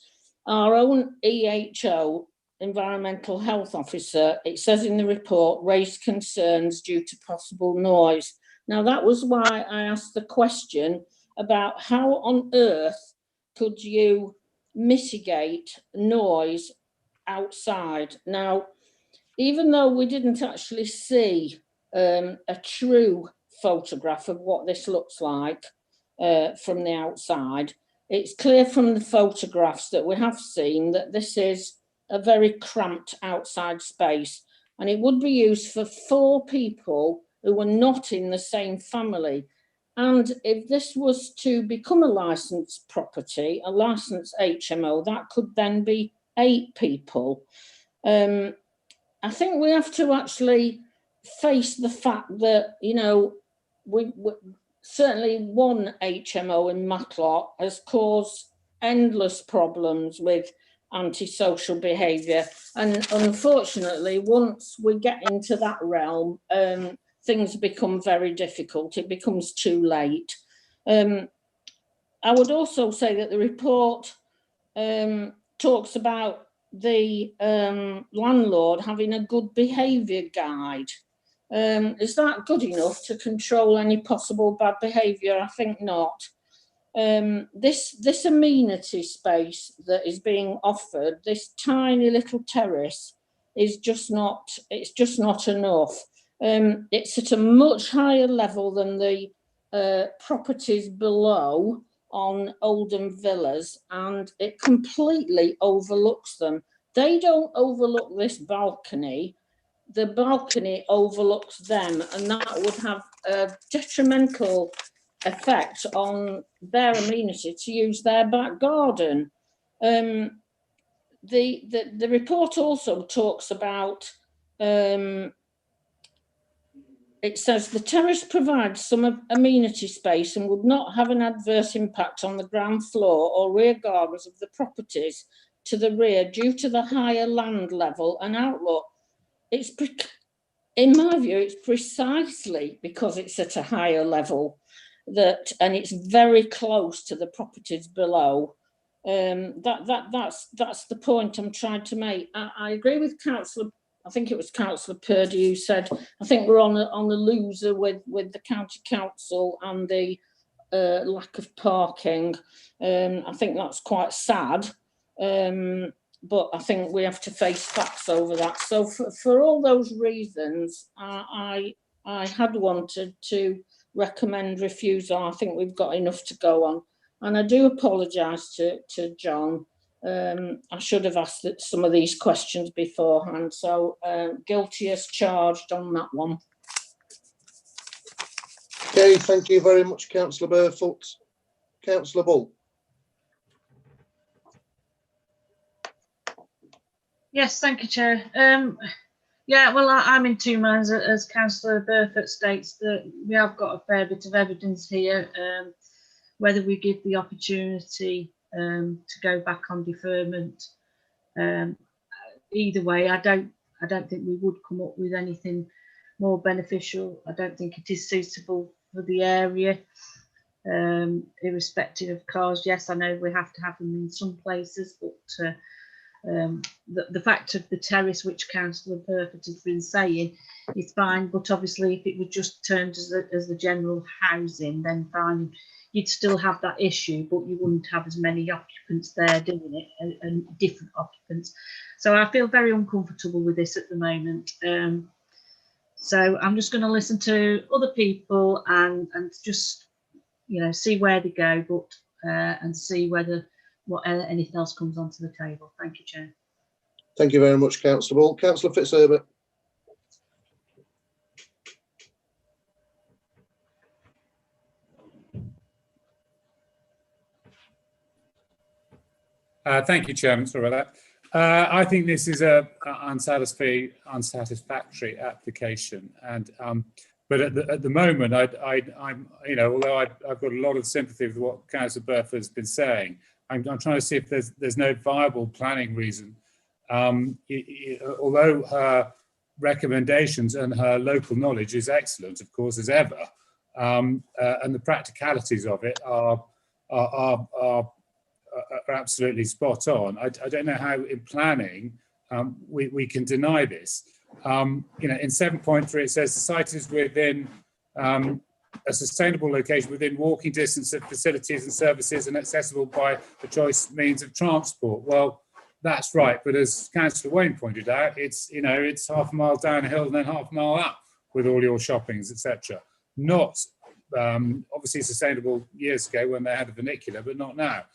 Our own EHO, Environmental Health Officer, it says in the report, raised concerns due to possible noise. Now, that was why I asked the question about how on earth could you mitigate noise outside. Now, even though we didn't actually see a true photograph of what this looks like from the outside, it's clear from the photographs that we have seen that this is a very cramped outside space, and it would be used for 4 people who were not in the same family. And if this was to become a licensed property, a licensed HMO, that could then be 8 people. I think we have to actually face the fact that, you know, we certainly one HMO in Matlock has caused endless problems with antisocial behaviour, and unfortunately, once we get into that realm, things become very difficult. It becomes too late. I would also say that the report talks about the landlord having a good behaviour guide. Is that good enough to control any possible bad behaviour? I think not. This amenity space that is being offered, this tiny little terrace, is just not, it's just not enough. It's at a much higher level than the properties below on Oldham Villas, and it completely overlooks them. They don't overlook this balcony. The balcony overlooks them, and that would have a detrimental effect on their amenity to use their back garden. The report also talks about, it says the terrace provides some amenity space and would not have an adverse impact on the ground floor or rear gardens of the properties to the rear due to the higher land level and outlook. In my view, it's precisely because it's at a higher level that, and it's very close to the properties below. That's the point I'm trying to make. I agree with Councillor, I think it was Councillor Purdy who said, I think we're on the loser with the county council and the lack of parking. I think that's quite sad. But I think we have to face facts over that. So for all those reasons, I had wanted to recommend refusal. I think we've got enough to go on. And I do apologise to John. I should have asked some of these questions beforehand. So guilty as charged on that one. Okay, thank you very much, Councillor Burfoot. Councillor Bull. Yes, thank you, Chair. Yeah, well, I'm in 2 minds, as Councillor Burfoot states, that we have got a fair bit of evidence here. Whether we give the opportunity to go back on deferment, either way, I don't think we would come up with anything more beneficial. I don't think it is suitable for the area, irrespective of cars. Yes, I know we have to have them in some places, but the fact of the terrace, which Councillor Burfoot has been saying, is fine. But obviously, if it were just turned as the general housing, then fine, you'd still have that issue, but you wouldn't have as many occupants there doing it, and different occupants. So I feel very uncomfortable with this at the moment. So I'm just going to listen to other people and just, you know, see where they go, but and see whether anything else comes onto the table. Thank you, Chair. Thank you very much, Councillor Bull. Councillor Fitzherbert. Thank you, Chairman. Sorry about that. I think this is a unsatisfactory application, and but at the moment, I'm you know, although I've got a lot of sympathy with what Councillor Burfoot has been saying, I'm trying to see if there's no viable planning reason. Although her recommendations and her local knowledge is excellent, of course, as ever, and the practicalities of it are absolutely spot on. I don't know how in planning we can deny this. You know, in 7.3 it says the site is within a sustainable location within walking distance of facilities and services and accessible by the choice means of transport. Well, that's right, but as Councillor Wayne pointed out, it's half a mile down a hill and then half a mile up with all your shoppings, etc. Not obviously sustainable years ago when they had a vernacular, but not now.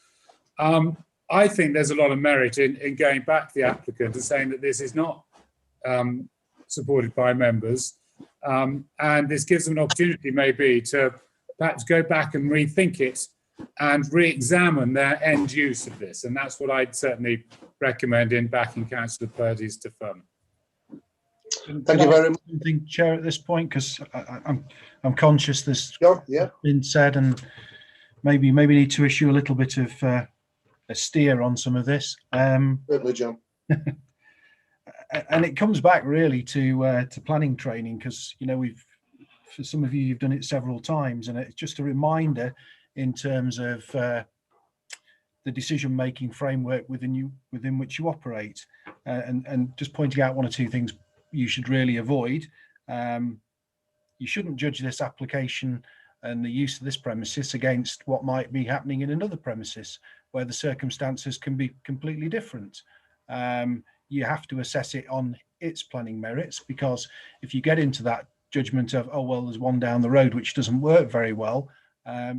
I think there's a lot of merit in going back to the applicant and saying that this is not supported by members, and this gives them an opportunity maybe to perhaps go back and rethink it and re-examine their end use of this, and that's what I'd certainly recommend in backing Councillor Purdy's deferment. Thank you very much. Something, Chair, at this point, because I'm conscious there's yeah. been said, and maybe need to issue a little bit of a steer on some of this. Certainly, John. And it comes back really to planning training, because for some of you've done it several times, and it's just a reminder in terms of the decision-making framework within which you operate, and just pointing out one or two things you should really avoid. You shouldn't judge this application and the use of this premises against what might be happening in another premises where the circumstances can be completely different. You have to assess it on its planning merits, because if you get into that judgment of, oh, well, there's one down the road which doesn't work very well,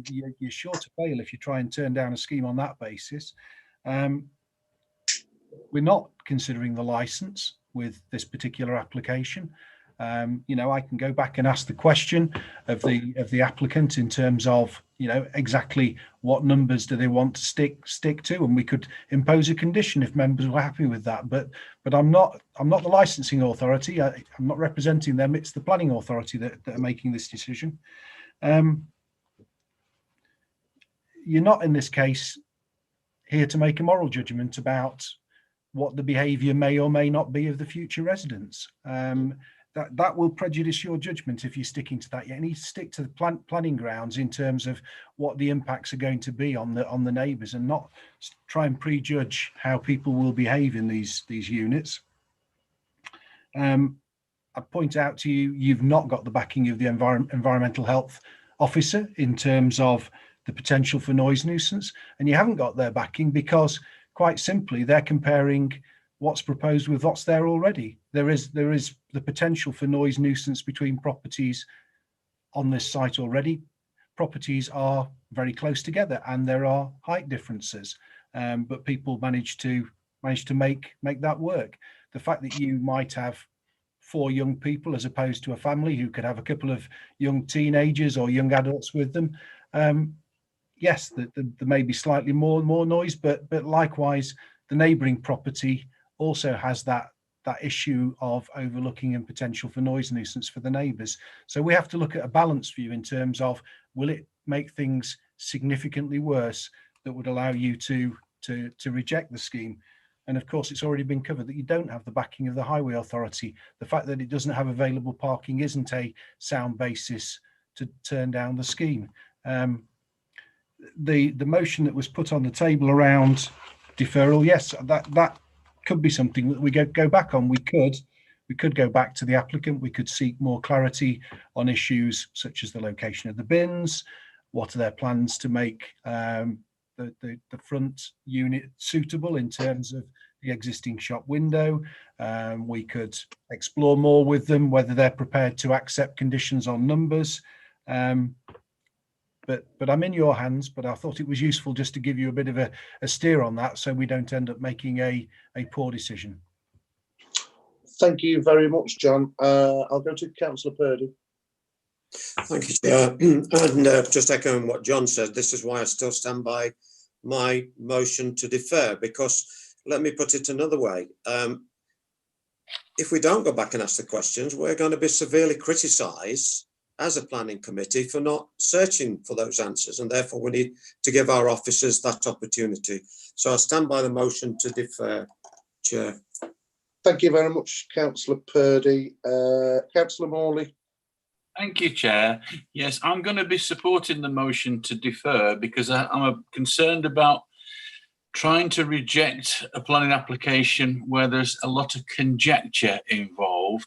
you're sure to fail if you try and turn down a scheme on that basis. We're not considering the license with this particular application. I can go back and ask the question of the applicant in terms of exactly what numbers do they want to stick to, and we could impose a condition if members were happy with that. But I'm not the licensing authority. I'm not representing them. It's the planning authority that are making this decision. You're not in this case here to make a moral judgment about what the behaviour may or may not be of the future residents. That will prejudice your judgment if you're sticking to that. You need to stick to the planning grounds in terms of what the impacts are going to be on the neighbours, and not try and prejudge how people will behave in these units. I point out to you, you've not got the backing of the environmental health officer in terms of the potential for noise nuisance, and you haven't got their backing because, quite simply, they're comparing what's proposed with what's there already. There is the potential for noise nuisance between properties on this site already. Properties are very close together and there are height differences, but people manage to make that work. The fact that you might have 4 young people as opposed to a family who could have a couple of young teenagers or young adults with them, yes, there may be slightly more noise, but likewise, the neighbouring property also has that issue of overlooking and potential for noise nuisance for the neighbours. So we have to look at a balanced view in terms of, will it make things significantly worse that would allow you to reject the scheme? And of course, it's already been covered that you don't have the backing of the Highway Authority. The fact that it doesn't have available parking isn't a sound basis to turn down the scheme. The motion that was put on the table around deferral, yes, that could be something that we go back on. We could go back to the applicant. We could seek more clarity on issues such as the location of the bins. What are their plans to make the front unit suitable in terms of the existing shop window? We could explore more with them whether they're prepared to accept conditions on numbers. But I'm in your hands, but I thought it was useful just to give you a bit of a steer on that so we don't end up making a poor decision. Thank you very much, John. I'll go to Councillor Purdy. Thank you, Chair. And just echoing what John said, this is why I still stand by my motion to defer, because let me put it another way. If we don't go back and ask the questions, we're going to be severely criticised as a planning committee for not searching for those answers, and therefore we need to give our officers that opportunity. So I stand by the motion to defer, Chair. Thank you very much, Councillor Purdy. Councillor Morley. Thank you, Chair. Yes, I'm going to be supporting the motion to defer because I'm concerned about trying to reject a planning application where there's a lot of conjecture involved.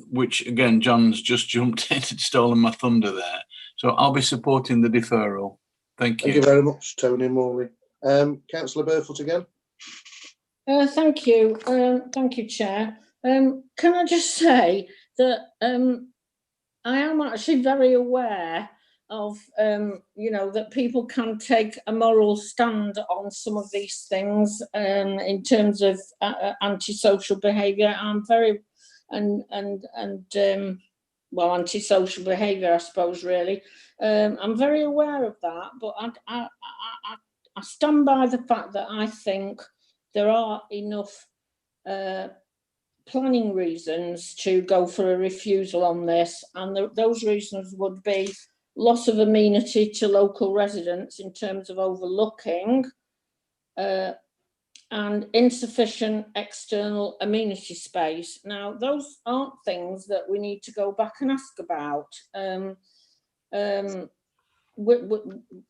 which again, John's just jumped in and stolen my thunder there. So I'll be supporting the deferral. Thank you. Thank you very much, Tony Morley. Councillor Burfoot again. Thank you. Thank you, Chair. Can I just say that I am actually very aware of, that people can take a moral stand on some of these things in terms of antisocial behaviour. I'm very, antisocial behaviour, I suppose, really. I'm very aware of that, but I stand by the fact that I think there are enough planning reasons to go for a refusal on this, and those reasons would be loss of amenity to local residents in terms of overlooking and insufficient external amenity space. Now, those aren't things that we need to go back and ask about.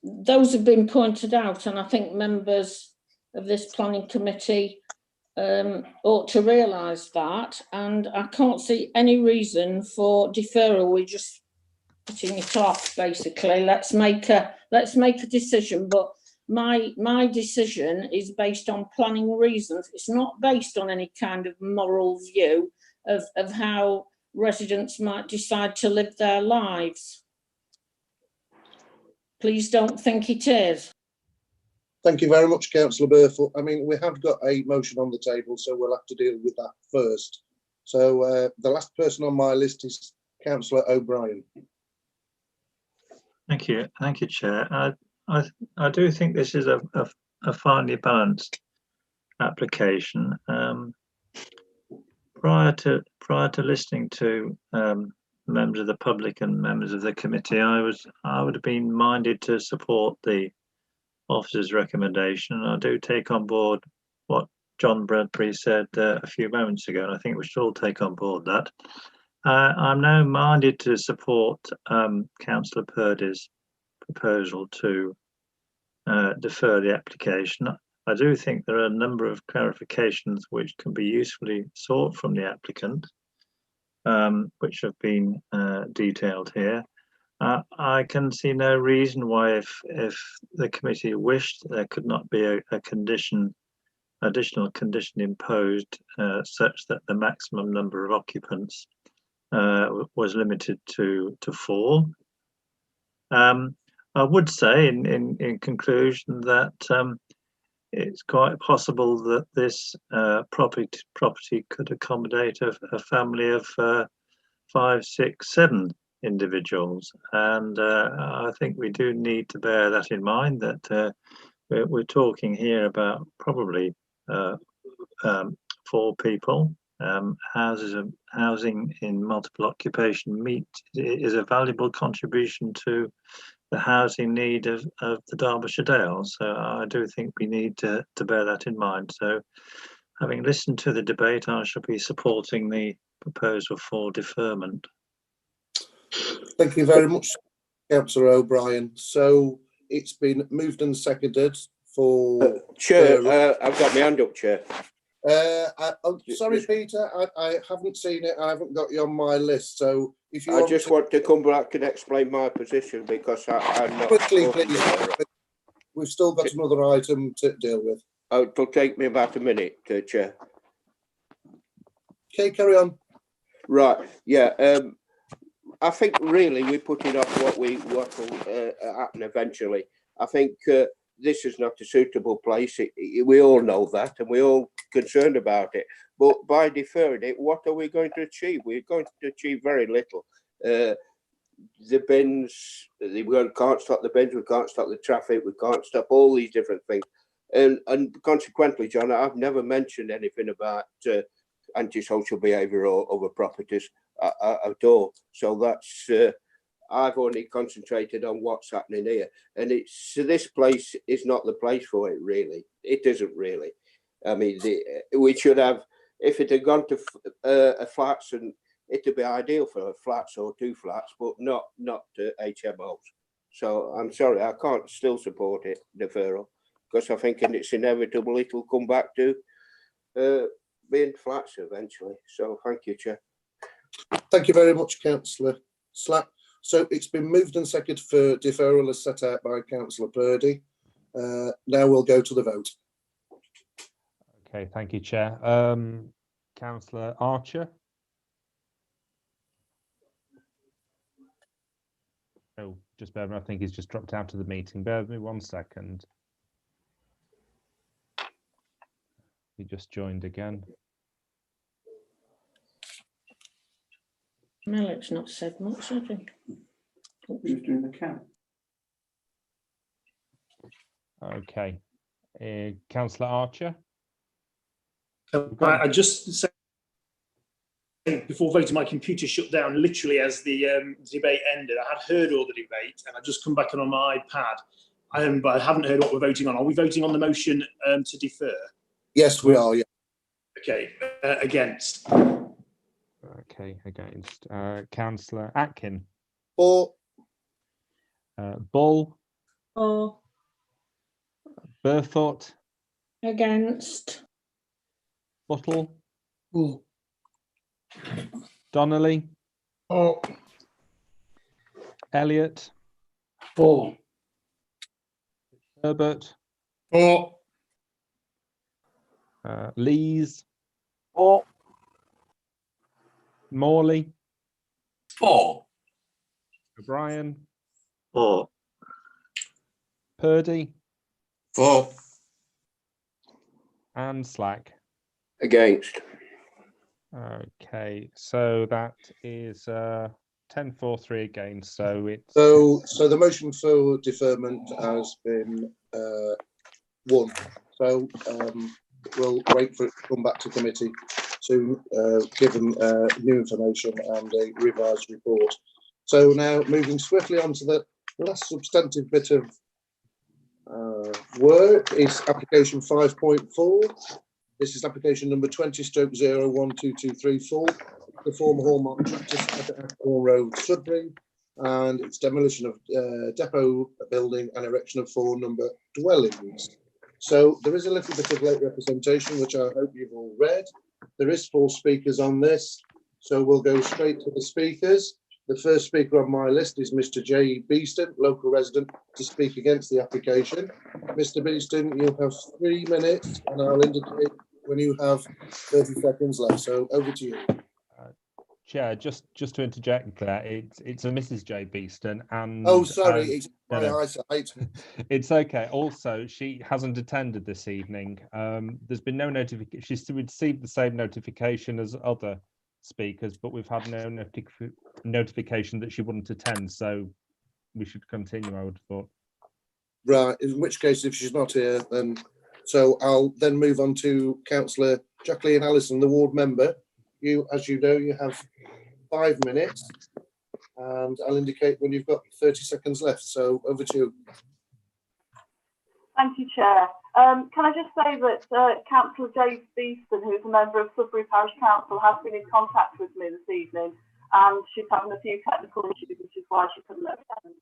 Those have been pointed out, and I think members of this planning committee ought to realise that, and I can't see any reason for deferral. We're just putting it off, basically. Let's make a decision, but my decision is based on planning reasons. It's not based on any kind of moral view of how residents might decide to live their lives. Please don't think it is. Thank you very much, Councillor Burfoot. I mean, we have got a motion on the table, so we'll have to deal with that first. So the last person on my list is Councillor O'Brien. Thank you, Chair. I do think this is a finely balanced application. Prior to listening to members of the public and members of the committee, I would have been minded to support the officer's recommendation, and I do take on board what John Bradbury said a few moments ago, and I think we should all take on board that. I'm now minded to support Councillor Purdy's proposal to defer the application. I do think there are a number of clarifications which can be usefully sought from the applicant, which have been detailed here. I can see no reason why, if the committee wished, there could not be a additional condition imposed such that the maximum number of occupants was limited to 4. I would say, in conclusion, that it's quite possible that this property could accommodate a family of 5, 6, 7 individuals, and I think we do need to bear that in mind, that we're talking here about probably 4 people. Housing in multiple occupation is a valuable contribution to the housing need of the Derbyshire Dales. So I do think we need to bear that in mind. So, having listened to the debate, I shall be supporting the proposal for deferment. Thank you very much, Councillor O'Brien. So it's been moved and seconded for... Chair, I've got my hand up, Chair. Sorry, Peter, I haven't seen it. I haven't got you on my list. So if you want to come back and explain my position, because I'm not... Quickly, please. We've still got another item to deal with. Oh, it'll take me about a minute, Chair. Okay, carry on. Right, yeah. I think really we're putting off what will happen eventually. I think this is not a suitable place. We all know that, and we're all concerned about it. But by deferring it, what are we going to achieve? We're going to achieve very little. The bins, we can't stop the bins, we can't stop the traffic, we can't stop all these different things. And consequently, John, I've never mentioned anything about antisocial behaviour or other properties at all. So that's... I've only concentrated on what's happening here, and this place is not the place for it, really. It isn't really. I mean, we should have, if it had gone to flats, and it'd be ideal for flats or 2 flats, but not to HMOs. So I'm sorry, I can't still support it, deferral, because I think it's inevitable it'll come back to being flats eventually. So thank you, Chair. Thank you very much, Councillor Slack. So it's been moved and seconded for deferral as set out by Councillor Purdy. Now we'll go to the vote. Okay, thank you, Chair. Councillor Archer. Oh, just bear with me. I think he's just dropped out of the meeting. Bear with me 1 second. He just joined again. Malik's not said much, has he? Who's doing the count? Okay. Councillor Archer. I just say before voting, my computer shut down literally as the debate ended. I had heard all the debate and I just come back on my iPad, but I haven't heard what we're voting on. Are we voting on the motion to defer? Yes, we are. Yeah. Okay. Against. Okay, against. Councillor Atkin. For. Bull. For. Burthorpe. Against. Buttle. For. Donnelly. For. Elliott. For. Herbert. For. Lees. For. Morley. For. O'Brien. For. Purdy. For. And Slack. Against. Okay, so that is 10-4-3 against. So it's so the motion for deferment has been won. So we'll wait for it to come back to committee to give them new information and a revised report. So now moving swiftly on to the last substantive bit of work is application 5.4. This is application number 20/012234, the former Hallmark practice at Ackmore Road, Sudbury, and its demolition of depot building and erection of 4 number dwellings. So there is a little bit of late representation, which I hope you've all read. There is 4 speakers on this, so we'll go straight to the speakers. The first speaker on my list is Mr. J. Beeston, local resident, to speak against the application. Mr. Beeston, you have 3 minutes, and I'll indicate when you have 30 seconds left. So over to you. Chair, just to interject there, it's a Mrs. J. Beeston, and oh, sorry, it's my eyesight. It's okay. Also, she hasn't attended this evening. There's been no notification. She's received the same notification as other speakers, but we've had no notification that she wouldn't attend. So we should continue, I would have thought. Right. In which case, if she's not here, then so I'll then move on to Councillor Jacqueline Allison, the ward member. You, as you know, you have 5 minutes, and I'll indicate when you've got 30 seconds left. So over to you. Thank you, Chair. Can I just say that Councillor James Beeston, who is a member of Sudbury Parish Council, has been in contact with me this evening, and she's having a few technical issues, which is why she couldn't attend.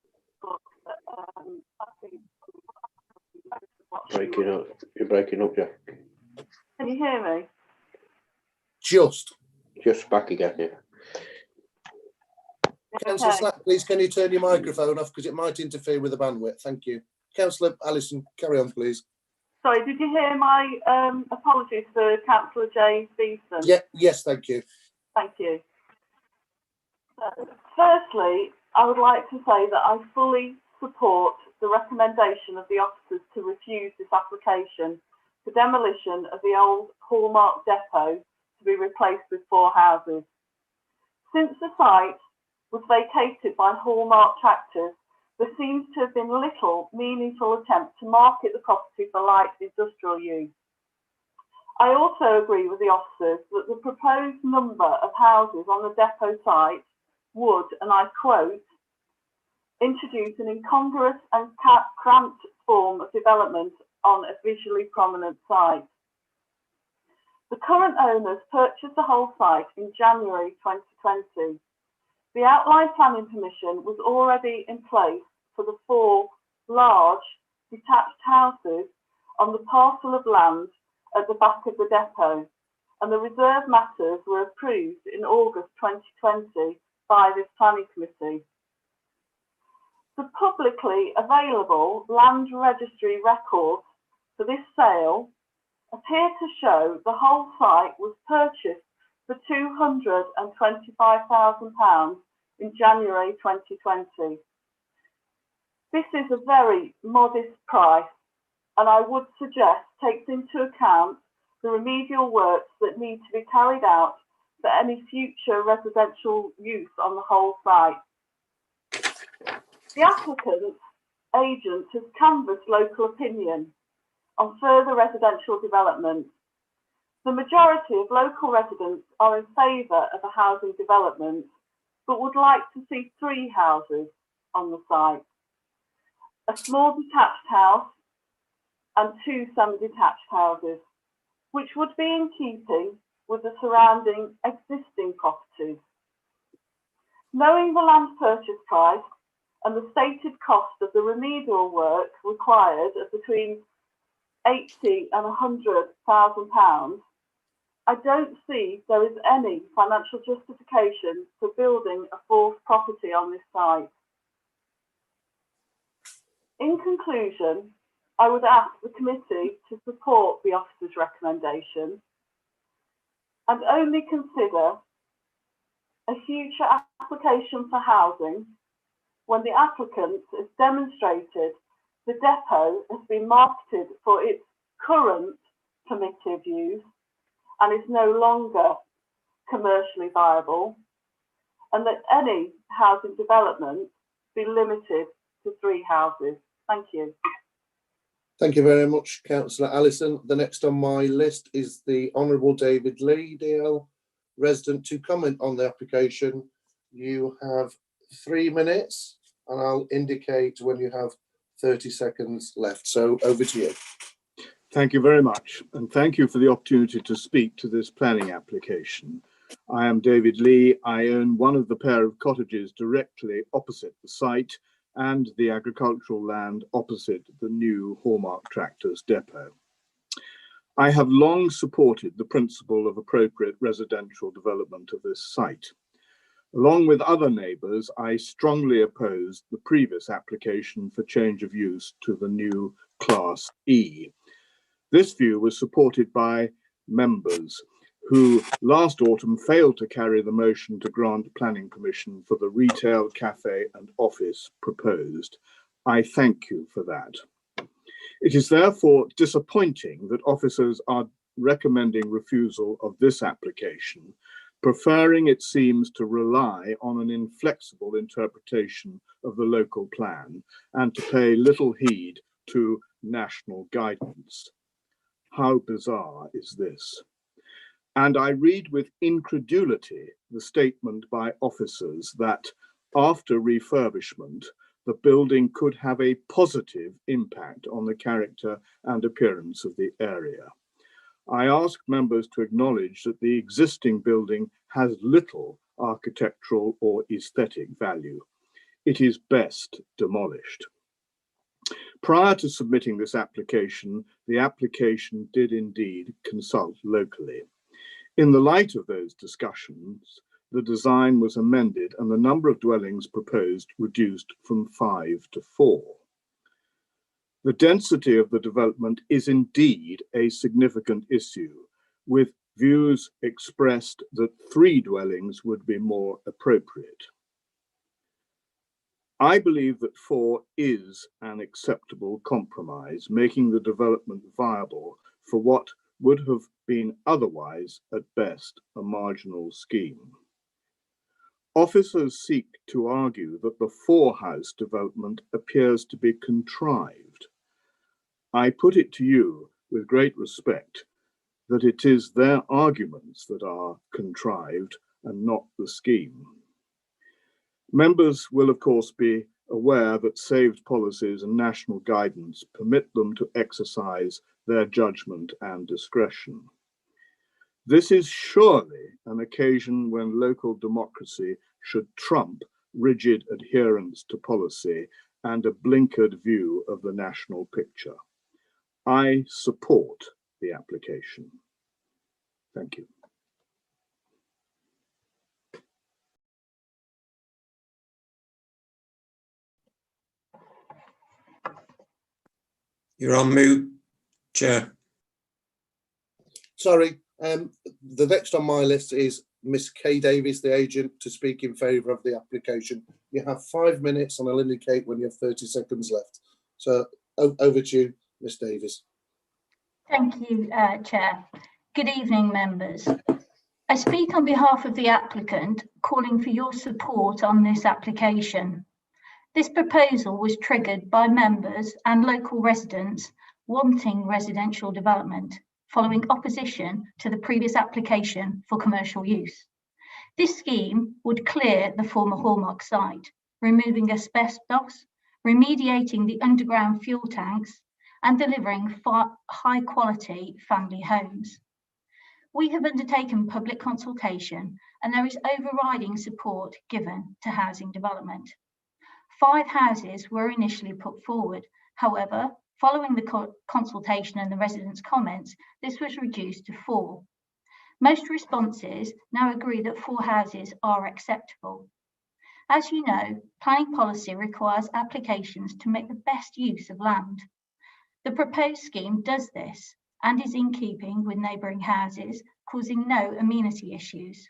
But I think Breaking up. You're breaking up, Jack. Can you hear me? Just back again, yeah. Councillor Slack, please, can you turn your microphone off because it might interfere with the bandwidth? Thank you. Councillor Allison, carry on, please. Sorry, did you hear my apologies for Councillor James Beeston? Yeah, yes, thank you. Thank you. Firstly, I would like to say that I fully support the recommendation of the officers to refuse this application for demolition of the old Hallmark depot to be replaced with 4 houses. Since the site was vacated by Hallmark tractors, there seems to have been little meaningful attempt to market the property for light industrial use. I also agree with the officers that the proposed number of houses on the depot site would, and I quote, introduce an incongruous and cramped form of development on a visually prominent site. The current owners purchased the whole site in January 2020. The outline planning permission was already in place for the 4 large detached houses on the parcel of land at the back of the depot, and the reserve matters were approved in August 2020 by this planning committee. The publicly available land registry records for this sale appear to show the whole site was purchased for £225,000 in January 2020. This is a very modest price, and I would suggest takes into account the remedial works that need to be carried out for any future residential use on the whole site. The applicant's agent has canvassed local opinion on further residential development. The majority of local residents are in favour of a housing development, but would like to see 3 houses on the site: a small detached house and 2 semi-detached houses, which would be in keeping with the surrounding existing properties. Knowing the land purchase price and the stated cost of the remedial work required of between £80,000 and £100,000, I don't see there is any financial justification for building a 4th property on this site. In conclusion, I would ask the committee to support the officer's recommendation and only consider a future application for housing when the applicant has demonstrated the depot has been marketed for its current permitted use and is no longer commercially viable, and that any housing development be limited to 3 houses. Thank you. Thank you very much, Councillor Allison. The next on my list is the Honourable David Lee, DL resident, to comment on the application. You have 3 minutes, and I'll indicate when you have 30 seconds left. So over to you. Thank you very much, and thank you for the opportunity to speak to this planning application. I am David Lee. I own one of the pair of cottages directly opposite the site and the agricultural land opposite the new Hallmark Tractors depot. I have long supported the principle of appropriate residential development of this site. Along with other neighbours, I strongly opposed the previous application for change of use to the new Class E. This view was supported by members who last autumn failed to carry the motion to grant planning permission for the retail, cafe and office proposed. I thank you for that. It is therefore disappointing that officers are recommending refusal of this application, preferring, it seems, to rely on an inflexible interpretation of the local plan and to pay little heed to national guidance. How bizarre is this? And I read with incredulity the statement by officers that after refurbishment, the building could have a positive impact on the character and appearance of the area. I ask members to acknowledge that the existing building has little architectural or aesthetic value. It is best demolished. Prior to submitting this application, the application did indeed consult locally. In the light of those discussions, the design was amended and the number of dwellings proposed reduced from 5 to 4. The density of the development is indeed a significant issue, with views expressed that 3 dwellings would be more appropriate. I believe that 4 is an acceptable compromise, making the development viable for what would have been otherwise, at best, a marginal scheme. Officers seek to argue that the 4-house development appears to be contrived. I put it to you with great respect that it is their arguments that are contrived and not the scheme. Members will, of course, be aware that saved policies and national guidance permit them to exercise their judgment and discretion. This is surely an occasion when local democracy should trump rigid adherence to policy and a blinkered view of the national picture. I support the application. Thank you. You're on mute, Chair. Sorry, the next on my list is Miss Kay Davies, the agent, to speak in favour of the application. You have 5 minutes and I'll indicate when you have 30 seconds left. So over to you, Miss Davies. Thank you, Chair. Good evening, members. I speak on behalf of the applicant, calling for your support on this application. This proposal was triggered by members and local residents wanting residential development following opposition to the previous application for commercial use. This scheme would clear the former Hallmark site, removing asbestos, remediating the underground fuel tanks, and delivering high quality family homes. We have undertaken public consultation and there is overriding support given to housing development. 5 houses were initially put forward. However, following the consultation and the residents' comments, this was reduced to 4. Most responses now agree that 4 houses are acceptable. As you know, planning policy requires applications to make the best use of land. The proposed scheme does this and is in keeping with neighbouring houses, causing no amenity issues.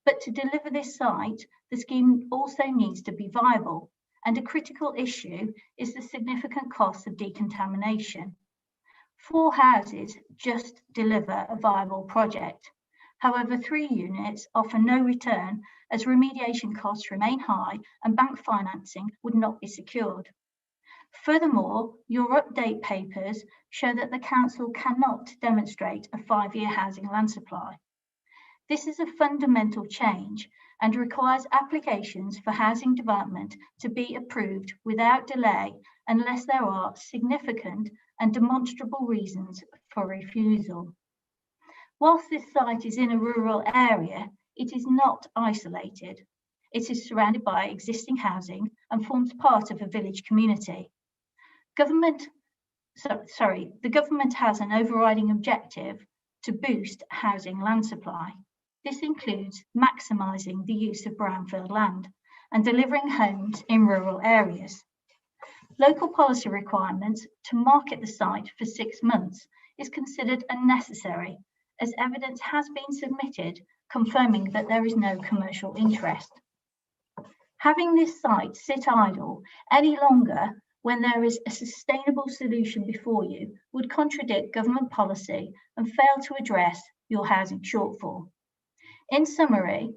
But to deliver this site, the scheme also needs to be viable, and a critical issue is the significant cost of decontamination. 4 houses just deliver a viable project. However, 3 units offer no return as remediation costs remain high and bank financing would not be secured. Furthermore, your update papers show that the council cannot demonstrate a 5-year housing land supply. This is a fundamental change and requires applications for housing development to be approved without delay unless there are significant and demonstrable reasons for refusal. Whilst this site is in a rural area, it is not isolated. It is surrounded by existing housing and forms part of a village community. The government has an overriding objective to boost housing land supply. This includes maximising the use of brownfield land and delivering homes in rural areas. Local policy requirements to market the site for 6 months is considered unnecessary, as evidence has been submitted confirming that there is no commercial interest. Having this site sit idle any longer when there is a sustainable solution before you would contradict government policy and fail to address your housing shortfall. In summary,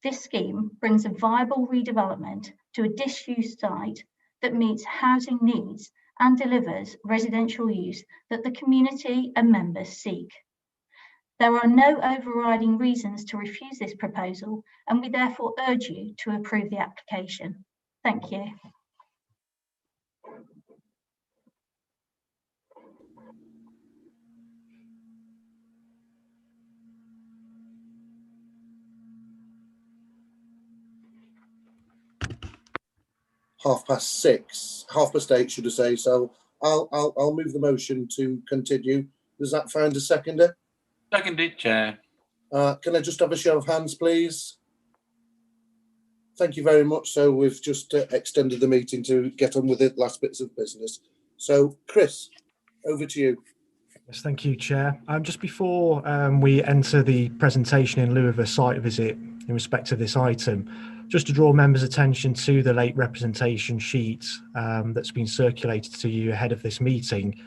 this scheme brings a viable redevelopment to a disused site that meets housing needs and delivers residential use that the community and members seek. There are no overriding reasons to refuse this proposal, and we therefore urge you to approve the application. Thank you. Half past 8, should I say? So I'll move the motion to continue. Does that find a seconder? Seconded, Chair. Can I just have a show of hands, please? Thank you very much. So we've just extended the meeting to get on with the last bits of business. So Chris, over to you. Yes, thank you, Chair. Just before we enter the presentation in lieu of a site visit in respect to this item, just to draw members' attention to the late representation sheet that's been circulated to you ahead of this meeting.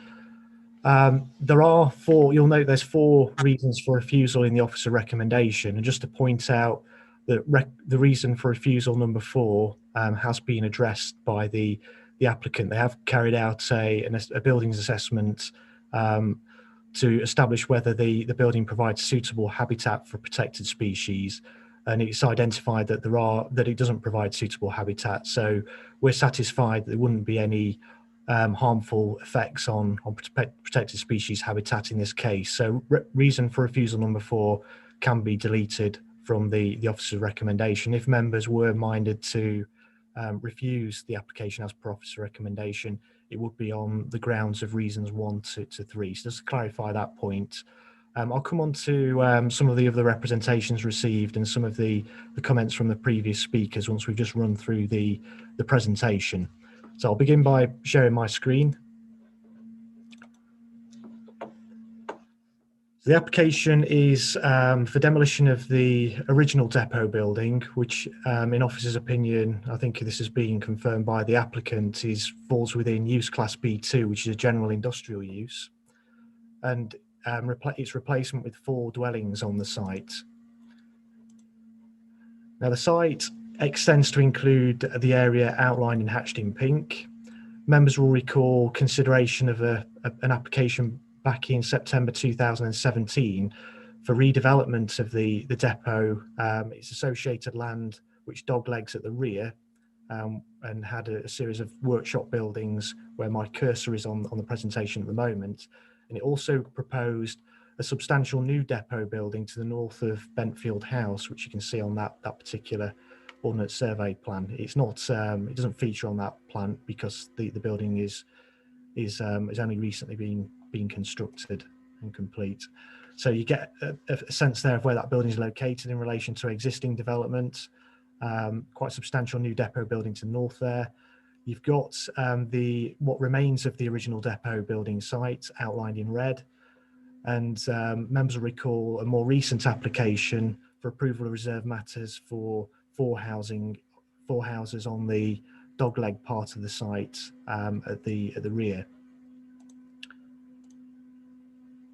There are 4, you'll note there's 4 reasons for refusal in the officer recommendation, and just to point out that the reason for refusal number 4 has been addressed by the applicant. They have carried out a buildings assessment to establish whether the building provides suitable habitat for protected species, and it's identified that it doesn't provide suitable habitat. So we're satisfied that there wouldn't be any harmful effects on protected species habitat in this case. So reason for refusal number 4 can be deleted from the officer's recommendation. If members were minded to refuse the application as per officer recommendation, it would be on the grounds of reasons 1 to 3. So just to clarify that point. I'll come on to some of the other representations received and some of the comments from the previous speakers once we've just run through the presentation. So I'll begin by sharing my screen. The application is for demolition of the original depot building, which in officer's opinion, I think this has been confirmed by the applicant, falls within use class B2, which is a general industrial use, and its replacement with 4 dwellings on the site. Now the site extends to include the area outlined and hatched in pink. Members will recall consideration of an application back in September 2017 for redevelopment of the depot, its associated land, which doglegs at the rear, and had a series of workshop buildings where my cursor is on the presentation at the moment. And it also proposed a substantial new depot building to the north of Bentfield House, which you can see on that particular ordnance survey plan. It's not, it doesn't feature on that plan because the building is only recently been constructed and complete. So you get a sense there of where that building is located in relation to existing development. Quite substantial new depot building to the north there. You've got what remains of the original depot building site outlined in red, and members will recall a more recent application for approval of reserve matters for 4 houses on the dogleg part of the site at the rear.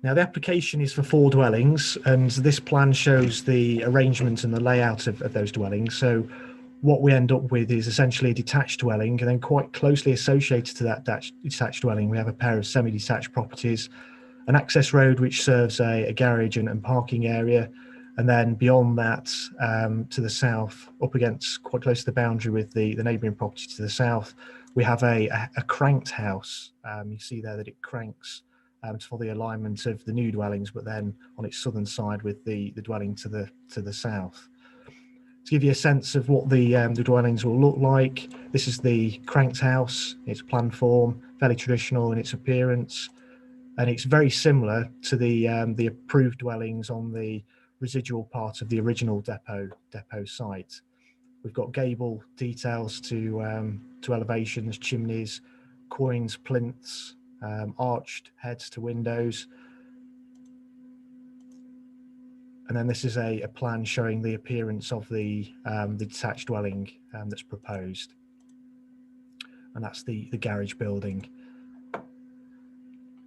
Now the application is for 4 dwellings, and this plan shows the arrangement and the layout of those dwellings. So what we end up with is essentially a detached dwelling, and then quite closely associated to that detached dwelling, we have a pair of semi-detached properties, an access road which serves a garage and parking area, and then beyond that to the south, up against quite close to the boundary with the neighbouring property to the south, we have a cranked house. You see there that it cranks for the alignment of the new dwellings, but then on its southern side with the dwelling to the south. To give you a sense of what the dwellings will look like, this is the cranked house, its plan form, fairly traditional in its appearance, and it's very similar to the approved dwellings on the residual part of the original depot site. We've got gable details to elevations, chimneys, quoins, plinths, arched heads to windows. And then this is a plan showing the appearance of the detached dwelling that's proposed. And that's the garage building.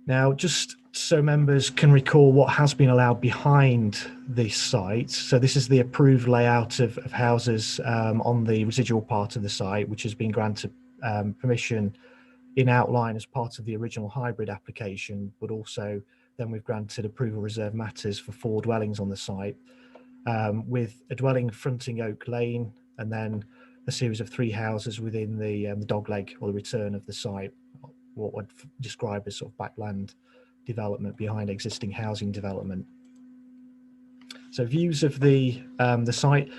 Now, just so members can recall what has been allowed behind this site. So this is the approved layout of houses on the residual part of the site, which has been granted permission in outline as part of the original hybrid application, but also then we've granted approval reserve matters for 4 dwellings on the site, with a dwelling fronting Oak Lane, and then a series of 3 houses within the dogleg or the return of the site, what I'd describe as sort of backland development behind existing housing development. So views of the site.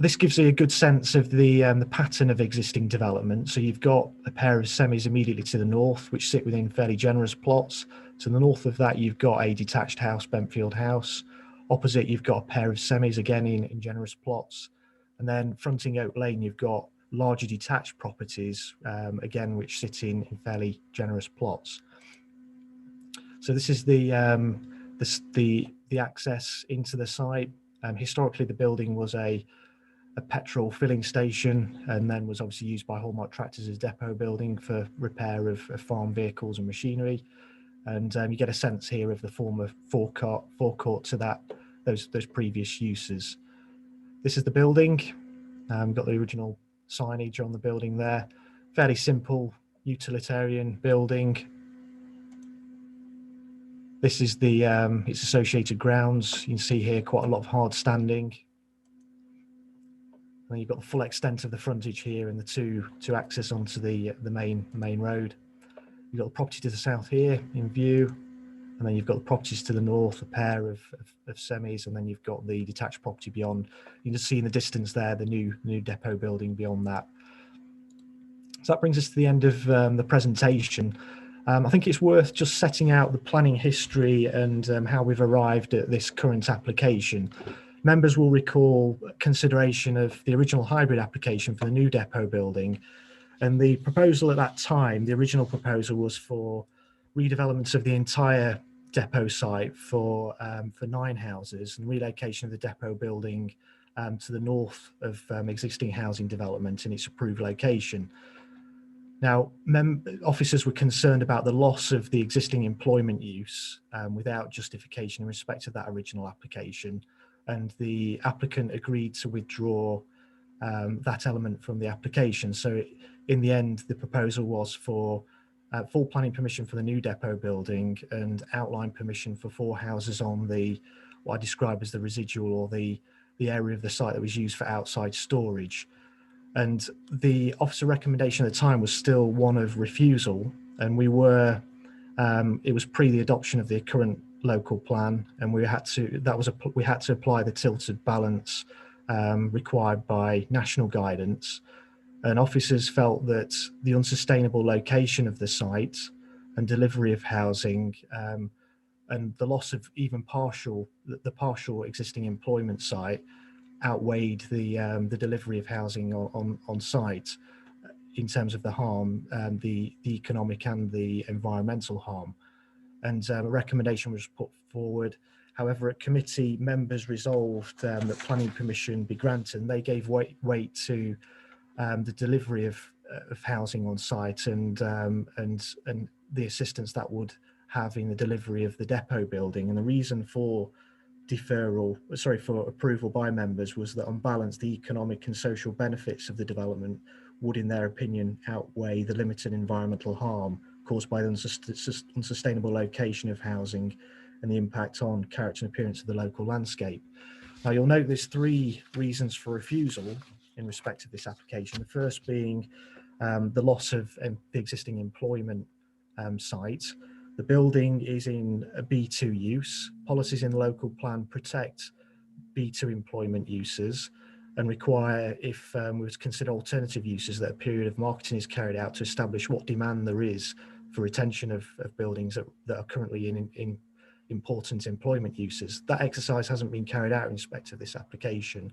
This gives you a good sense of the pattern of existing development. So you've got a pair of semis immediately to the north, which sit within fairly generous plots. To the north of that, you've got a detached house, Bentfield House. Opposite, you've got a pair of semis, again in generous plots. And then fronting Oak Lane, you've got larger detached properties, again, which sit in fairly generous plots. So this is the access into the site. Historically, the building was a petrol filling station, and then was obviously used by Hallmark Tractors as depot building for repair of farm vehicles and machinery. And you get a sense here of the former forecourt to those previous uses. This is the building. We've got the original signage on the building there. Fairly simple utilitarian building. This is its associated grounds. You can see here quite a lot of hard standing. And you've got the full extent of the frontage here and the two access onto the main road. You've got the property to the south here in view, and then you've got the properties to the north, a pair of semis, and then you've got the detached property beyond. You can just see in the distance there the new depot building beyond that. So that brings us to the end of the presentation. I think it's worth just setting out the planning history and how we've arrived at this current application. Members will recall consideration of the original hybrid application for the new depot building, and the proposal at that time, the original proposal was for redevelopment of the entire depot site for 9 houses and relocation of the depot building to the north of existing housing development in its approved location. Now, officers were concerned about the loss of the existing employment use without justification in respect of that original application, and the applicant agreed to withdraw that element from the application. So in the end, the proposal was for full planning permission for the new depot building and outline permission for 4 houses on the, what I describe as the residual, or the area of the site that was used for outside storage. And the officer recommendation at the time was still one of refusal, and we were, it was pre the adoption of the current local plan, and we had to apply the tilted balance required by national guidance. And officers felt that the unsustainable location of the site and delivery of housing and the loss of even the partial existing employment site outweighed the delivery of housing on site in terms of the harm, the economic and the environmental harm. And a recommendation was put forward. However, at committee, members resolved that planning permission be granted, and they gave weight to the delivery of housing on site and the assistance that would have in the delivery of the depot building. And the reason for approval by members was that on balance, the economic and social benefits of the development would, in their opinion, outweigh the limited environmental harm caused by the unsustainable location of housing and the impact on character and appearance of the local landscape. Now, you'll note there's 3 reasons for refusal in respect of this application. The first being the loss of the existing employment site. The building is in a B2 use. Policies in the local plan protect B2 employment uses and require, if we were to consider alternative uses, that a period of marketing is carried out to establish what demand there is for retention of buildings that are currently in important employment uses. That exercise hasn't been carried out in respect of this application,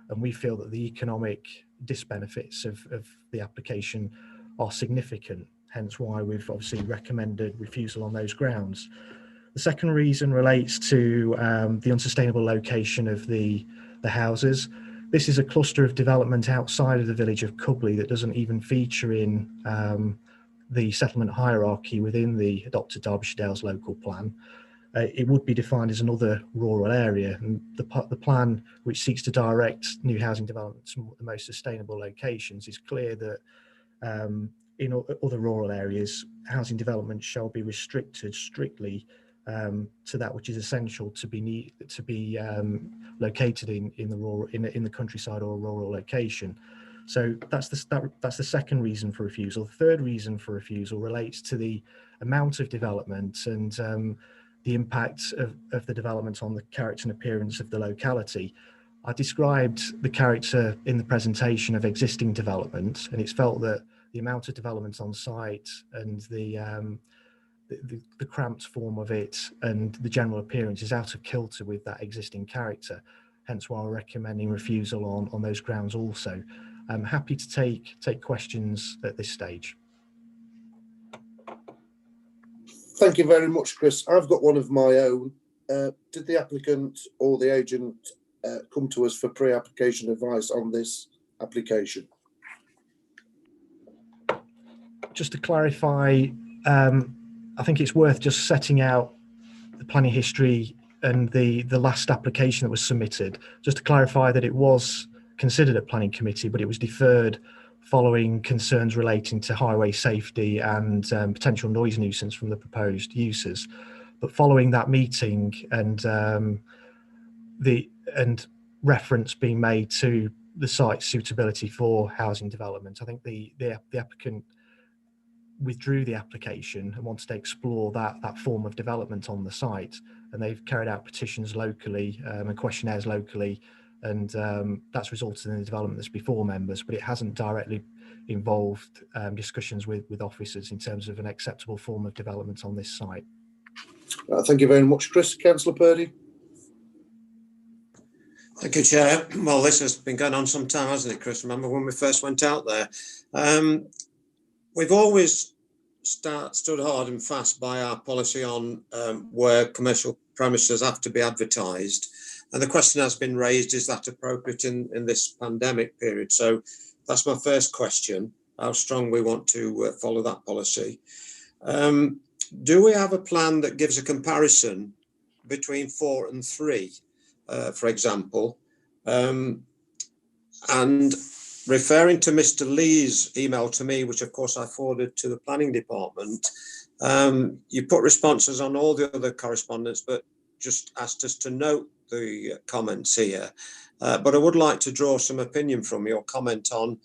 and we feel that the economic disbenefits of the application are significant, hence why we've obviously recommended refusal on those grounds. The second reason relates to the unsustainable location of the houses. This is a cluster of development outside of the village of Cubley that doesn't even feature in the settlement hierarchy within the adopted Derbyshire Dales local plan. It would be defined as another rural area, and the plan, which seeks to direct new housing development to the most sustainable locations, is clear that in other rural areas, housing development shall be restricted strictly to that which is essential to be located in the countryside or a rural location. So that's the second reason for refusal. The third reason for refusal relates to the amount of development and the impact of the development on the character and appearance of the locality. I described the character in the presentation of existing development, and it's felt that the amount of development on site and the cramped form of it and the general appearance is out of kilter with that existing character, hence why we're recommending refusal on those grounds also. I'm happy to take questions at this stage. Thank you very much, Chris. I've got one of my own. Did the applicant or the agent come to us for pre-application advice on this application? Just to clarify, I think it's worth just setting out the planning history and the last application that was submitted, just to clarify that it was considered at planning committee, but it was deferred following concerns relating to highway safety and potential noise nuisance from the proposed uses. But following that meeting and reference being made to the site's suitability for housing development, I think the applicant withdrew the application and wanted to explore that form of development on the site, and they've carried out petitions locally and questionnaires locally and that's resulted in the development that's before members, but it hasn't directly involved discussions with officers in terms of an acceptable form of development on this site. Thank you very much, Chris. Councillor Purdy. Thank you, Chair. Well, this has been going on some time, hasn't it, Chris? Remember when we first went out there? We've always stood hard and fast by our policy on where commercial premises have to be advertised. And the question has been raised, is that appropriate in this pandemic period? So that's my first question, how strong we want to follow that policy. Do we have a plan that gives a comparison between 4 and 3? For example, and referring to Mr. Lee's email to me, which of course I forwarded to the planning department, you put responses on all the other correspondence, but just asked us to note the comments here. But I would like to draw some opinion from your comment on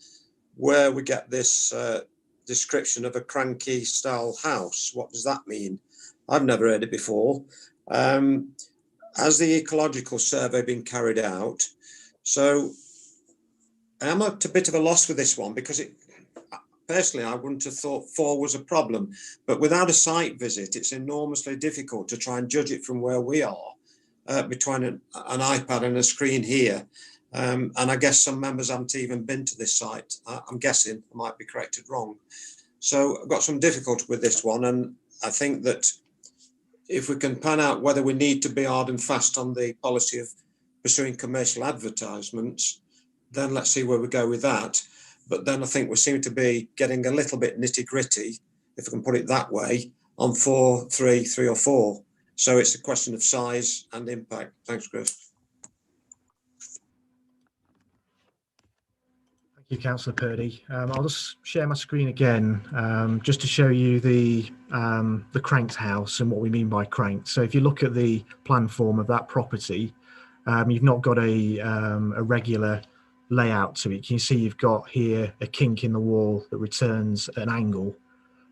where we get this description of a cranky style house. What does that mean? I've never heard it before. Has the ecological survey been carried out? So I'm at a bit of a loss with this one, because personally, I wouldn't have thought 4 was a problem, but without a site visit, it's enormously difficult to try and judge it from where we are, between an iPad and a screen here. And I guess some members haven't even been to this site. I'm guessing, I might be corrected wrong. So I've got some difficulty with this one, and I think that if we can pan out whether we need to be hard and fast on the policy of pursuing commercial advertisements, then let's see where we go with that. But then I think we seem to be getting a little bit nitty gritty, if I can put it that way, on 4, 3, 3 or 4. So it's a question of size and impact. Thanks, Chris. Thank you, Councillor Purdy. I'll just share my screen again, just to show you the cranked house and what we mean by cranked. So if you look at the plan form of that property, you've not got a regular layout to it. You can see you've got here a kink in the wall that returns an angle.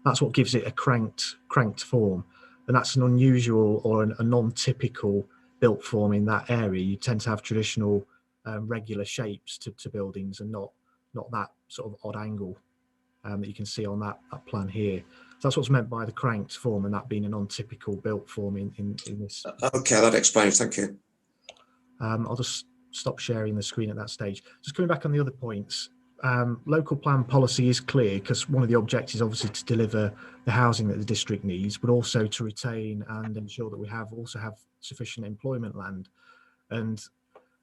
That's what gives it a cranked form, and that's an unusual or a non-typical built form in that area. You tend to have traditional regular shapes to buildings, and not that sort of odd angle that you can see on that plan here. So that's what's meant by the cranked form, and that being a non-typical built form in this. Okay, that explains. Thank you. I'll just stop sharing the screen at that stage. Just coming back on the other points, local plan policy is clear, because one of the objectives obviously to deliver the housing that the district needs, but also to retain and ensure that we also have sufficient employment land. And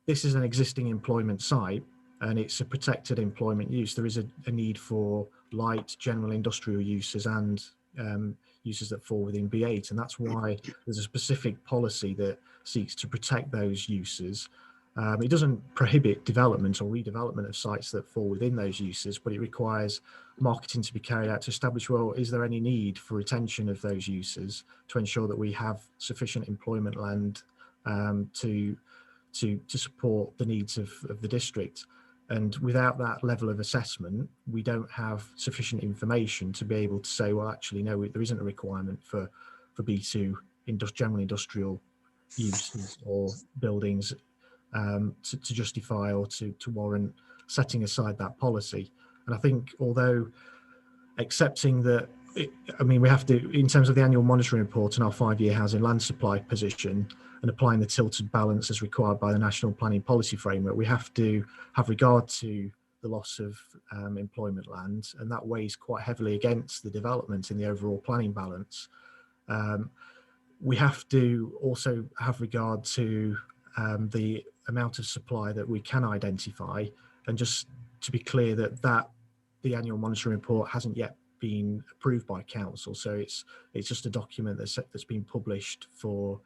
this is an existing employment site, and it's a protected employment use. There is a need for light general industrial uses and uses that fall within B8, and that's why there's a specific policy that seeks to protect those uses. It doesn't prohibit development or redevelopment of sites that fall within those uses, but it requires marketing to be carried out to establish, well, is there any need for retention of those uses to ensure that we have sufficient employment land to support the needs of the district. And without that level of assessment, we don't have sufficient information to be able to say, well, actually, no, there isn't a requirement for B2 general industrial uses or buildings to justify or to warrant setting aside that policy. And I think, although accepting that, we have to, in terms of the annual monitoring report and our 5-year housing land supply position, and applying the tilted balance as required by the National Planning Policy Framework, we have to have regard to the loss of employment land, and that weighs quite heavily against the development in the overall planning balance. We have to also have regard to the amount of supply that we can identify, and just to be clear that the annual monitoring report hasn't yet been approved by council, so it's just a document that's been published for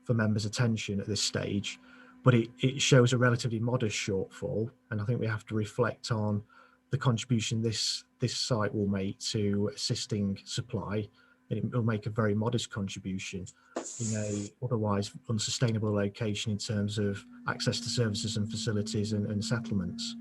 members' attention at this stage, but it shows a relatively modest shortfall, and I think we have to reflect on the contribution this site will make to assisting supply, and it will make a very modest contribution in a otherwise unsustainable location in terms of access to services and facilities and settlements.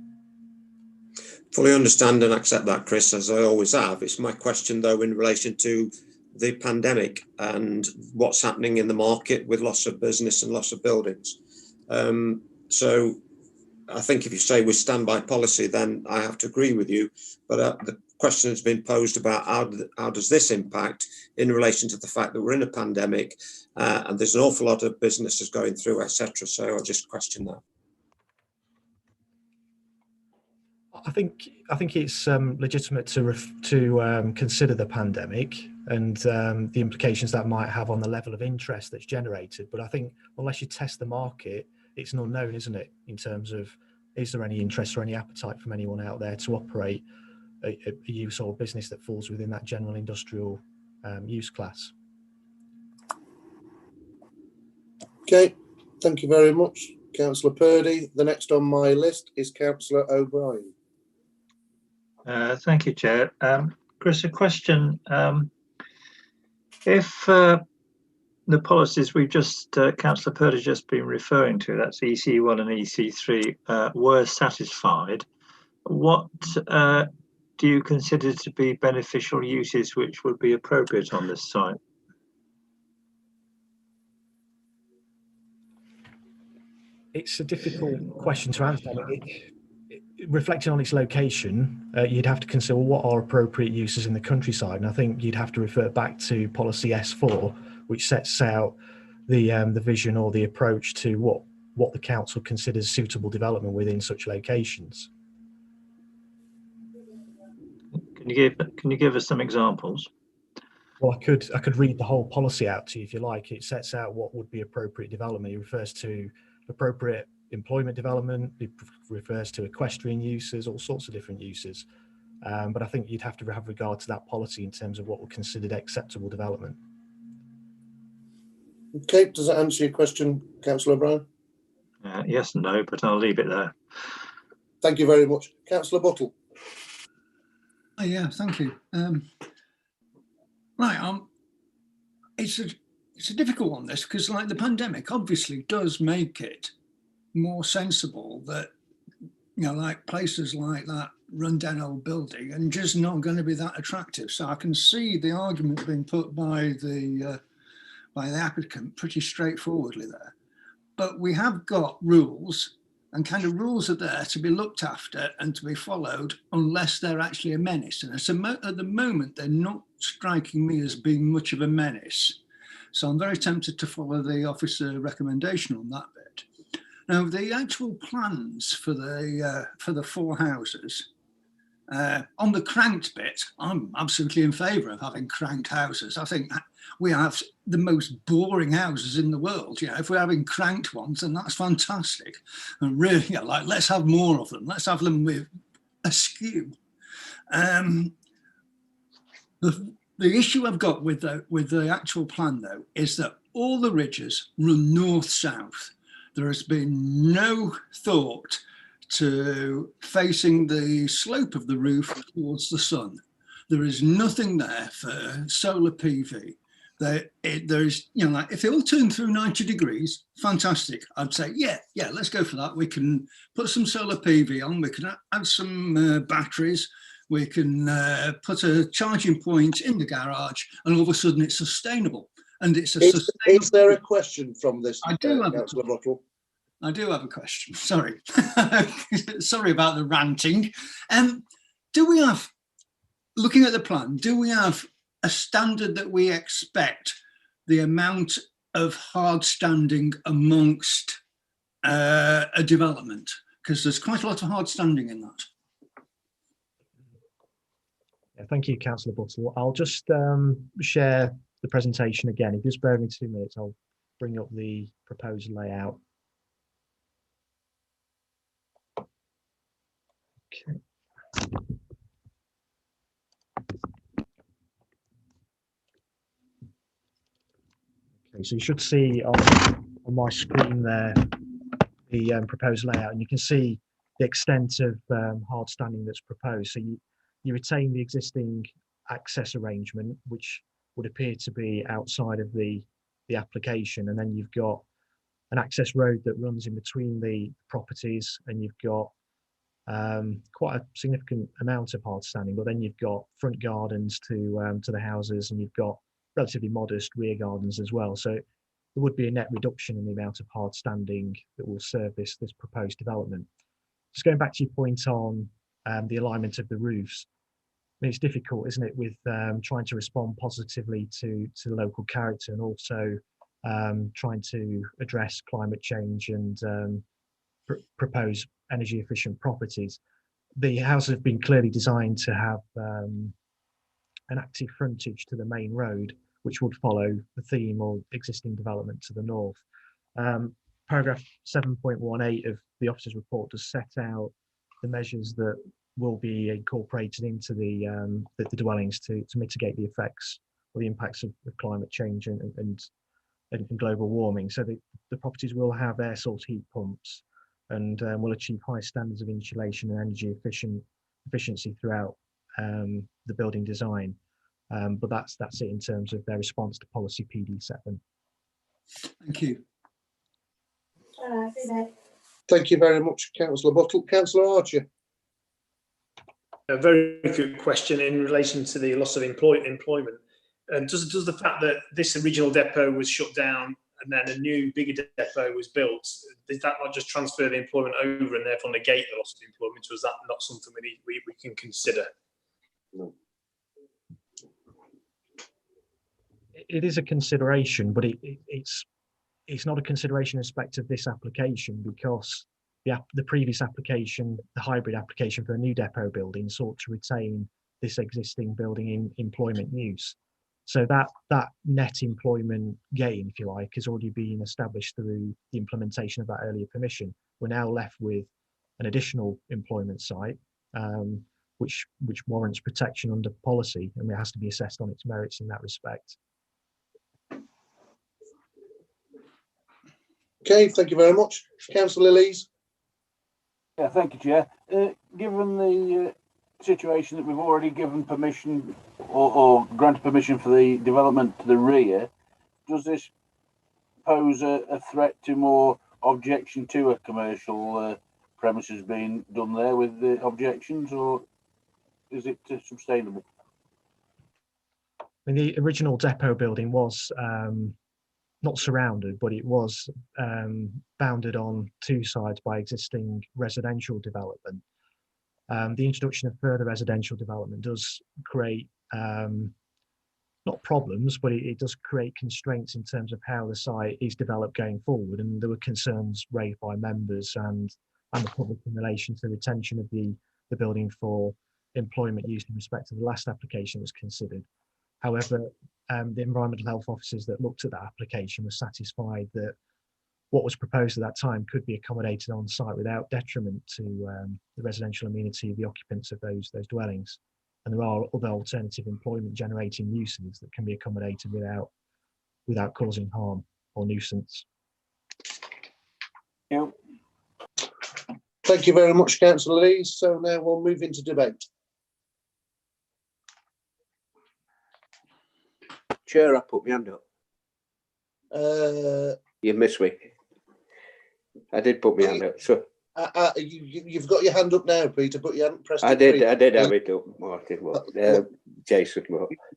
Fully understand and accept that, Chris, as I always have. It's my question, though, in relation to the pandemic and what's happening in the market with loss of business and loss of buildings. So I think if you say we stand by policy, then I have to agree with you. But the question has been posed about how does this impact in relation to the fact that we're in a pandemic and there's an awful lot of businesses going through, etc. So I'll just question that. I think it's legitimate to consider the pandemic and the implications that might have on the level of interest that's generated. But I think unless you test the market, it's an unknown, isn't it? In terms of, is there any interest or any appetite from anyone out there to operate a use or business that falls within that general industrial use class? Okay, thank you very much, Councillor Purdy. The next on my list is Councillor O'Brien. Thank you, Chair. Chris, a question. If the policies we've just, Councillor Purdy just been referring to, that's EC1 and EC3, were satisfied, what do you consider to be beneficial uses which would be appropriate on this site? It's a difficult question to answer. Reflecting on its location, you'd have to consider what are appropriate uses in the countryside, and I think you'd have to refer back to policy S4, which sets out the vision or the approach to what the council considers suitable development within such locations. Can you give us some examples? Well, I could read the whole policy out to you if you like. It sets out what would be appropriate development. It refers to appropriate employment development, it refers to equestrian uses, all sorts of different uses. But I think you'd have to have regard to that policy in terms of what were considered acceptable development. Okay, does that answer your question, Councillor O'Brien? Yes and no, but I'll leave it there. Thank you very much. Councillor Buttle. Oh, yeah, thank you. Right, it's a difficult one, this, because like the pandemic obviously does make it more sensible that, you know, like places like that rundown old building and just not going to be that attractive. So I can see the argument being put by the applicant pretty straightforwardly there. But we have got rules, and kind of rules are there to be looked after and to be followed unless they're actually a menace. And at the moment, they're not striking me as being much of a menace. So I'm very tempted to follow the officer recommendation on that bit. Now, the actual plans for the 4 houses, on the cranked bit, I'm absolutely in favour of having cranked houses. I think we have the most boring houses in the world. You know, if we're having cranked ones, then that's fantastic. And really, you know, like, let's have more of them. Let's have them with askew. The issue I've got with the actual plan, though, is that all the ridges run north-south. There has been no thought to facing the slope of the roof towards the sun. There is nothing there for solar PV. There is, you know, like if it all turned through 90 degrees, fantastic. I'd say, yeah, let's go for that. We can put some solar PV on. We can add some batteries. We can put a charging point in the garage, and all of a sudden it's sustainable. And it's a sustainable. Is there a question from this? I do have Councillor Buttle. I do have a question. Sorry. Sorry about the ranting. Do we have, looking at the plan, do we have a standard that we expect the amount of hard standing amongst a development? Because there's quite a lot of hard standing in that. Yeah, thank you, Councillor Buttle. I'll just share the presentation again. If you just bear with me 2 minutes, I'll bring up the proposed layout. Okay. Okay, so you should see on my screen there the proposed layout, and you can see the extent of hard standing that's proposed. So you retain the existing access arrangement, which would appear to be outside of the application, and then you've got an access road that runs in between the properties, and you've got quite a significant amount of hard standing, but then you've got front gardens to the houses, and you've got relatively modest rear gardens as well. So there would be a net reduction in the amount of hard standing that will serve this proposed development. Just going back to your point on the alignment of the roofs, I mean, it's difficult, isn't it, with trying to respond positively to local character and also trying to address climate change and propose energy efficient properties. The houses have been clearly designed to have an active frontage to the main road, which would follow the theme or existing development to the north. Paragraph 7.18 of the officer's report does set out the measures that will be incorporated into the dwellings to mitigate the effects or the impacts of climate change and global warming. So the properties will have air source heat pumps and will achieve high standards of insulation and energy efficiency throughout the building design. But that's it in terms of their response to policy PD7. Thank you. Thank you very much, Councillor Buttle. Councillor Archer. A very good question in relation to the loss of employment. And does the fact that this original depot was shut down and then a new bigger depot was built, does that not just transfer the employment over and therefore negate the loss of employment, or is that not something we can consider? No. It is a consideration, but it's not a consideration in respect of this application, because the previous application, the hybrid application for a new depot building, sought to retain this existing building in employment use. So that net employment gain, if you like, has already been established through the implementation of that earlier permission. We're now left with an additional employment site, which warrants protection under policy, and it has to be assessed on its merits in that respect. Okay, thank you very much. Councillor Lees. Yeah, thank you, Chair. Given the situation that we've already given permission or granted permission for the development to the rear, does this pose a threat to more objection to a commercial premises being done there with the objections, or is it sustainable? I mean, the original depot building was not surrounded, but it was bounded on two sides by existing residential development. The introduction of further residential development does create not problems, but it does create constraints in terms of how the site is developed going forward. And there were concerns raised by members and the public in relation to the retention of the building for employment use in respect to the last application that was considered. However, the environmental health officers that looked at that application were satisfied that what was proposed at that time could be accommodated on site without detriment to the residential amenity of the occupants of those dwellings. And there are other alternative employment generating uses that can be accommodated without causing harm or nuisance. Yeah. Thank you very much, Councillor Lees. So now we'll move into debate. Chair, I put my hand up. You missed me. I did put my hand up. So you've got your hand up now, Peter, but you haven't pressed it. I did have it up, Martin. Jason,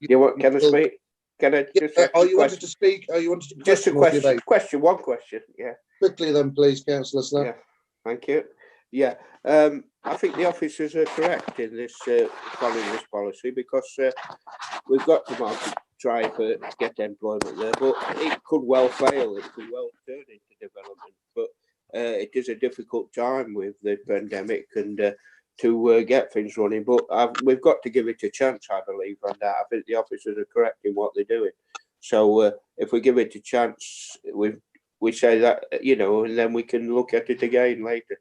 you want? Can I speak? Can I just? Are you wanted to speak? Are you wanted to just a question? One question. Yeah. Quickly then, please, Councillor Snap. Yeah. Thank you. Yeah. I think the officers are correct in this following this policy, because we've got to try to get employment there, but it could well fail. It could well turn into development, but it is a difficult time with the pandemic and to get things running. But we've got to give it a chance, I believe, and I think the officers are correct in what they're doing. So if we give it a chance, we say that, and then we can look at it again later,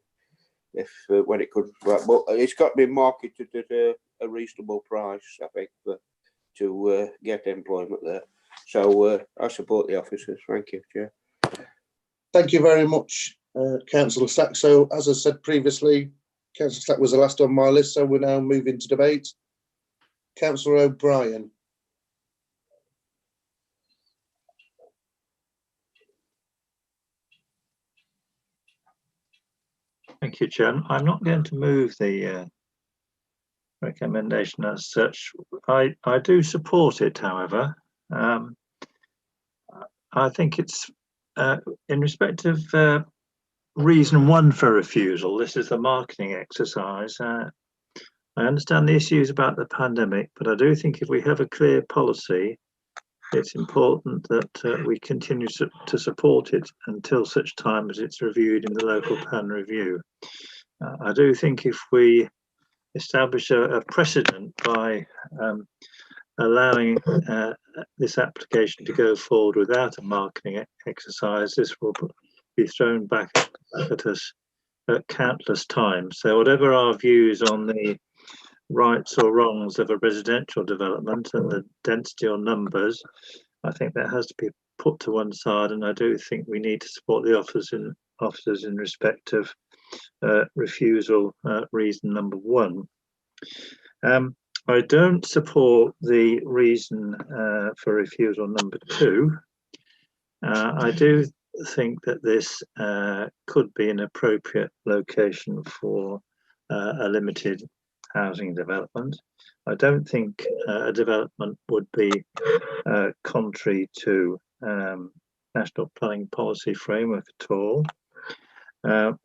if when it could. But it's got to be marketed at a reasonable price, I think, to get employment there. So I support the officers. Thank you, Chair. Thank you very much, Councillor Stack. So as I said previously, Councillor Stack was the last on my list, so we're now moving to debate. Councillor O'Brien. Thank you, Chair. I'm not going to move the recommendation as such. I do support it, however. I think it's in respect of reason one for refusal, this is the marketing exercise. I understand the issues about the pandemic, but I do think if we have a clear policy, it's important that we continue to support it until such time as it's reviewed in the local plan review. I do think if we establish a precedent by allowing this application to go forward without a marketing exercise, this will be thrown back at us at countless times. So whatever our views on the rights or wrongs of a residential development and the density or numbers, I think that has to be put to one side, and I do think we need to support the officers in respect of refusal reason number one. I don't support the reason for refusal number two. I do think that this could be an appropriate location for a limited housing development. I don't think a development would be contrary to national planning policy framework at all.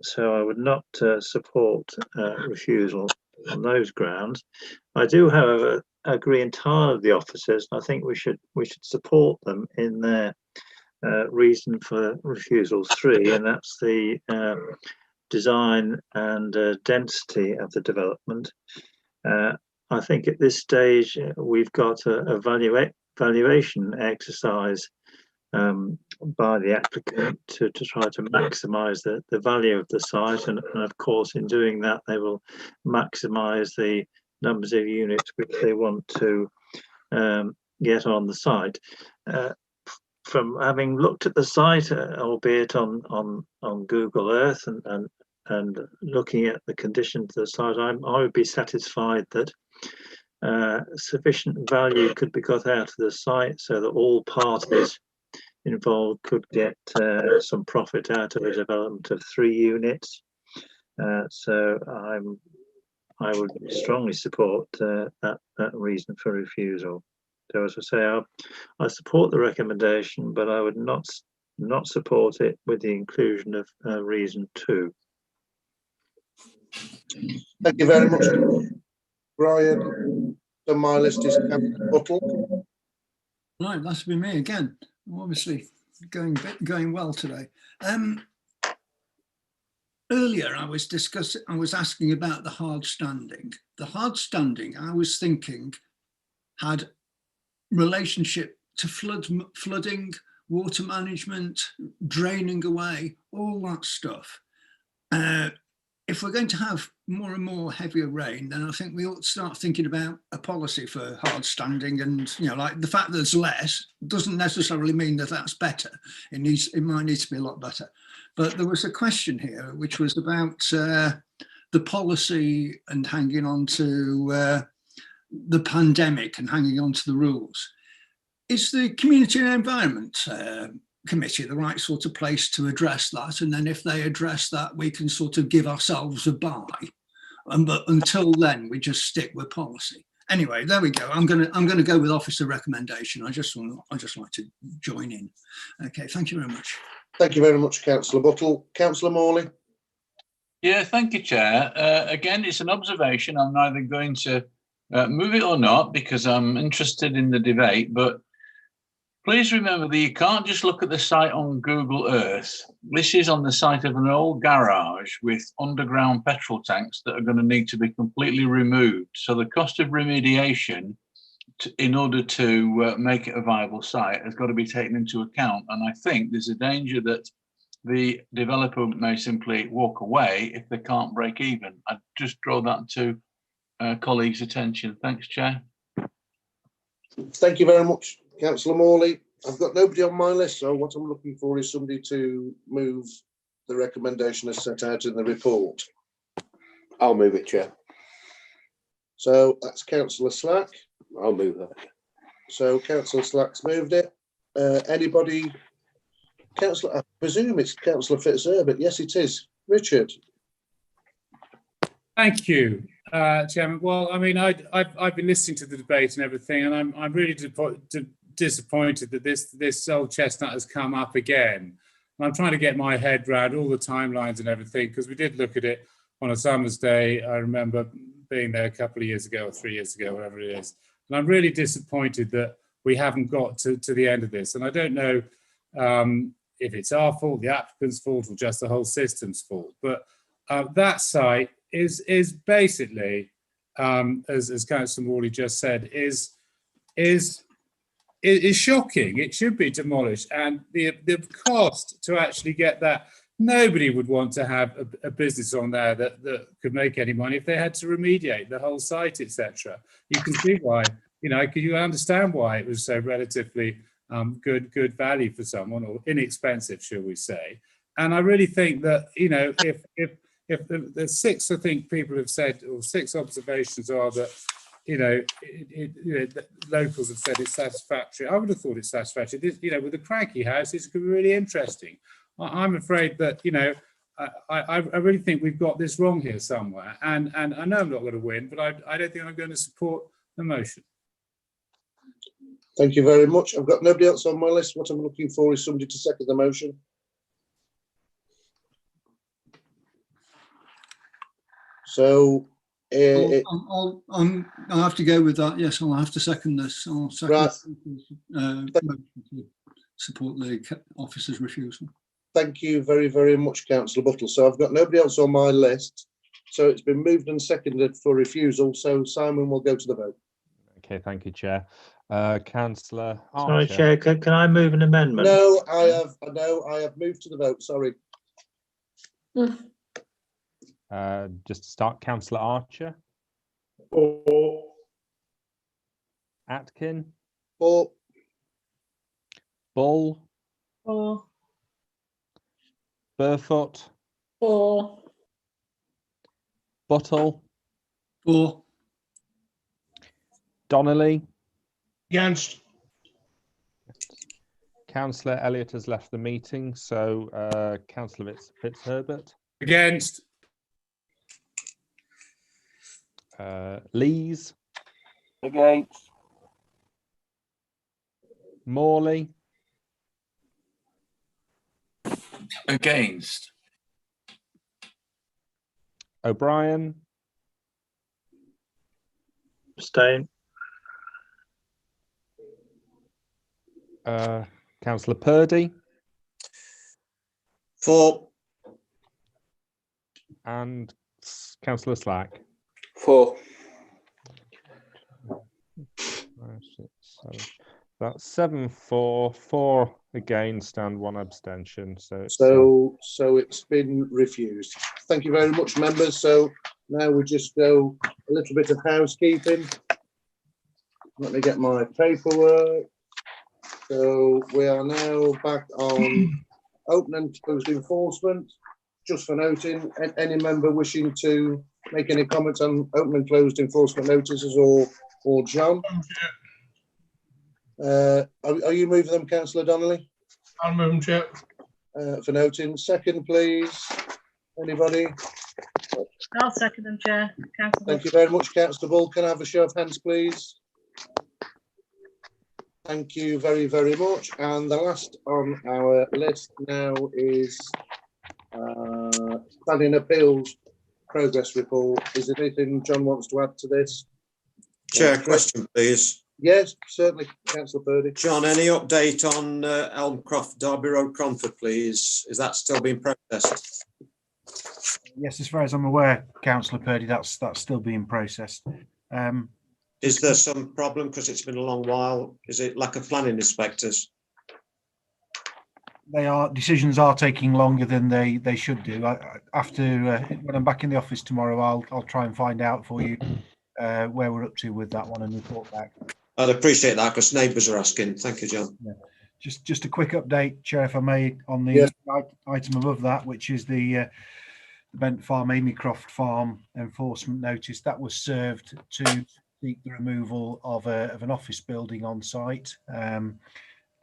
So I would not support refusal on those grounds. I do, however, agree entirely with the officers. I think we should support them in their reason for refusal 3, and that's the design and density of the development. I think at this stage we've got a valuation exercise by the applicant to try to maximise the value of the site, and of course in doing that they will maximise the numbers of units which they want to get on the site. From having looked at the site, albeit on Google Earth and looking at the conditions of the site, I would be satisfied that sufficient value could be got out of the site so that all parties involved could get some profit out of a development of 3 units. So I would strongly support that reason for refusal. So as I say, I support the recommendation, but I would not support it with the inclusion of reason 2. Thank you very much, Brian. On my list is Councillor Buttle. Right, that's been me again. I'm obviously going well today. Earlier, I was asking about the hard standing. The hard standing, I was thinking, had relationship to flooding, water management, draining away, all that stuff. If we're going to have more and more heavier rain, then I think we ought to start thinking about a policy for hard standing. And like the fact that there's less doesn't necessarily mean that that's better. It might need to be a lot better. But there was a question here which was about the policy and hanging on to the pandemic and hanging on to the rules. Is the Community and Environment Committee the right sort of place to address that? And then if they address that, we can sort of give ourselves a bye. But until then, we just stick with policy. Anyway, there we go. I'm gonna go with officer recommendation. I just like to join in. Okay, thank you very much. Thank you very much, Councillor Buttle. Councillor Morley. Yeah, thank you, Chair. Again, it's an observation. I'm neither going to move it or not because I'm interested in the debate, but please remember that you can't just look at the site on Google Earth. This is on the site of an old garage with underground petrol tanks that are going to need to be completely removed. So the cost of remediation in order to make it a viable site has got to be taken into account. And I think there's a danger that the developer may simply walk away if they can't break even. I'd just draw that to colleagues' attention. Thanks, Chair. Thank you very much, Councillor Morley. I've got nobody on my list, so what I'm looking for is somebody to move the recommendation as set out in the report. I'll move it, Chair. So that's Councillor Slack. I'll move that. So Councillor Slack's moved it. Anybody? Councillor, I presume it's Councillor Fitzherbert. Yes, it is. Richard. Thank you, Chairman. Well, I mean, I've been listening to the debate and everything, and I'm really disappointed that this old chestnut has come up again. And I'm trying to get my head around all the timelines and everything, because we did look at it on a summer's day. I remember being there a couple of years ago or 3 years ago, whatever it is. And I'm really disappointed that we haven't got to the end of this. And I don't know if it's our fault, the applicant's fault, or just the whole system's fault. But that site is basically, as Councillor Morley just said, is shocking. It should be demolished, and the cost to actually get that, nobody would want to have a business on there that could make any money if they had to remediate the whole site, etc. You can see why, could you understand why it was so relatively good value for someone, or inexpensive, shall we say. And I really think that, if the six, I think people have said, or six observations are that, the locals have said it's satisfactory. I would have thought it's satisfactory. This, with the Cranky House, it's going to be really interesting. I'm afraid that, I really think we've got this wrong here somewhere. And I know I'm not going to win, but I don't think I'm going to support the motion. Thank you very much. I've got nobody else on my list. What I'm looking for is somebody to second the motion. So I'll have to go with that. Yes, I'll have to second this. I'll second motion to support the officer's refusal. Thank you very, very much, Councillor Buttle. So I've got nobody else on my list. So it's been moved and seconded for refusal. So Simon will go to the vote. Okay, thank you, Chair. Councillor Archer. Sorry, Chair, can I move an amendment? No, I have moved to the vote. Sorry. Just to start, Councillor Archer. For. Atkin. For. Bull. For. Burfoot. For. Buttle. For. Donnelly. Against. Councillor Elliott has left the meeting, so Councillor Fitzherbert. Against. Lees. Against. Morley. Against. O'Brien. Abstain. Councillor Purdy. For. And Councillor Slack. For. 5, 6, 7. That's 7 for, 4 against, and 1 abstention. So it's been refused. Thank you very much, members. So now we just go a little bit of housekeeping. Let me get my paperwork. So we are now back on open and closed enforcement. Just for noting, any member wishing to make any comments on open and closed enforcement notices, or John? Are you moving them, Councillor Donnelly? I'll move them, Chair. For noting. Second, please. Anybody? I'll second them, Chair. Councillor. Thank you very much, Councillor Bull. Can I have a show of hands, please? Thank you very, very much. And the last on our list now is planning appeals progress report. Is there anything John wants to add to this? Chair, question, please. Yes, certainly, Councillor Purdy. John, any update on Elmcroft, Derby Road, Cromford, please? Is that still being processed? Yes, as far as I'm aware, Councillor Purdy, that's still being processed. Is there some problem because it's been a long while? Is it lack of planning inspectors? Decisions are taking longer than they should do. When I'm back in the office tomorrow, I'll try and find out for you where we're up to with that one and report back. I'd appreciate that because neighbours are asking. Thank you, John. Yeah. Just a quick update, Chair, if I may, on the item above that, which is the Bent Farm, Amycroft Farm enforcement notice that was served to seek the removal of an office building on site.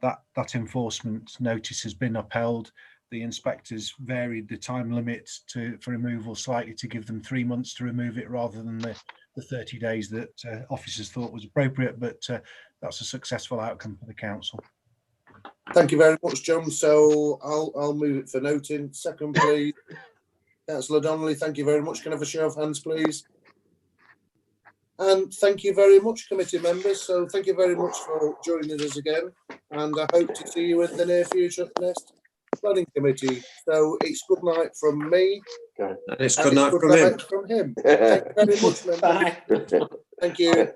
That enforcement notice has been upheld. The inspectors varied the time limit for removal slightly to give them 3 months to remove it rather than the 30 days that officers thought was appropriate, but that's a successful outcome for the council. Thank you very much, John. So I'll move it for noting. Second, please. Councillor Donnelly, thank you very much. Can I have a show of hands, please? And thank you very much, committee members. So thank you very much for joining us again. And I hope to see you in the near future at the next planning committee. So it's good night from me. And it's good night from him. Thank you very much, members. Thank you.